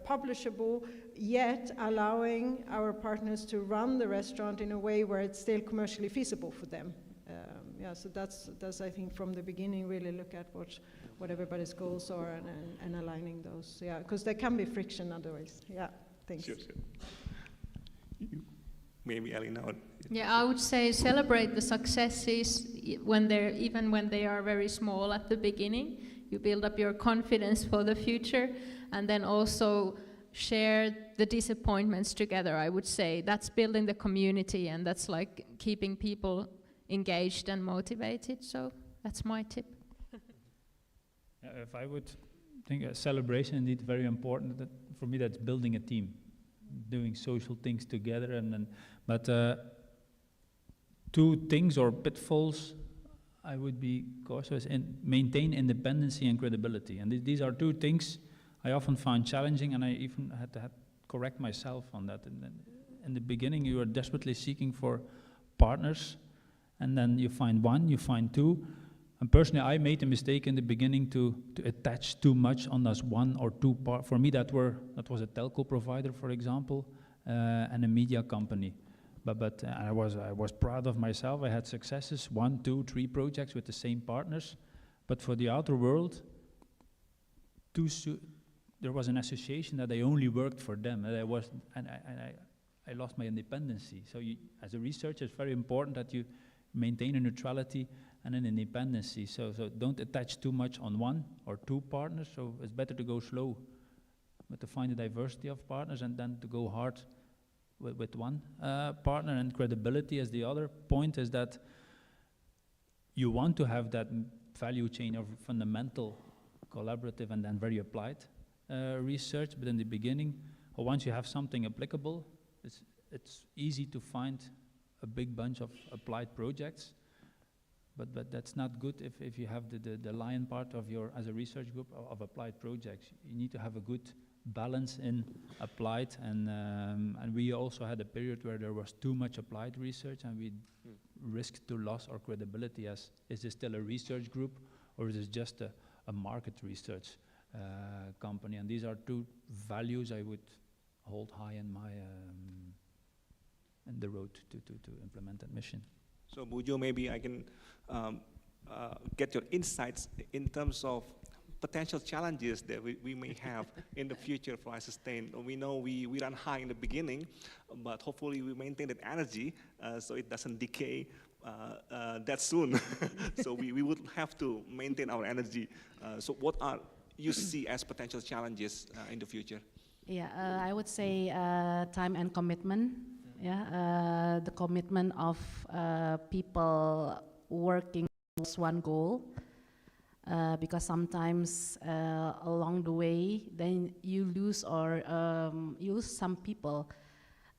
publishable, yet allowing our partners to run the restaurant in a way where it's still commercially feasible for them. So that's I think from the beginning really look at what everybody's goals are and aligning those. Yeah, because there can be friction otherwise. Yeah, thanks. Sure. Maybe Elina. Yeah, I would say celebrate the successes even when they are very small at the beginning. You build up your confidence for the future, and then also share the disappointments together. I would say that's building the community, and that's like keeping people engaged and motivated. So that's my tip. If I would think a celebration, indeed very important. That for me, that's building a team, doing social things together. But two things or pitfalls I would be cautious in: maintain independency and credibility. And these are two things I often found challenging, and I even had to correct myself on that. In the beginning, you are desperately seeking for partners, and then you find one, you find two. And personally, I made a mistake in the beginning to attach too much on this one or two part. For me, that was a telco provider, for example, and a media company. But I was proud of myself. I had successes, 1, 2, 3 projects with the same partners. But for the outer world, there was an association that I only worked for them, and I lost my independency. So as a researcher, it's very important that you maintain a neutrality and an independency. So don't attach too much on one or two partners. So it's better to go slow, but to find a diversity of partners, and then to go hard with one partner. And credibility as the other point is that you want to have that value chain of fundamental, collaborative, and then very applied research, but in the beginning, or once you have something applicable, it's easy to find a big bunch of applied projects, but that's not good if you have the lion part of your, as a research group, of applied projects. You need to have a good balance in applied, and we also had a period where there was too much applied research, and we risked to lose our credibility as, is this still a research group, or is this just a market research company? And these are two values I would hold high in my in the road to implement that mission. So Bujo, maybe I can get your insights in terms of potential challenges that we may have in the future for iSustain. We know we run high in the beginning, but hopefully we maintain that energy so it doesn't decay that soon. So we would have to maintain our energy. So what are you see as potential challenges in the future? Yeah, I would say time and commitment. Yeah, the commitment of people working towards one goal, because sometimes along the way, then you lose some people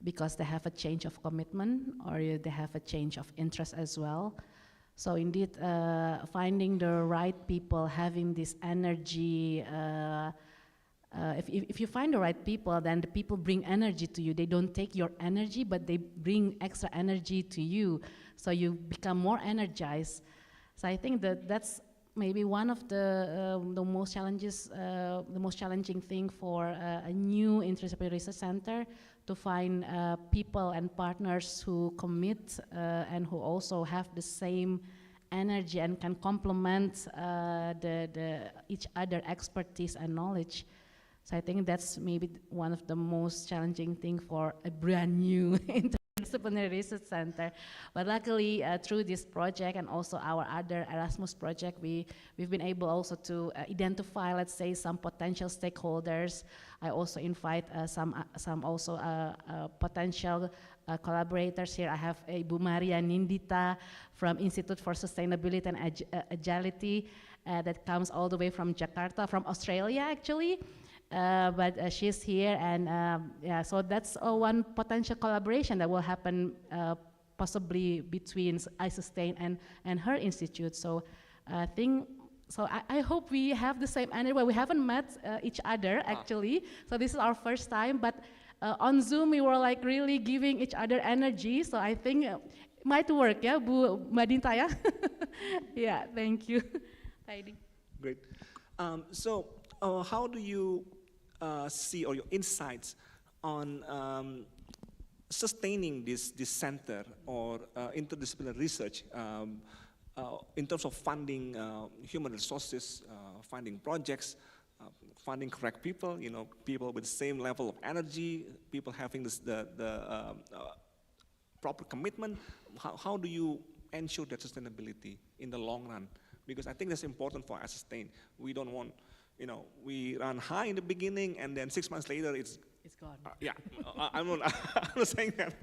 because they have a change of commitment or they have a change of interest as well. So indeed, finding the right people, having this energy. If you find the right people, then the people bring energy to you. They don't take your energy, but they bring extra energy to you. So you become more energized. So I think that's maybe one of the most challenging thing for a new interdisciplinary research center, to find people and partners who commit and who also have the same energy and can complement each other expertise and knowledge. So I think that's maybe one of the most challenging thing for a brand new interdisciplinary research center. But luckily, through this project and also our other Erasmus project, we've been able also to identify, let's say, some potential stakeholders. I also invite some potential collaborators here. I have Ibu Maria Nindita from Institute for Sustainability and Agility that comes all the way from Jakarta, from Australia actually. But she's here, and yeah, so that's one potential collaboration that will happen possibly between iSustain and her institute. So I hope we have the same energy. Well, we haven't met each other actually, so this is our first time, but on Zoom we were like really giving each other energy, so I think it might work, yeah, Bu Madinta, yeah? Yeah, thank you. Great. So how do you see, or your insights on sustaining this center or interdisciplinary research in terms of funding human resources, funding projects, finding correct people, people with the same level of energy, people having the proper commitment. How do you ensure that sustainability in the long run? Because I think that's important for iSustain. We don't want, we run high in the beginning and then 6 months later it's gone. Yeah, I'm not saying that,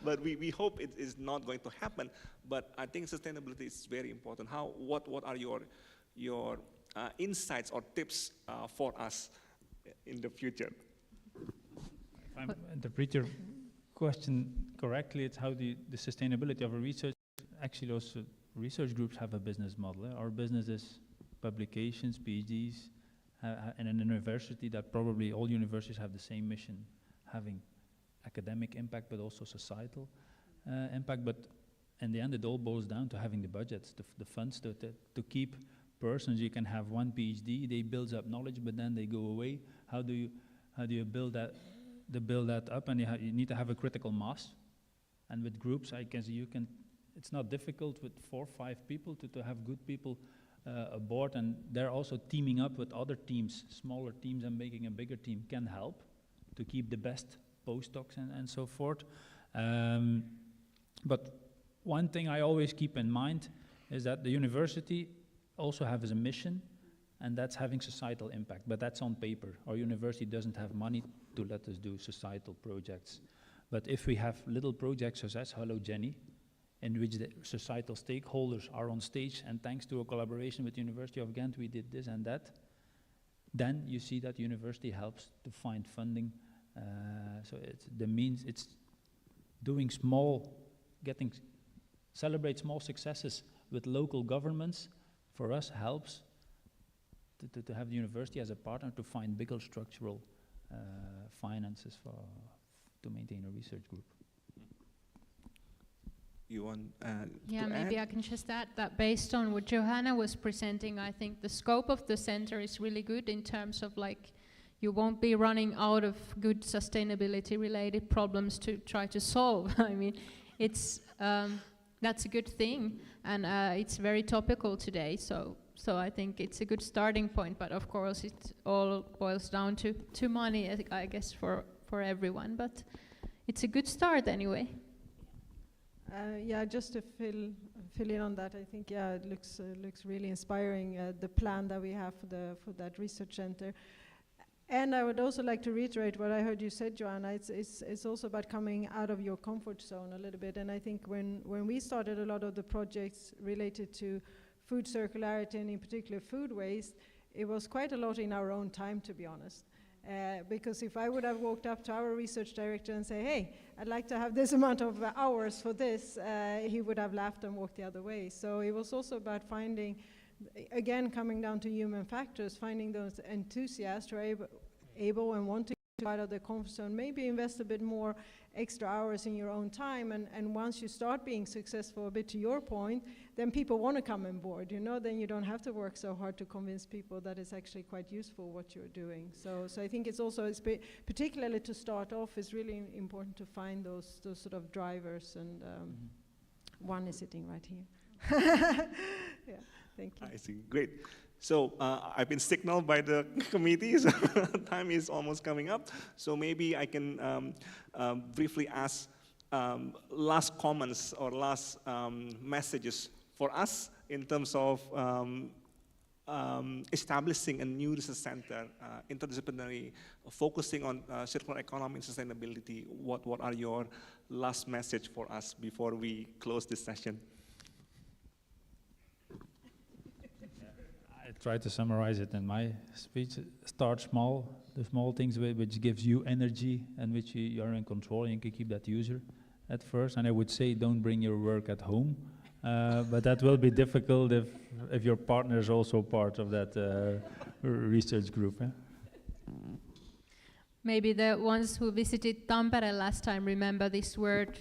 but we hope it is not going to happen. But I think sustainability is very important. What are your insights or tips for us in the future? If I interpret your question correctly, it's how the sustainability of a research, actually those research groups have a business model. Our business is publications, PhDs, and in a university that probably all universities have the same mission, having academic impact but also societal impact. But in the end it all boils down to having the budgets, the funds to keep persons. You can have one PhD, they build up knowledge, but then they go away. How do you build that up? And you need to have a critical mass. And with groups, I guess it's not difficult with 4 or 5 people to have good people aboard, and they're also teaming up with other teams, smaller teams, and making a bigger team can help to keep the best postdocs and so forth. But one thing I always keep in mind is that the university also has a mission, and that's having societal impact, but that's on paper. Our university doesn't have money to let us do societal projects. But if we have little projects such as Hello Jenny, in which the societal stakeholders are on stage, and thanks to a collaboration with the University of Gent, we did this and that. Then you see that university helps to find funding. So it's the means, it's doing small, celebrate small successes with local governments, for us helps to have the university as a partner to find bigger structural finances to maintain a research group. You want Yeah, to maybe add? I can just add that based on what Johanna was presenting, I think the scope of the center is really good in terms of like, you won't be running out of good sustainability related problems to try to solve. I mean, it's, that's a good thing, and it's very topical today, so I think it's a good starting point, but of course it all boils down to money, I guess, for everyone, but it's a good start anyway. Yeah, just to fill in on that, I think it looks really inspiring, the plan that we have for that research center. And I would also like to reiterate what I heard you said, Joanna. It's also about coming out of your comfort zone a little bit. And I think when we started a lot of the projects related to food circularity and in particular food waste, it was quite a lot in our own time, to be honest. Because if I would have walked up to our research director and say, hey, I'd like to have this amount of hours for this, he would have laughed and walked the other way. So it was also about finding, again, coming down to human factors, finding those enthusiasts who are able and wanting to out of their comfort zone, maybe invest a bit more extra hours in your own time, and once you start being successful, a bit to your point, then people want to come on board, you know, then you don't have to work so hard to convince people that it's actually quite useful what you're doing. So I think it's also, particularly to start off, is really important to find those sort of drivers, and one is sitting right here. Yeah, thank you. I see, great. So I've been signaled by the committee, so time is almost coming up. So maybe I can briefly ask last comments or last messages for us in terms of establishing a new research center, interdisciplinary, focusing on circular economy and sustainability. What are your last message for us before we close this session? I try to summarize it in my speech. Start small, the small things which gives you energy and which you are in control, and you can keep that user at first. And I would say don't bring your work at home, but that will be difficult if your partner is also part of that research group. Maybe the ones who visited Tampere last time remember this word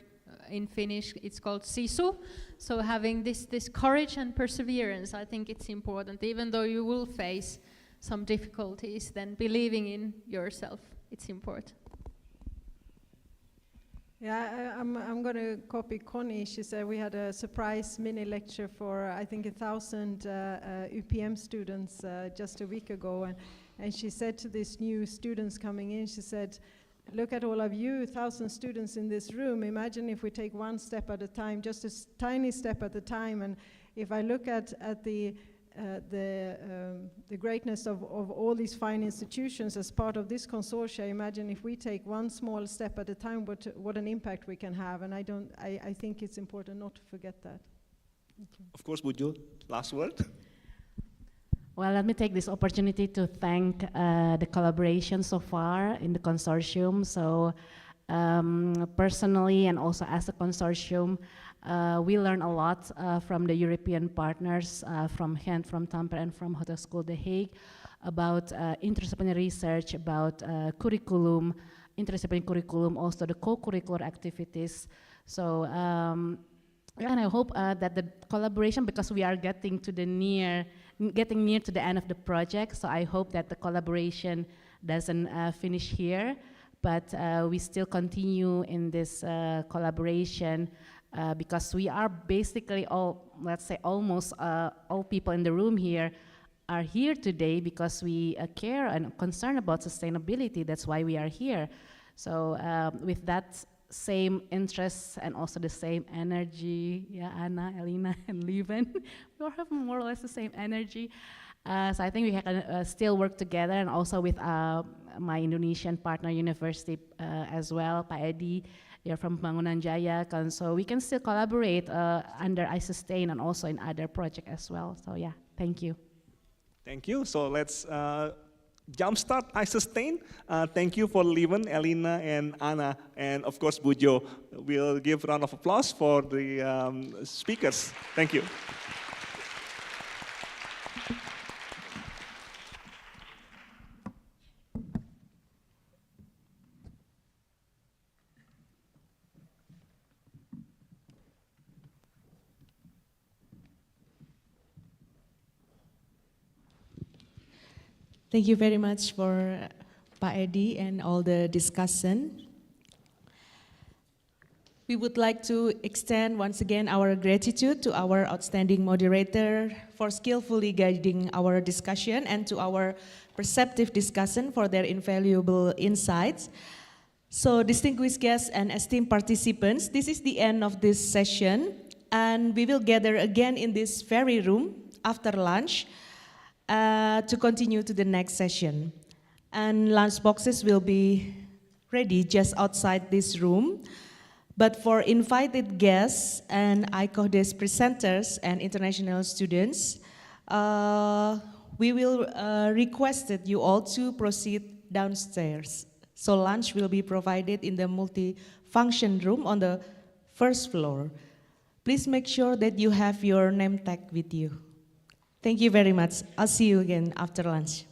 in Finnish, it's called sisu. So having this courage and perseverance, I think it's important. Even though you will face some difficulties, then believing in yourself, it's important. Yeah, I'm going to copy Connie. She said we had a surprise mini lecture for, I think, 1,000 UPM students just a week ago. And she said to these new students coming in, she said, look at all of you, 1,000 students in this room. Imagine if we take one step at a time, just a tiny step at a time. And if I look at the greatness of all these fine institutions as part of this consortia, imagine if we take one small step at a time, what an impact we can have. And I think it's important not to forget that. Okay. Of course, Buju, last word. Well, let me take this opportunity to thank the collaboration so far in the consortium. So personally and also as a consortium, we learn a lot from the European partners from Gent, from Tampere, and from Hotelschool The Hague about interdisciplinary research, about curriculum, interdisciplinary curriculum, also the co-curricular activities. So, and I hope that the collaboration, because we are getting near to the end of the project, so I hope that the collaboration doesn't finish here, but we still continue in this collaboration because we are basically all, let's say almost all people in the room here are here today because we care and concerned about sustainability. That's why we are here. So with that same interests and also the same energy, yeah, Anna, Elina, and Lieven, we all have more or less the same energy. So I think we can still work together, and also with my Indonesian partner university as well, Pak Edi, You're from Pembangunan Jaya, so we can still collaborate under iSustain and also in other projects as well. So yeah, thank you. Thank you. So let's jumpstart iSustain. Thank you for Lieven, Elina, and Anna, and of course Bujo. We'll give a round of applause for the speakers. Thank you. Thank you very much for Pak Edi and all the discussion. We would like to extend once again our gratitude to our outstanding moderator for skillfully guiding our discussion and to our perceptive discussion for their invaluable insights. So distinguished guests and esteemed participants, this is the end of this session and we will gather again in this very room after lunch to continue to the next session. And lunch boxes will be ready just outside this room. But for invited guests and ICoHDES presenters and international students, we will request you all to proceed downstairs. So lunch will be provided in the multi-function room on the first floor. Please make sure that you have your name tag with you. Thank you very much. I'll see you again after lunch.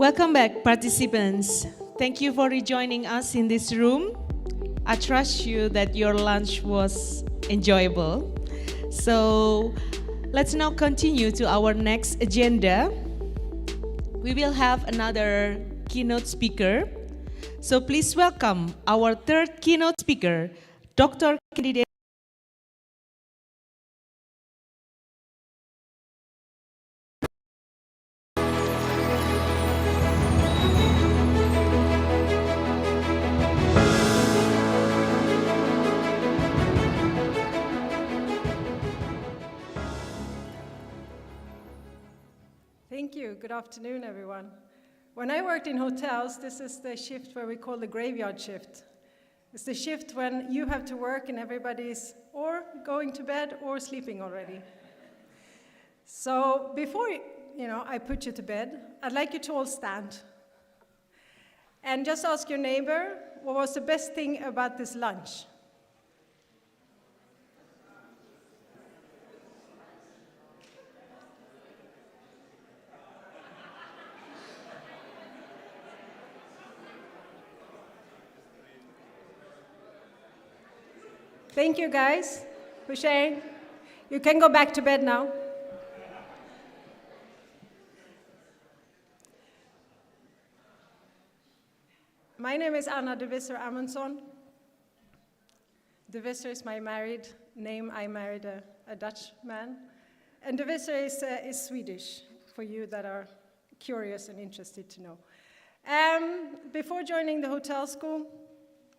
Welcome back, participants. Thank you for rejoining us in this room. I trust you that your lunch was enjoyable. So let's now continue to our next agenda. We will have another keynote speaker. So please welcome our third keynote speaker, Dr. Candidate. Thank you. Good afternoon, everyone. When I worked in hotels, this is the shift where we call the graveyard shift. It's the shift when you have to work and everybody's or going to bed or sleeping already. So before I put you to bed, I'd like you to all stand. And just ask your neighbor, what was the best thing about this lunch? Thank you, guys, for sharing. You can go back to bed now. My name is Anna de Visser Amundson. De Visser is my married name. I married a Dutch man. And de Visser is Swedish, for you that are curious and interested to know. Before joining the Hotelschool,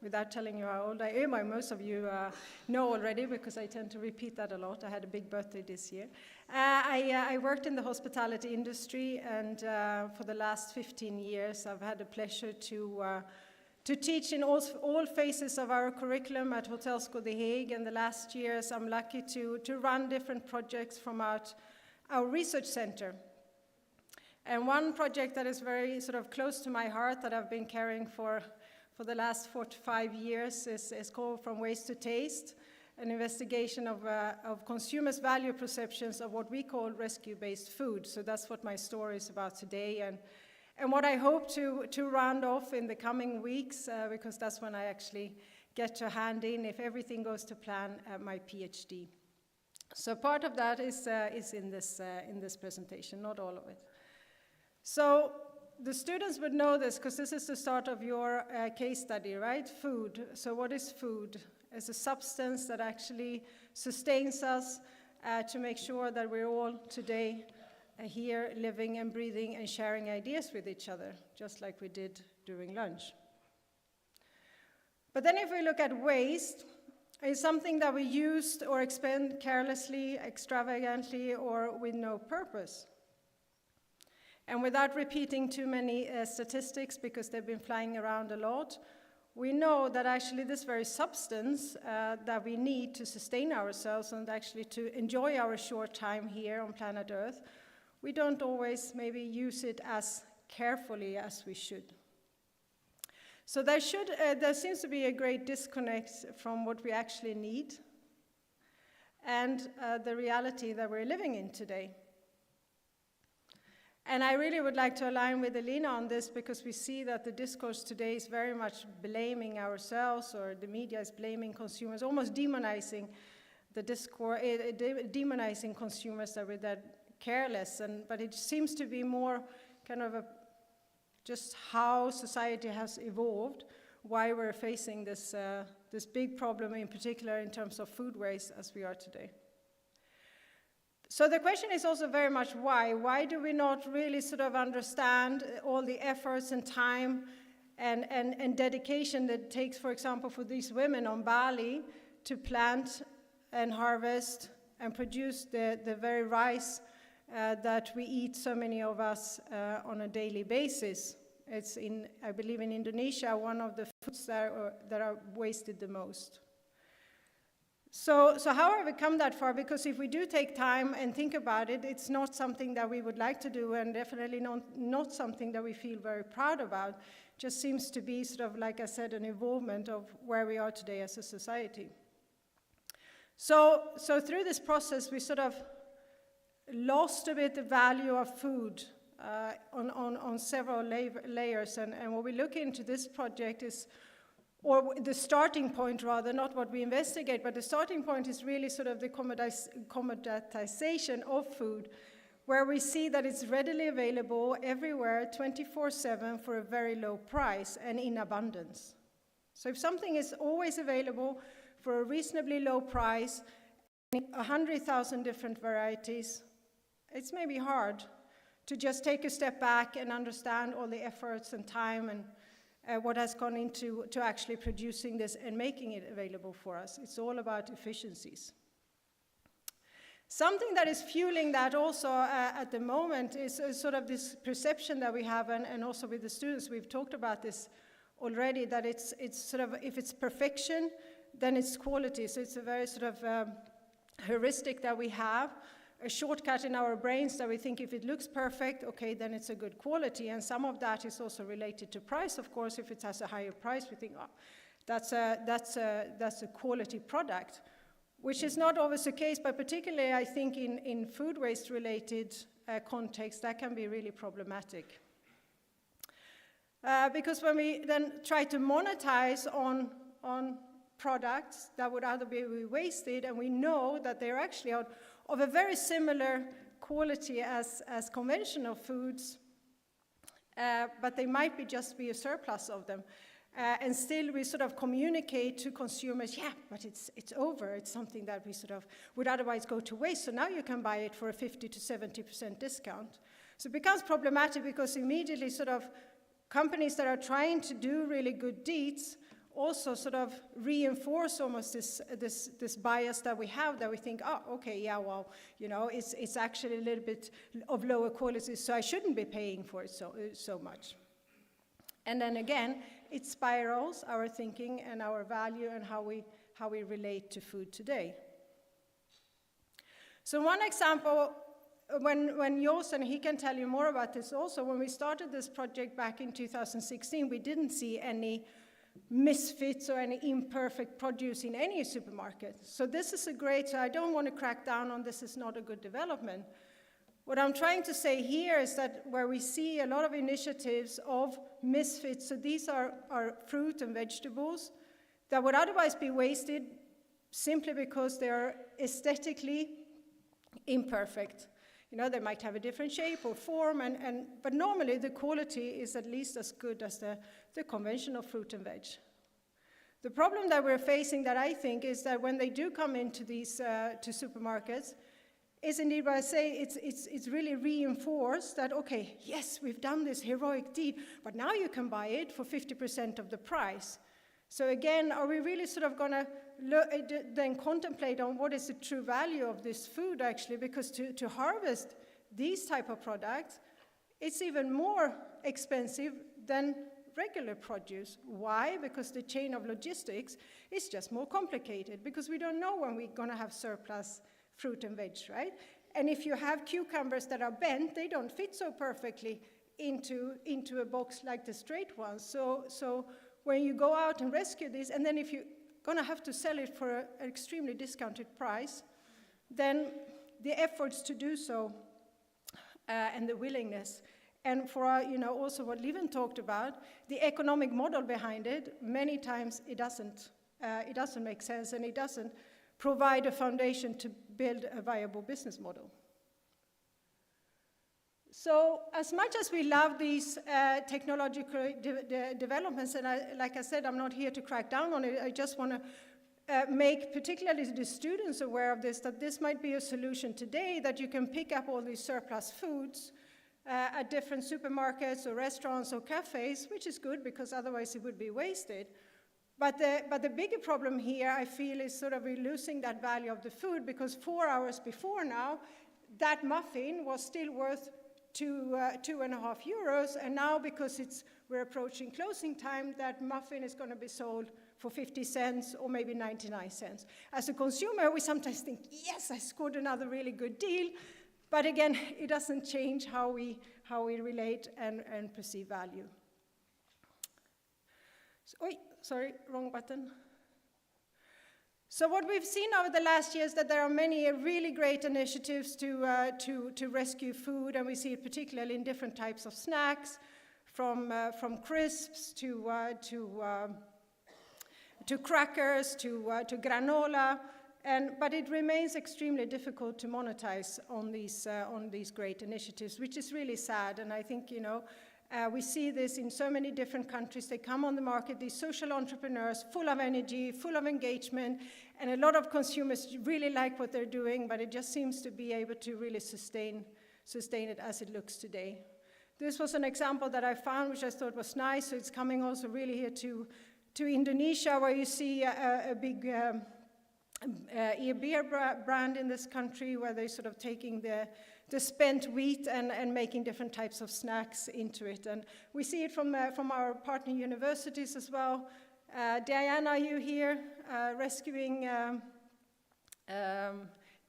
without telling you how old I am, most of you know already because I tend to repeat that a lot. I had a big birthday this year. I worked in the hospitality industry, and for the last 15 years I've had the pleasure to teach in all phases of our curriculum at Hotelschool The Hague, and the last years I'm lucky to run different projects from our research center. And one project that is very sort of close to my heart that I've been carrying for the last 4 to 5 years is called From Waste to Taste, an investigation of consumers' value perceptions of what we call rescue-based food. So that's what my story is about today, and what I hope to round off in the coming weeks, because that's when I actually get to hand in, if everything goes to plan, my PhD. So part of that is in this presentation, not all of it. So the students would know this because this is the start of your case study, right? Food. So what is food? It's a substance that actually sustains us to make sure that we're all today here living and breathing and sharing ideas with each other, just like we did during lunch. But then if we look at waste, it's something that we used or expend carelessly, extravagantly, or with no purpose. And without repeating too many statistics, because they've been flying around a lot, we know that actually this very substance that we need to sustain ourselves and actually to enjoy our short time here on planet Earth, we don't always maybe use it as carefully as we should. So there seems to be a great disconnect from what we actually need and the reality that we're living in today. And I really would like to align with Elina on this, because we see that the discourse today is very much blaming ourselves, or the media is blaming consumers, almost demonizing the discourse, demonizing consumers that we're that careless. But it seems to be more kind of just how society has evolved, why we're facing this big problem, in particular in terms of food waste, as we are today. So the question is also very much why. Why do we not really sort of understand all the efforts and time and dedication that it takes, for example, for these women on Bali to plant and harvest and produce the very rice that we eat, so many of us, on a daily basis. It's I believe in Indonesia, one of the foods that are wasted the most. So how have we come that far? Because if we do take time and think about it, it's not something that we would like to do, and definitely not something that we feel very proud about. It just seems to be sort of, like I said, an evolvement of where we are today as a society. So through this process, we sort of lost a bit the value of food on several layers. And what we look into this project is, or the starting point rather, not what we investigate, but the starting point is really sort of the commoditization of food, where we see that it's readily available everywhere, 24/7, for a very low price and in abundance. So if something is always available for a reasonably low price, 100,000 different varieties, it's maybe hard to just take a step back and understand all the efforts and time and what has gone into actually producing this and making it available for us. It's all about efficiencies. Something that is fueling that also at the moment is sort of this perception that we have, and also with the students, we've talked about this already, that it's sort of, if it's perfection, then it's quality. So it's a very sort of heuristic that we have, a shortcut in our brains that we think if it looks perfect, okay, then it's a good quality. And some of that is also related to price, of course. If it has a higher price, we think, oh, that's a quality product, which is not always the case, but particularly I think in food waste related context, that can be really problematic. Because when we then try to monetize on products that would either be wasted, and we know that they're actually of a very similar quality as conventional foods, but they might just be a surplus of them. And still we sort of communicate to consumers, yeah, but it's over. It's something that we sort of would otherwise go to waste. So now you can buy it for a 50 to 70% discount. So it becomes problematic because immediately sort of companies that are trying to do really good deeds also sort of reinforce almost this bias that we have, that we think, oh, okay, yeah, well, you know, it's actually a little bit of lower quality, so I shouldn't be paying for it so much. And then again, it spirals our thinking and our value and how we relate to food today. So one example, when Jos, and he can tell you more about this also, when we started this project back in 2016, we didn't see any misfits or any imperfect produce in any supermarket. So this is so I don't want to crack down on this is not a good development. What I'm trying to say here is that where we see a lot of initiatives of misfits, so these are fruit and vegetables that would otherwise be wasted simply because they are aesthetically imperfect. You know, they might have a different shape or form, but normally the quality is at least as good as the conventional fruit and veg. The problem that we're facing, that I think, is that when they do come into these to supermarkets, is indeed what I say, it's really reinforced that, okay, yes, we've done this heroic deed, but now you can buy it for 50% of the price. So again, are we really sort of going to then contemplate on what is the true value of this food actually? Because to harvest these type of products, it's even more expensive than regular produce. Why? Because the chain of logistics is just more complicated, because we don't know when we're going to have surplus fruit and veg, right? And if you have cucumbers that are bent, they don't fit so perfectly into a box like the straight ones. So when you go out and rescue these, and then if you're going to have to sell it for an extremely discounted price, then the efforts to do so and the willingness, and for also what Lieven talked about, the economic model behind it, many times it doesn't make sense, and it doesn't provide a foundation to build a viable business model. So as much as we love these technological developments, and like I said, I'm not here to crack down on it, I just want to make particularly the students aware of this, that this might be a solution today, that you can pick up all these surplus foods at different supermarkets or restaurants or cafes, which is good because otherwise it would be wasted. But the bigger problem here, I feel, is sort of we're losing that value of the food, because 4 hours before now, that muffin was still worth €2.50, and now because we're approaching closing time, that muffin is going to be sold for 50 cents or maybe 99 cents. As a consumer, we sometimes think, yes, I scored another really good deal, but again, it doesn't change how we relate and perceive value. So, sorry, wrong button. So what we've seen over the last years is that there are many really great initiatives to rescue food, and we see it particularly in different types of snacks, from crisps to crackers to granola, but it remains extremely difficult to monetize on these great initiatives, which is really sad. And I think we see this in so many different countries. They come on the market, these social entrepreneurs, full of energy, full of engagement, and a lot of consumers really like what they're doing, but it just seems to be able to really sustain it as it looks today. This was an example that I found, which I thought was nice. So it's coming also really here to Indonesia, where you see a big beer brand in this country, where they're sort of taking the spent wheat and making different types of snacks into it. And we see it from our partner universities as well. Diana, you here, rescuing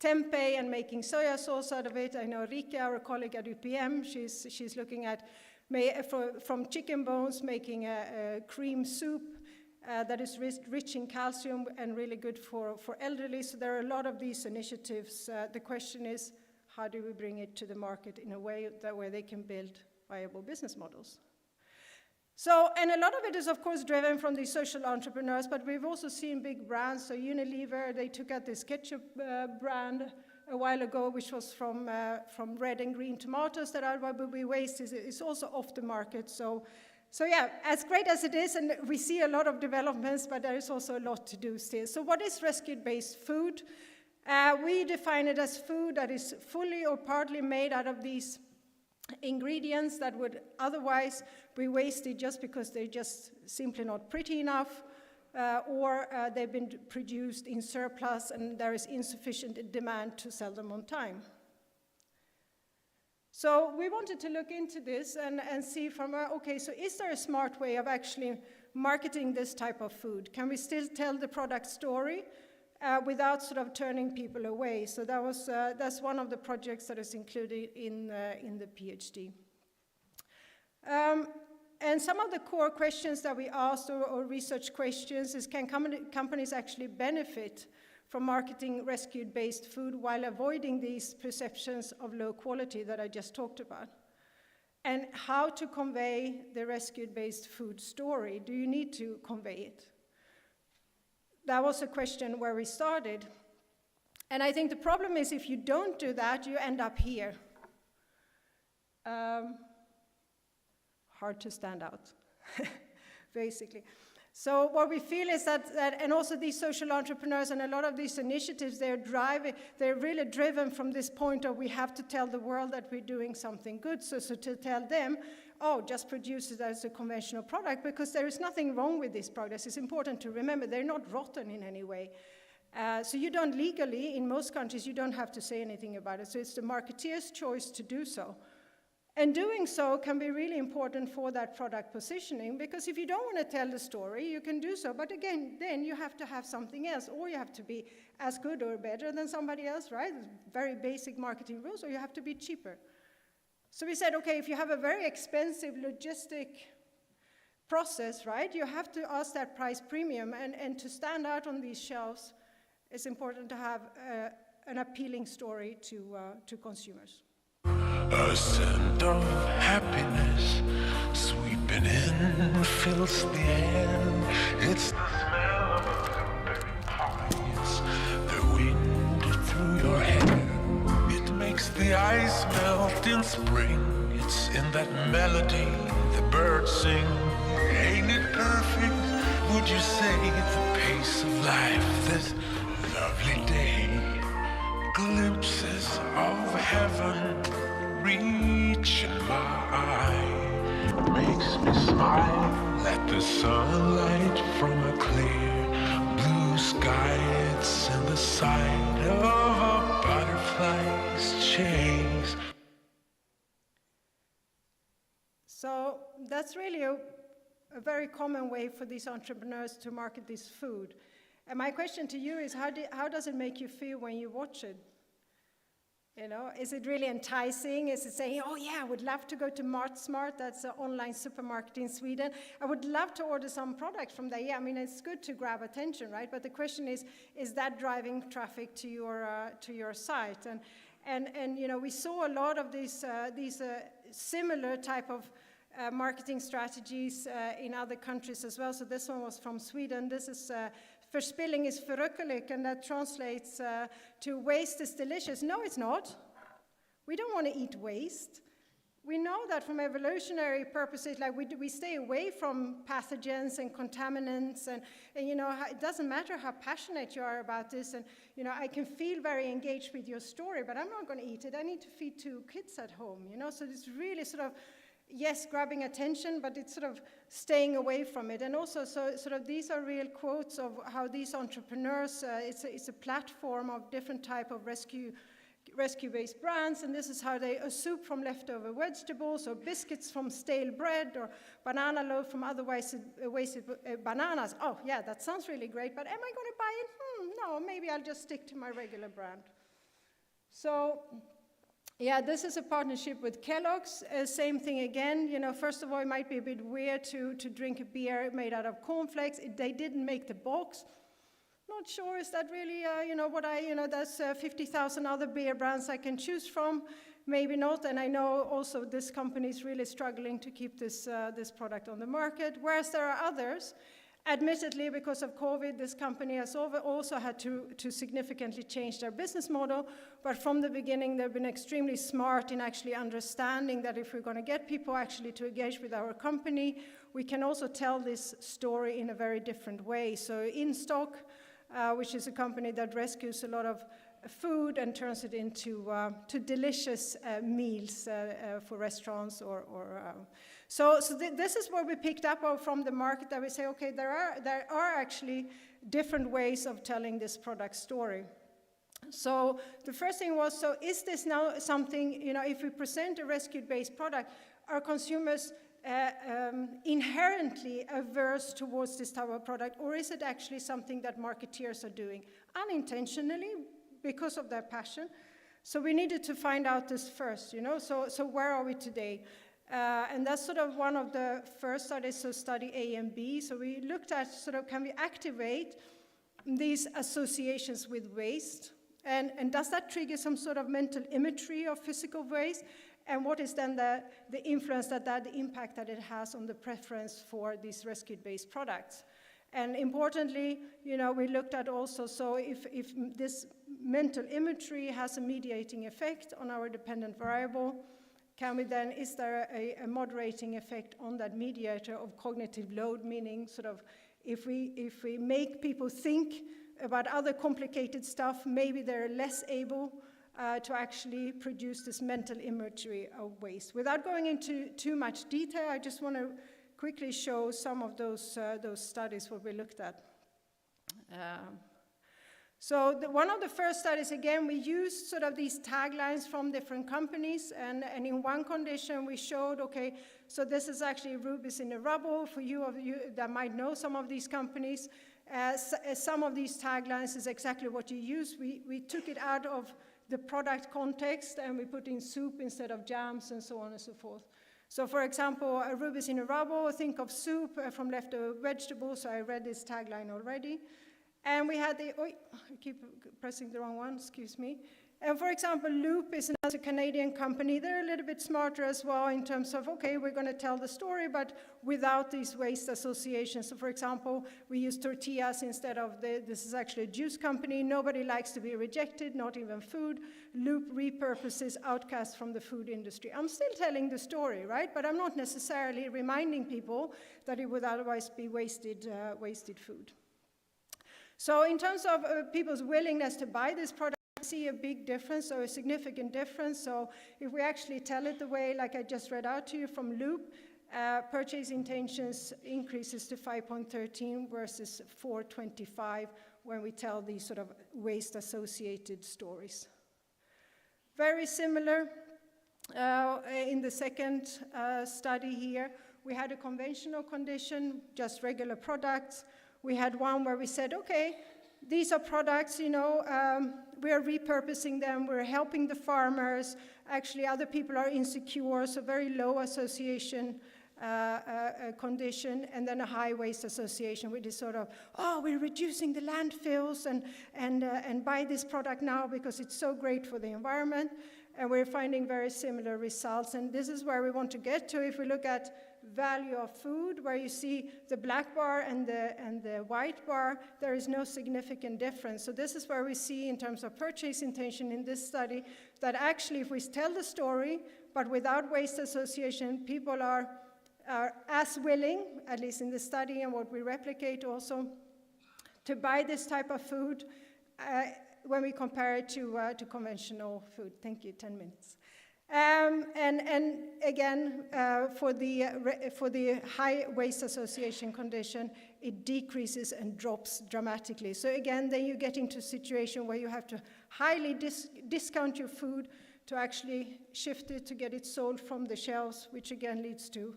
tempeh and making soya sauce out of it. I know Rika, our colleague at UPM, she's looking at, from chicken bones, making a cream soup that is rich in calcium and really good for elderly. So there are a lot of these initiatives. The question is, how do we bring it to the market in a way where they can build viable business models? So, and a lot of it is, of course, driven from these social entrepreneurs, but we've also seen big brands. So Unilever, they took out this ketchup brand a while ago, which was from red and green tomatoes that are what we waste, is also off the market. So yeah, as great as it is, and we see a lot of developments, but there is also a lot to do still. So what is rescue-based food? We define it as food that is fully or partly made out of these ingredients that would otherwise be wasted just because they're just simply not pretty enough, or they've been produced in surplus and there is insufficient demand to sell them on time. So we wanted to look into this and see from, okay, so is there a smart way of actually marketing this type of food? Can we still tell the product story without sort of turning people away? So that's one of the projects that is included in the PhD. And some of the core questions that we asked, or research questions, is can companies actually benefit from marketing rescue-based food while avoiding these perceptions of low quality that I just talked about? And how to convey the rescue-based food story? Do you need to convey it? That was a question where we started. And I think the problem is if you don't do that, you end up here. Hard to stand out, basically. So what we feel is that, and also these social entrepreneurs and a lot of these initiatives, they're really driven from this point of we have to tell the world that we're doing something good. So to tell them, oh, just produce it as a conventional product, because there is nothing wrong with these products. It's important to remember they're not rotten in any way. So you don't legally, in most countries, you don't have to say anything about it. So it's the marketeer's choice to do so. And doing so can be really important for that product positioning, because if you don't want to tell the story, you can do so. But again, then you have to have something else, or you have to be as good or better than somebody else, right? Very basic marketing rules, or you have to be cheaper. So we said, okay, if you have a very expensive logistic process, right? You have to ask that price premium, and to stand out on these shelves, it's important to have an appealing story to consumers. A scent of happiness sweeping in fills the air. It's the smell of a blueberry pie. It's the wind through your hair. It makes the ice melt in spring. It's in that melody the birds sing. Ain't it perfect? Would you say the pace of life this lovely day? Glimpses of heaven reach my eye, makes me smile at the sunlight from a clear blue sky. It's in the sight of a butterfly's chase. So that's really a very common way for these entrepreneurs to market this food. And my question to you is, how does it make you feel when you watch it? You know, is it really enticing? Is it saying, oh yeah, I would love to go to MartSmart, that's an online supermarket in Sweden. I would love to order some product from there. Yeah, I mean, it's good to grab attention, right? But the question is that driving traffic to your site? And you know, we saw a lot of these similar type of marketing strategies in other countries as well. So this one was from Sweden. This is Verspilling is verrukkelijk, and that translates to waste is delicious. No, it's not. We don't want to eat waste. We know that from evolutionary purposes, like we stay away from pathogens and contaminants, and you know, it doesn't matter how passionate you are about this, and you know, I can feel very engaged with your story, but I'm not going to eat it. I need to feed 2 kids at home, you know, so it's really sort of, yes, grabbing attention, but it's sort of staying away from it. And also, so sort of these are real quotes of how these entrepreneurs, it's a platform of different type of rescue-based brands, and this is how they, a soup from leftover vegetables, or biscuits from stale bread, or banana loaf from otherwise wasted bananas. Oh, yeah, that sounds really great, but am I going to buy it? No, maybe I'll just stick to my regular brand. So, yeah, this is a partnership with Kellogg's. Same thing again. You know, first of all, it might be a bit weird to drink a beer made out of cornflakes. They didn't make the box. Not sure, is that really, there's 50,000 other beer brands I can choose from. Maybe not, and I know also this company is really struggling to keep this product on the market, whereas there are others. Admittedly, because of COVID, this company has also had to significantly change their business model, but from the beginning, they've been extremely smart in actually understanding that if we're going to get people actually to engage with our company, we can also tell this story in a very different way. So InStock, which is a company that rescues a lot of food and turns it into to delicious meals for restaurants So this is where we picked up from the market, that we say, okay, there are actually different ways of telling this product story. So the first thing was, so is this now something, you know, if we present a rescue-based product, are consumers inherently averse towards this type of product, or is it actually something that marketeers are doing unintentionally because of their passion? So we needed to find out this first, you know, so where are we today? And that's sort of one of the first studies, so study A and B. So we looked at sort of, can we activate these associations with waste? And does that trigger some sort of mental imagery of physical waste? And what is then the influence the impact that it has on the preference for these rescue-based products? And importantly, you know, we looked at also, so if this mental imagery has a mediating effect on our dependent variable, can we then, is there a moderating effect on that mediator of cognitive load, meaning sort of if we make people think about other complicated stuff, maybe they're less able to actually produce this mental imagery of waste. Without going into too much detail, I just want to quickly show some of those studies what we looked at. So one of the first studies, again, we used sort of these taglines from different companies, and in one condition we showed, okay, so this is actually rubies in the rubble. For you that might know some of these companies, some of these taglines is exactly what you use. We took it out of the product context and we put in soup instead of jams and so on and so forth. So for example, rubies in a rubble, think of soup from leftover vegetables, so I read this tagline already. And we had the, I keep pressing the wrong one, excuse me. And for example, Loop is another Canadian company. They're a little bit smarter as well in terms of, okay, we're going to tell the story, but without these waste associations. So for example, we use tortillas instead of this is actually a juice company. Nobody likes to be rejected, not even food. Loop repurposes outcasts from the food industry. I'm still telling the story, right? But I'm not necessarily reminding people that it would otherwise be wasted food. So in terms of people's willingness to buy this product, see a big difference or a significant difference. So if we actually tell it the way, like I just read out to you from Loop, purchase intentions increases to 5.13 versus 4.25 when we tell these sort of waste-associated stories. Very similar in the second study here. We had a conventional condition, just regular products. We had one where we said, okay, these are products, you know, we are repurposing them, we're helping the farmers, actually other people are insecure, so very low association condition, and then a high waste association, which is sort of, oh, we're reducing the landfills and buy this product now because it's so great for the environment, and we're finding very similar results, and this is where we want to get to if we look at value of food, where you see the black bar and the white bar, there is no significant difference. So this is where we see in terms of purchase intention in this study that actually if we tell the story, but without waste association, people are as willing, at least in the study and what we replicate also, to buy this type of food when we compare it to conventional food. Thank you, 10 minutes. And again, for the high waste association condition, it decreases and drops dramatically. So again, then you get into a situation where you have to highly discount your food to actually shift it to get it sold from the shelves, which again leads to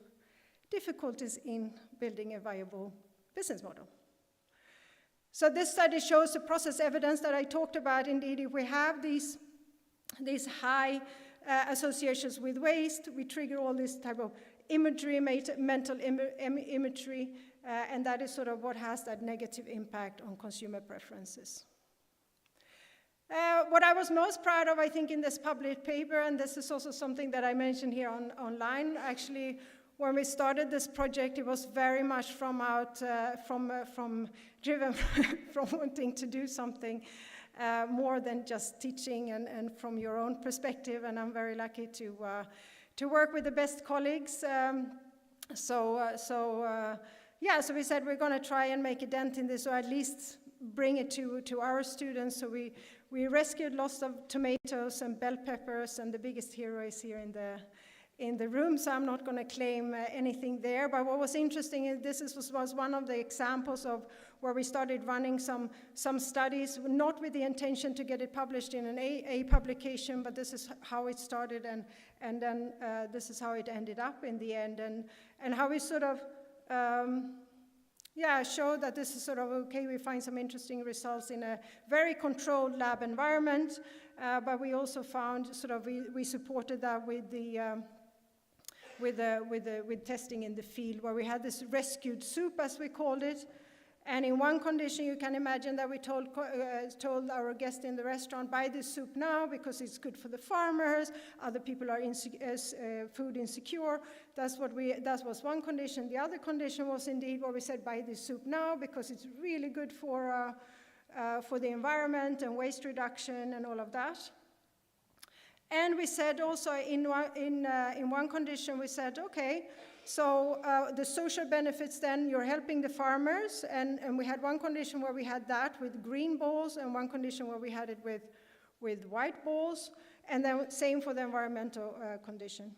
difficulties in building a viable business model. So this study shows the process evidence that I talked about. Indeed, if we have these high associations with waste, we trigger all this type of imagery, mental imagery, and that is sort of what has that negative impact on consumer preferences. What I was most proud of, I think, in this published paper, and this is also something that I mentioned here online, actually, when we started this project, it was very much driven from wanting to do something more than just teaching and from your own perspective, and I'm very lucky to work with the best colleagues. So we said we're going to try and make a dent in this, or at least bring it to our students. So we rescued lots of tomatoes and bell peppers, and the biggest hero is here in the room, so I'm not going to claim anything there. But what was interesting is this was one of the examples of where we started running some studies, not with the intention to get it published in an A publication, but this is how it started, and then this is how it ended up in the end, and how we sort of showed that this is sort of okay. We find some interesting results in a very controlled lab environment, but we also found sort of we supported that with the with testing in the field, where we had this rescued soup, as we called it. And in one condition, you can imagine that we told our guests in the restaurant, buy this soup now because it's good for the farmers. Other people are food insecure. That was one condition. The other condition was indeed where we said, buy this soup now because it's really good for the environment and waste reduction and all of that. And we said also in one condition, we said, okay, so the social benefits, then you're helping the farmers, and we had one condition where we had that with green balls, and one condition where we had it with white balls, and then same for the environmental condition.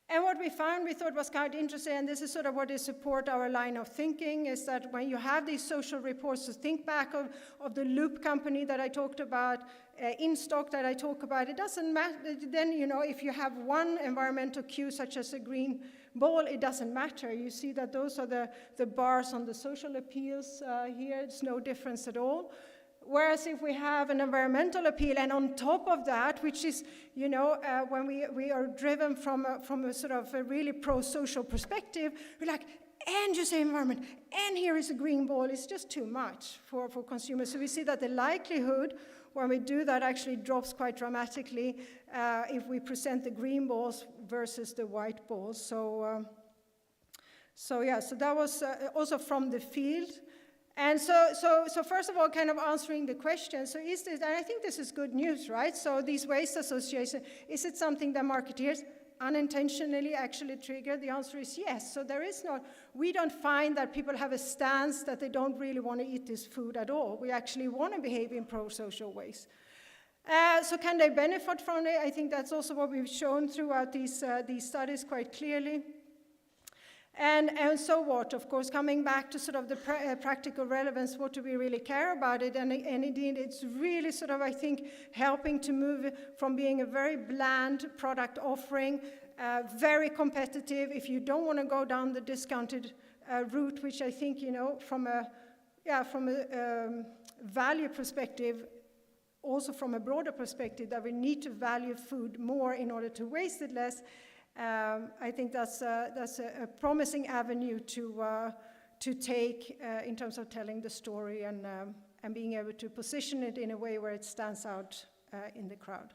And what we found, we thought was quite interesting, and this is sort of what is support our line of thinking, is that when you have these social reports, so think back of the Loop company that I talked about, in stock that I talk about, it doesn't matter, then, you know, if you have one environmental cue, such as a green ball, it doesn't matter. You see that those are the bars on the social appeals here, it's no difference at all. Whereas if we have an environmental appeal, and on top of that, which is, you know, when we are driven from a sort of a really pro-social perspective, we're like, and you say environment, and here is a green ball, it's just too much for consumers. So we see that the likelihood when we do that actually drops quite dramatically if we present the green balls versus the white balls. So that was also from the field. And so first of all, kind of answering the question, so is this, and I think this is good news, right? So these waste associations, is it something that marketeers unintentionally actually trigger? The answer is yes. So there is not, we don't find that people have a stance that they don't really want to eat this food at all. We actually want to behave in pro-social ways. So can they benefit from it? I think that's also what we've shown throughout these studies quite clearly. And so what? Of course, coming back to sort of the practical relevance, what do we really care about it? And indeed, it's really sort of, I think, helping to move from being a very bland product offering, very competitive. If you don't want to go down the discounted route, which I think, you know, from a value perspective, also from a broader perspective, that we need to value food more in order to waste it less. I think that's a promising avenue to take in terms of telling the story and being able to position it in a way where it stands out in the crowd.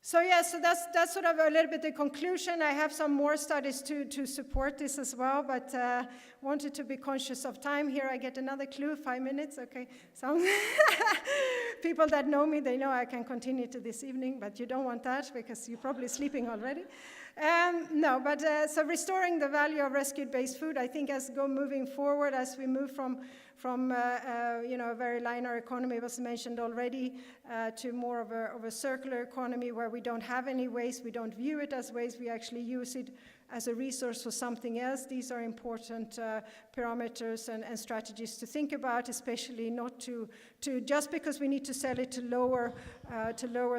So yeah, so that's sort of a little bit the conclusion. I have some more studies to support this as well, but wanted to be conscious of time. Here I get another clue, 5 minutes, okay. Some people that know me, they know I can continue to this evening, but you don't want that because you're probably sleeping already. So restoring the value of rescue-based food, I think moving forward as we move from a very linear economy was mentioned already to more of a circular economy where we don't have any waste, we don't view it as waste, we actually use it as a resource for something else. These are important parameters and strategies to think about, especially not to just because we need to sell it to lower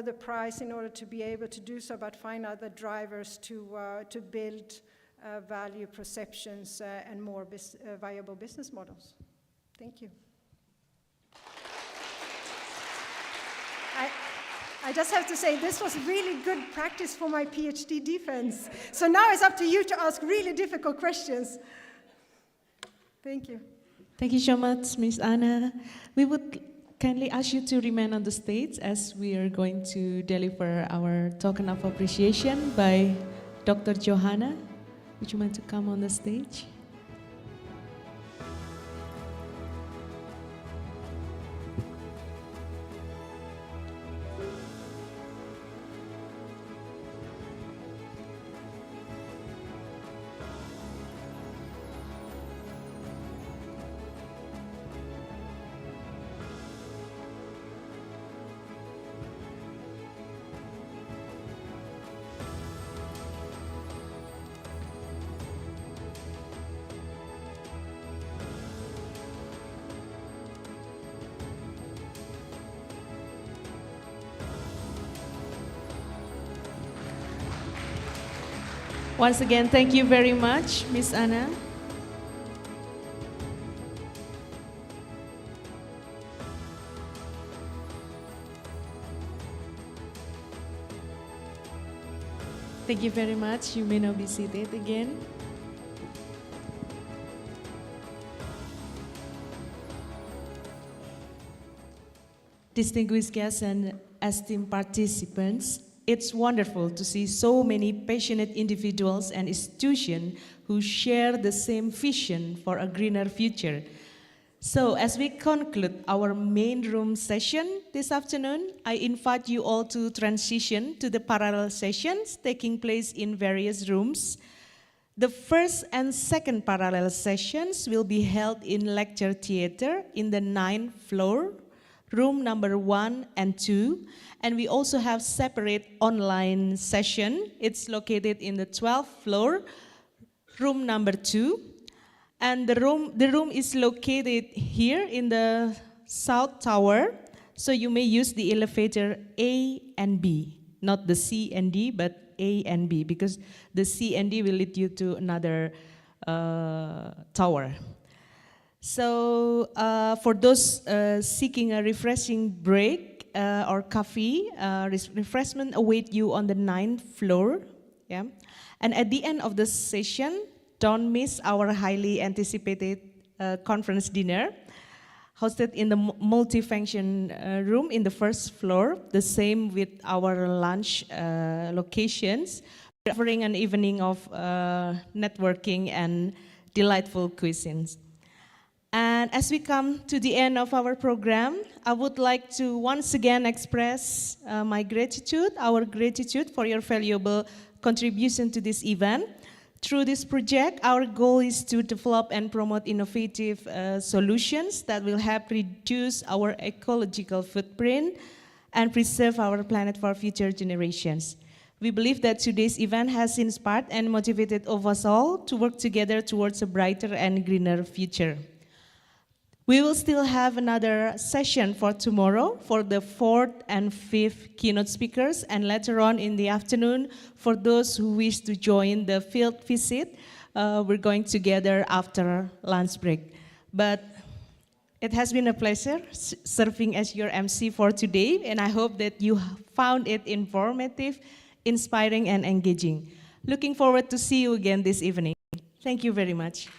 the price in order to be able to do so, but find other drivers to build value perceptions and more viable business models. Thank you. I just have to say, this was really good practice for my PhD defense. So now it's up to you to ask really difficult questions. Thank you. Thank you so much, Ms. Anna. We would kindly ask you to remain on the stage as we are going to deliver our token of appreciation by Dr. Johanna. Would you mind to come on the stage? Once again, thank you very much, Ms. Anna. Thank you very much. You may now be seated again. Distinguished guests and esteemed participants, it's wonderful to see so many passionate individuals and institutions who share the same vision for a greener future. So as we conclude our main room session this afternoon, I invite you all to transition to the parallel sessions taking place in various rooms. The first and second parallel sessions will be held in lecture theater in the 9th floor, room number 1 and 2. And we also have separate online session. It's located in the 12th floor, room number 2. And the room is located here in the South Tower. So you may use the elevator A and B, not the C and D, but A and B, because the C and D will lead you to another tower. So for those seeking a refreshing break or coffee, refreshment await you on the 9th floor. Yeah? And at the end of the session, don't miss our highly anticipated conference dinner, hosted in the multi-function room in the 1st floor, the same with our lunch locations, offering an evening of networking and delightful cuisines. And as we come to the end of our program, I would like to once again express my gratitude, our gratitude for your valuable contribution to this event. Through this project, our goal is to develop and promote innovative solutions that will help reduce our ecological footprint and preserve our planet for future generations. We believe that today's event has inspired and motivated us all to work together towards a brighter and greener future. We will still have another session for tomorrow for the 4th and 5th keynote speakers, and later on in the afternoon, for those who wish to join the field visit, we're going together after lunch break. But it has been a pleasure serving as your MC for today, and I hope that you found it informative, inspiring, and engaging. Looking forward to see you again this evening. Thank you very much.